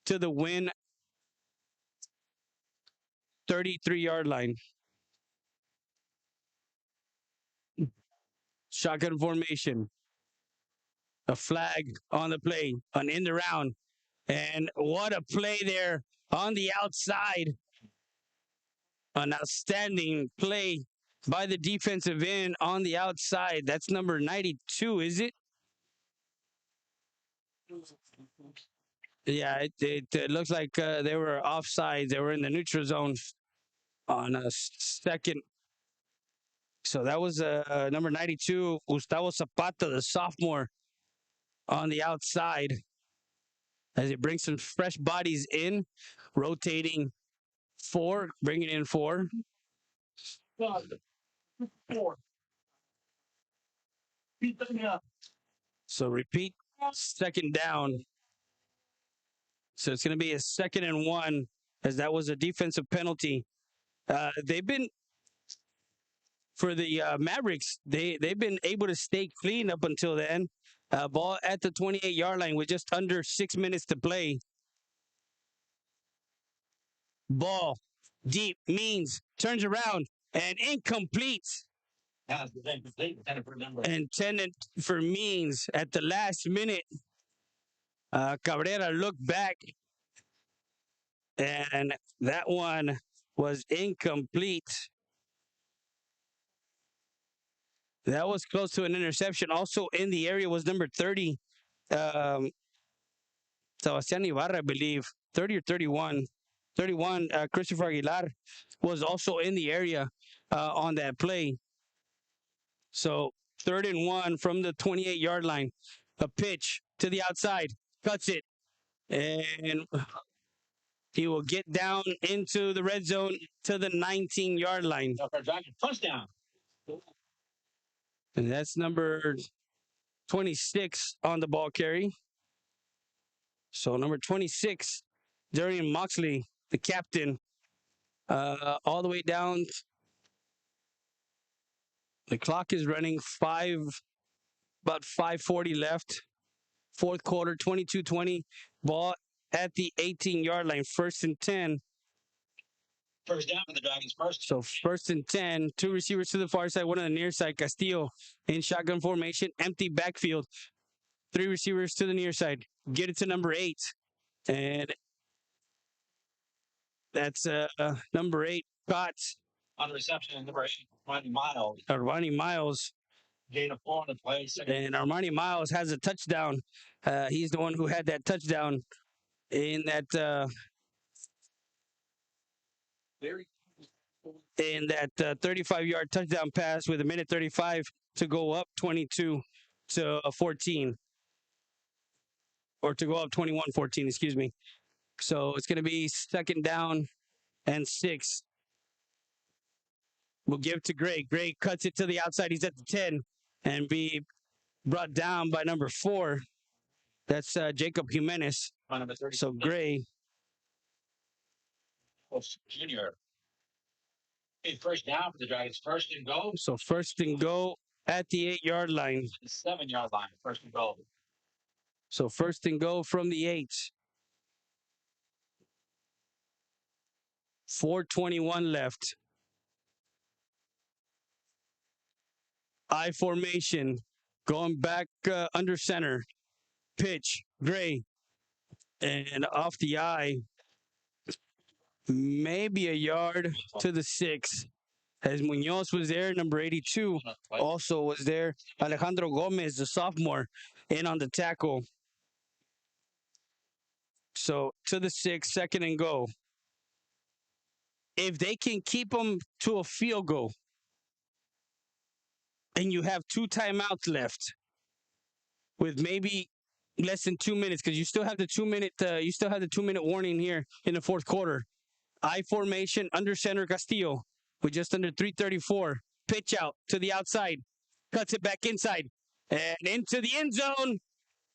to the Winn 33-yard line. Shotgun formation. A flag on the play, an in the round. And what a play there on the outside. An outstanding play by the defensive end on the outside. That's number 92, is it? Yeah, it looks like they were offside. They were in the neutral zone on a second. So that was number 92, Gustavo Zapata, the sophomore, on the outside as it brings some fresh bodies in, rotating four, bringing in four. So repeat, second down. So it's going to be a 2nd and 1, as that was a defensive penalty. They've been, for the Mavericks, they've been able to stay clean up until then. Ball at the 28-yard line with just under 6 minutes to play. Ball deep, Means turns around and incomplete. Intended for Means at the last minute. Cabrera looked back, and that one was incomplete. That was close to an interception. Also in the area was number 30, Sebastian Ibarra, I believe, 30 or 31. 31, Christopher Aguilar was also in the area on that play. So 3rd and 1 from the 28-yard line. A pitch to the outside, cuts it, and he will get down into the red zone to the 19-yard line. Touchdown. And that's number 26 on the ball carry. So number 26, Darian Moxley, the captain, all the way down. The clock is running about 5:40 left. 4th quarter, 22-20. Ball at the 18-yard line, 1st and 10. First down for the Dragons first. So 1st and 10, 2 receivers to the far side, 1 on the near side. Castillo in shotgun formation, empty backfield. 3 receivers to the near side. Get it to number 8. And that's number 8, caught. On reception, number 8, Ronnie Miles. Armani Miles. Gain of 4 on the play. And Armani Miles has a touchdown. He's the one who had that touchdown in that 35-yard touchdown pass with 1:35 to go up 22-14, or to go up 21-14, excuse me. So it's going to be 2nd down and 6. We'll give it to Gray. Gray cuts it to the outside. He's at the 10 and be brought down by number 4. That's Jacob Jimenez. Number 30. So Gray. Junior. Hey, first down for the Dragons. 1st and go. So 1st and go at the 8-yard line. 7-yard line. 1st and go. So 1st and go from the 8. 4:21 left. I formation. Going back under center. Pitch. Gray. And off the I. Maybe a yard to the 6. As Munoz was there, number 82 also was there. Alejandro Gomez, the sophomore, in on the tackle. So to the 6, 2nd and go. If they can keep them to a field goal, and you have 2 timeouts left, with maybe less than 2 minutes, because you still have the 2-minute warning here in the 4th quarter. I formation under center, Castillo with just under 3:34. Pitch out to the outside, cuts it back inside and into the end zone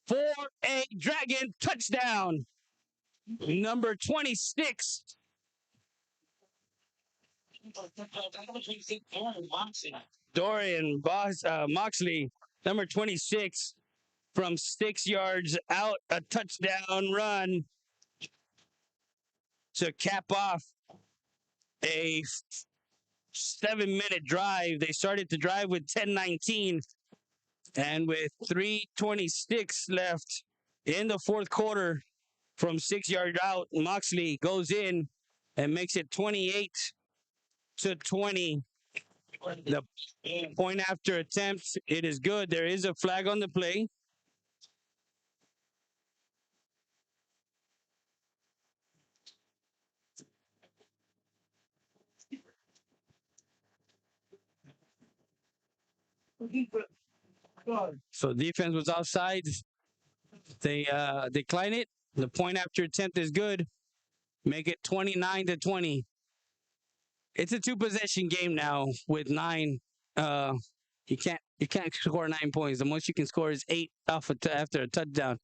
for a Dragon touchdown. Number 26. Dorian Moxley, number 26, from 6 yards out, a touchdown run to cap off a 7-minute drive. They started to drive with 10:19, and with 3:26 left in the 4th quarter, from 6 yards out, Moxley goes in and makes it 28-20. The point after attempt, it is good. There is a flag on the play. So defense was offside. They decline it. The point after attempt is good. Make it 29-20. It's a two-possession game now with 9. You can't score 9 points. The most you can score is 8 after a touchdown.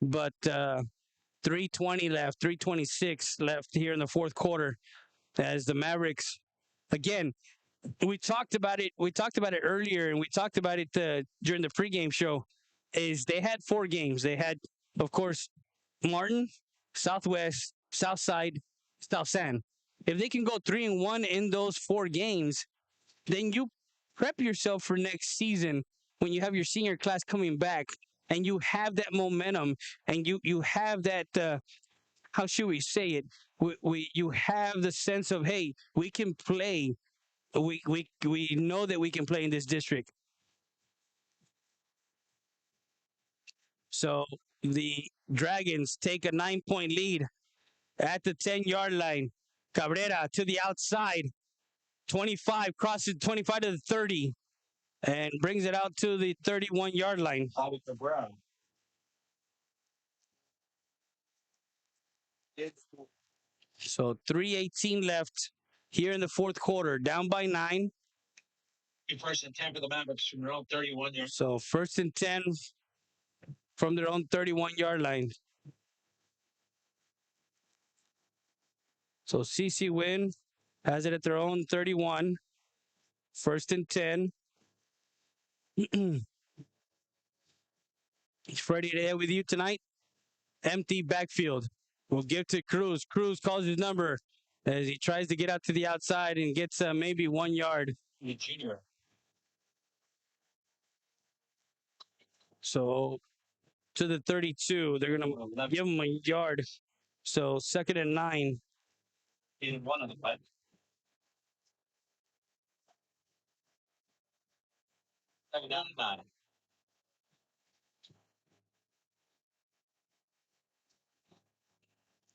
But 3:20 left, 3:26 left here in the fourth quarter as the Mavericks again. We talked about it. We talked about it earlier, and we talked about it during the pregame show. Is they had 4 games. They had, of course, Martin, Southwest, Southside, South San. If they can go 3-1 in those 4 games, then you prep yourself for next season when you have your senior class coming back and you have that momentum and you have that how should we say it? You have the sense of, hey, we can play. We know that we can play in this district. So the Dragons take a 9-point lead at the 10-yard line. Cabrera to the outside. 25, crosses 25 to the 30, and brings it out to the 31-yard line. So 3:18 left here in the fourth quarter, down by 9. First and 10 for the Mavericks from their own 31 yard. So 1st and 10 from their own 31-yard line. So CC Winn has it at their own 31. 1st and 10. Freddie there with you tonight. Empty backfield. We'll give to Cruz. Cruz calls his number as he tries to get out to the outside and gets maybe 1 yard. Junior. So to the 32, they're going to give him a yard. So 2nd and 9. In one of the play. Second down and 9.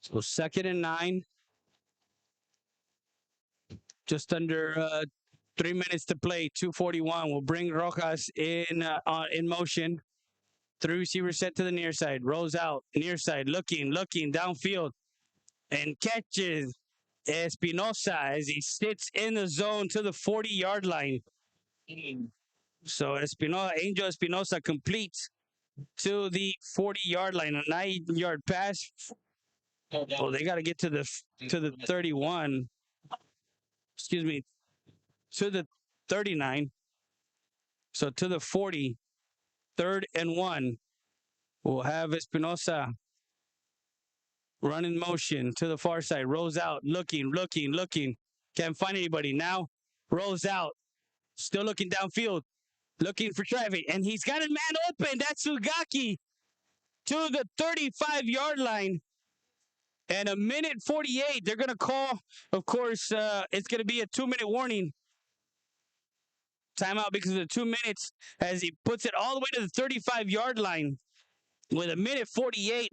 So 2nd and 9. Just under 3 minutes to play. 2:41. We'll bring Rojas in motion. 3 receivers set to the near side. Rolls out. Near side. Looking downfield. And catches Espinosa as he sits in the zone to the 40-yard line. So Angel Espinosa completes to the 40-yard line. A 9-yard pass. Oh, they got to get to the 31. Excuse me. To the 39. So to the 40. 3rd and 1. We'll have Espinosa run in motion to the far side. Rolls out. Looking. Can't find anybody. Now rolls out. Still looking downfield. Looking for traffic. And he's got a man open. That's Sugaki to the 35-yard line. And 1:48. They're going to call. Of course, it's going to be a 2-minute warning. Timeout because of the 2 minutes as he puts it all the way to the 35-yard line with 1:48.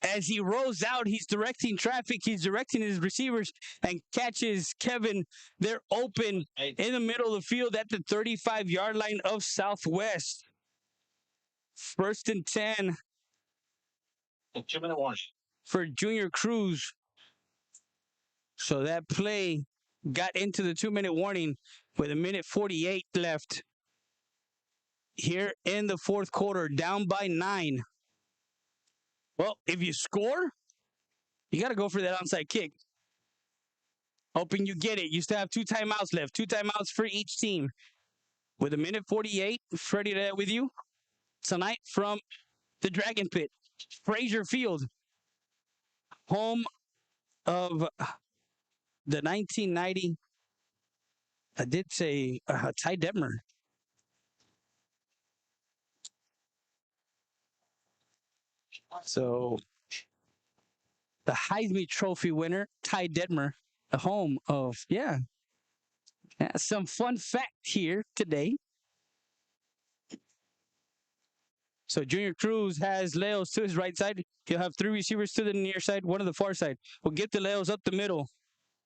As he rolls out, he's directing traffic. He's directing his receivers and catches Kevin. They're open in the middle of the field at the 35-yard line of Southwest. 1st and 10. A 2-minute warning for Junior Cruz. So that play got into the 2-minute warning with 1:48 left. Here in the fourth quarter, down by 9. Well, if you score, you got to go for that onside kick. Hoping you get it. You still have 2 timeouts left. 2 timeouts for each team. With 1:48, Freddie there with you tonight from the Dragon Pit. Frazier Field. Home of the 1990, I did say Ty Detmer. So the Heisman Trophy winner, Ty Detmer, the home of, Some fun fact here today. So Junior Cruz has Leos to his right side. He'll have 3 receivers to the near side, 1 to the far side. We'll get the Leos up the middle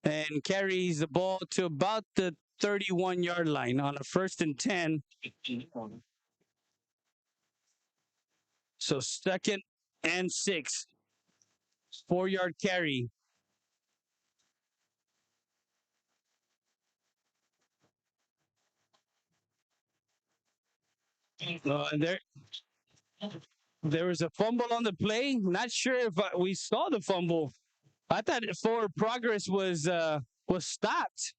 and carries the ball to about the 31-yard line on a 1st and 10. So 2nd and 6. 4-yard carry. And there was a fumble on the play. Not sure if we saw the fumble. I thought forward progress was stopped.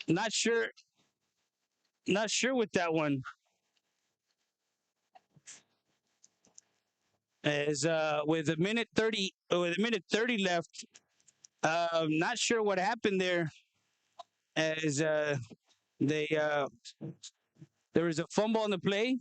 Not sure with that one. As with a minute 30 left, not sure what happened there. As there was a fumble on the play.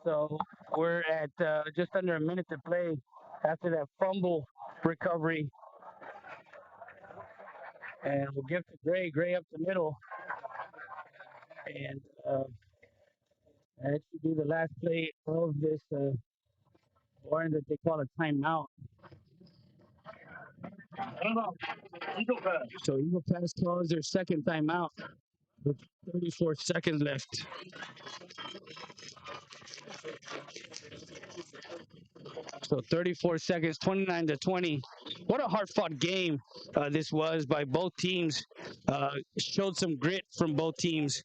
So we're at just under a minute to play after that fumble recovery. And we'll give to Gray up the middle. And that should be the last play of this warrant that they call a timeout. So Eagle Pass calls their second timeout with 34 seconds left. So 34 seconds, 29-20. What a hard-fought game this was by both teams. Showed some grit from both teams.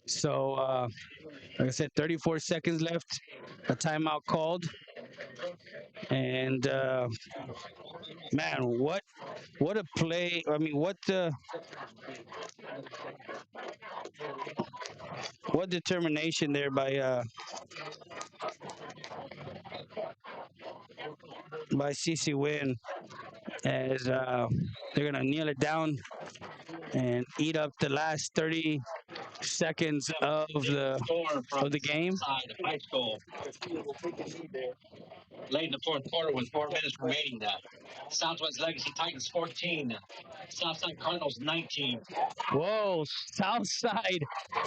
So, like I said, 34 seconds left. A timeout called. And, man, what a play. I mean, what determination there by CC Winn, as they're going to kneel it down and eat up the last 30 seconds of the game. High school. Late in the fourth quarter with 4 minutes remaining now. Southwest Legacy Titans 14. Southside Cardinals 19. Whoa, Southside.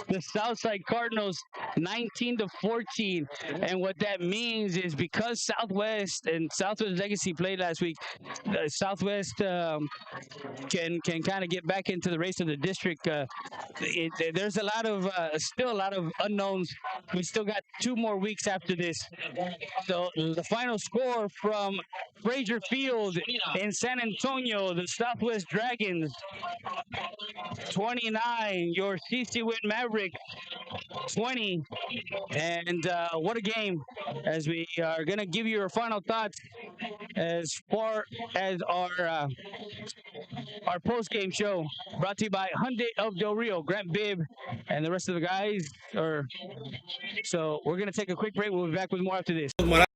The Southside Cardinals 19-14. And what that means is because Southwest Legacy played last week, Southwest can kind of get back into the race of the district. There's still a lot of unknowns. We still got 2 more weeks after this. So the final score from Frazier Field in San Antonio, the Southwest Dragons 29, your CC Winn Mavericks 20. And what a game. As we are going to give you our final thoughts as far as our post-game show, brought to you by Hyundai of Del Rio, Grant Bibb, and the rest of the guys. So we're going to take a quick break. We'll be back with more after this. Morales,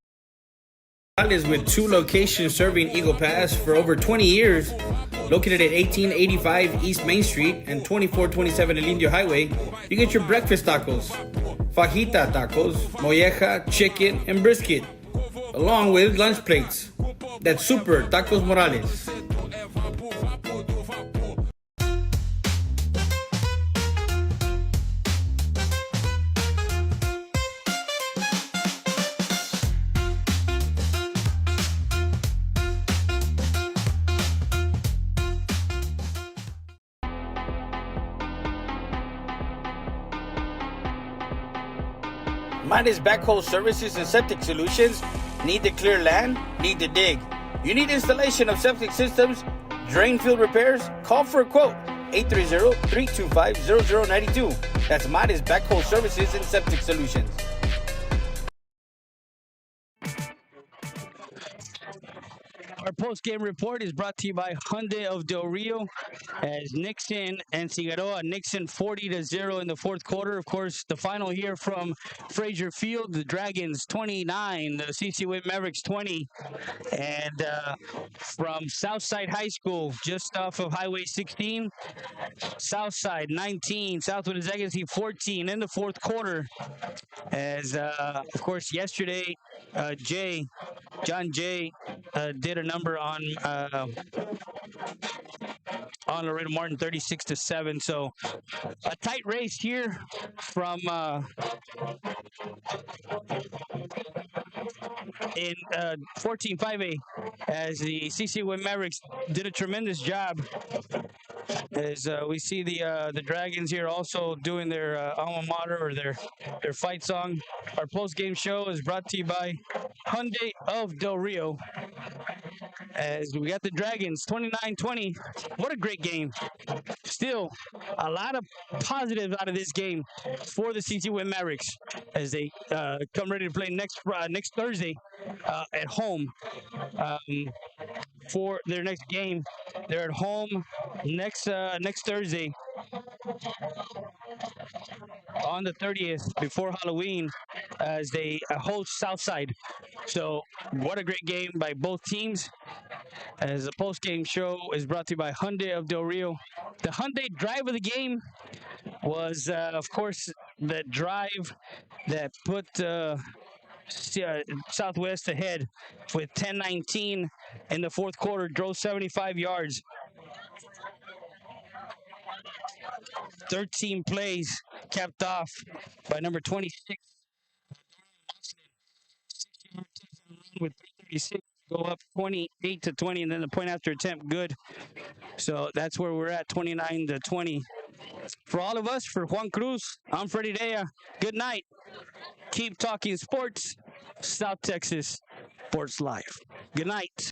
with 2 locations serving Eagle Pass for over 20 years, located at 1885 East Main Street and 2427 El Indio Highway, you get your breakfast tacos, fajita tacos, molleja, chicken, and brisket, along with lunch plates. That's Super Tacos Morales. Midas Backhoe Services and Septic Solutions. Need to clear land? Need to dig? You need installation of septic systems, drain field repairs? Call for a quote. 830-325-0092. That's Midas Backhoe Services and Septic Solutions. Our post-game report is brought to you by Hyundai of Del Rio as Nixon and Figueroa. Nixon 40-0 in the fourth quarter. Of course, the final here from Frazier Field, the Dragons 29, the CC Winn Mavericks 20. And from Southside High School, just off of Highway 16, Southside 19, Southwood Legacy 14 in the fourth quarter. As, of course, yesterday, John Jay did a number on Laredo Martin, 36-7. So a tight race here from in 14-5A, as the CC Winn Mavericks did a tremendous job. As we see the Dragons here also doing their alma mater, or their fight song. Our post-game show is brought to you by Hyundai of Del Rio. As we got the Dragons 29-20. What a great game. Still, a lot of positives out of this game for the CC Winn Mavericks as they come ready to play next Thursday at home. For their next game, they're at home next Thursday on the 30th before Halloween, as they host Southside. So what a great game by both teams. As the post-game show is brought to you by Hyundai of Del Rio. The Hyundai drive of the game was, of course, the drive that put Southwest ahead with 10-19 in the fourth quarter, drove 75 yards. 13 plays capped off by number 26. With 336, go up 28-20, and then the point after attempt good. So that's where we're at, 29-20. For all of us, for Juan Cruz, I'm Freddie Dea. Good night. Keep talking sports. South Texas Sports Live. Good night.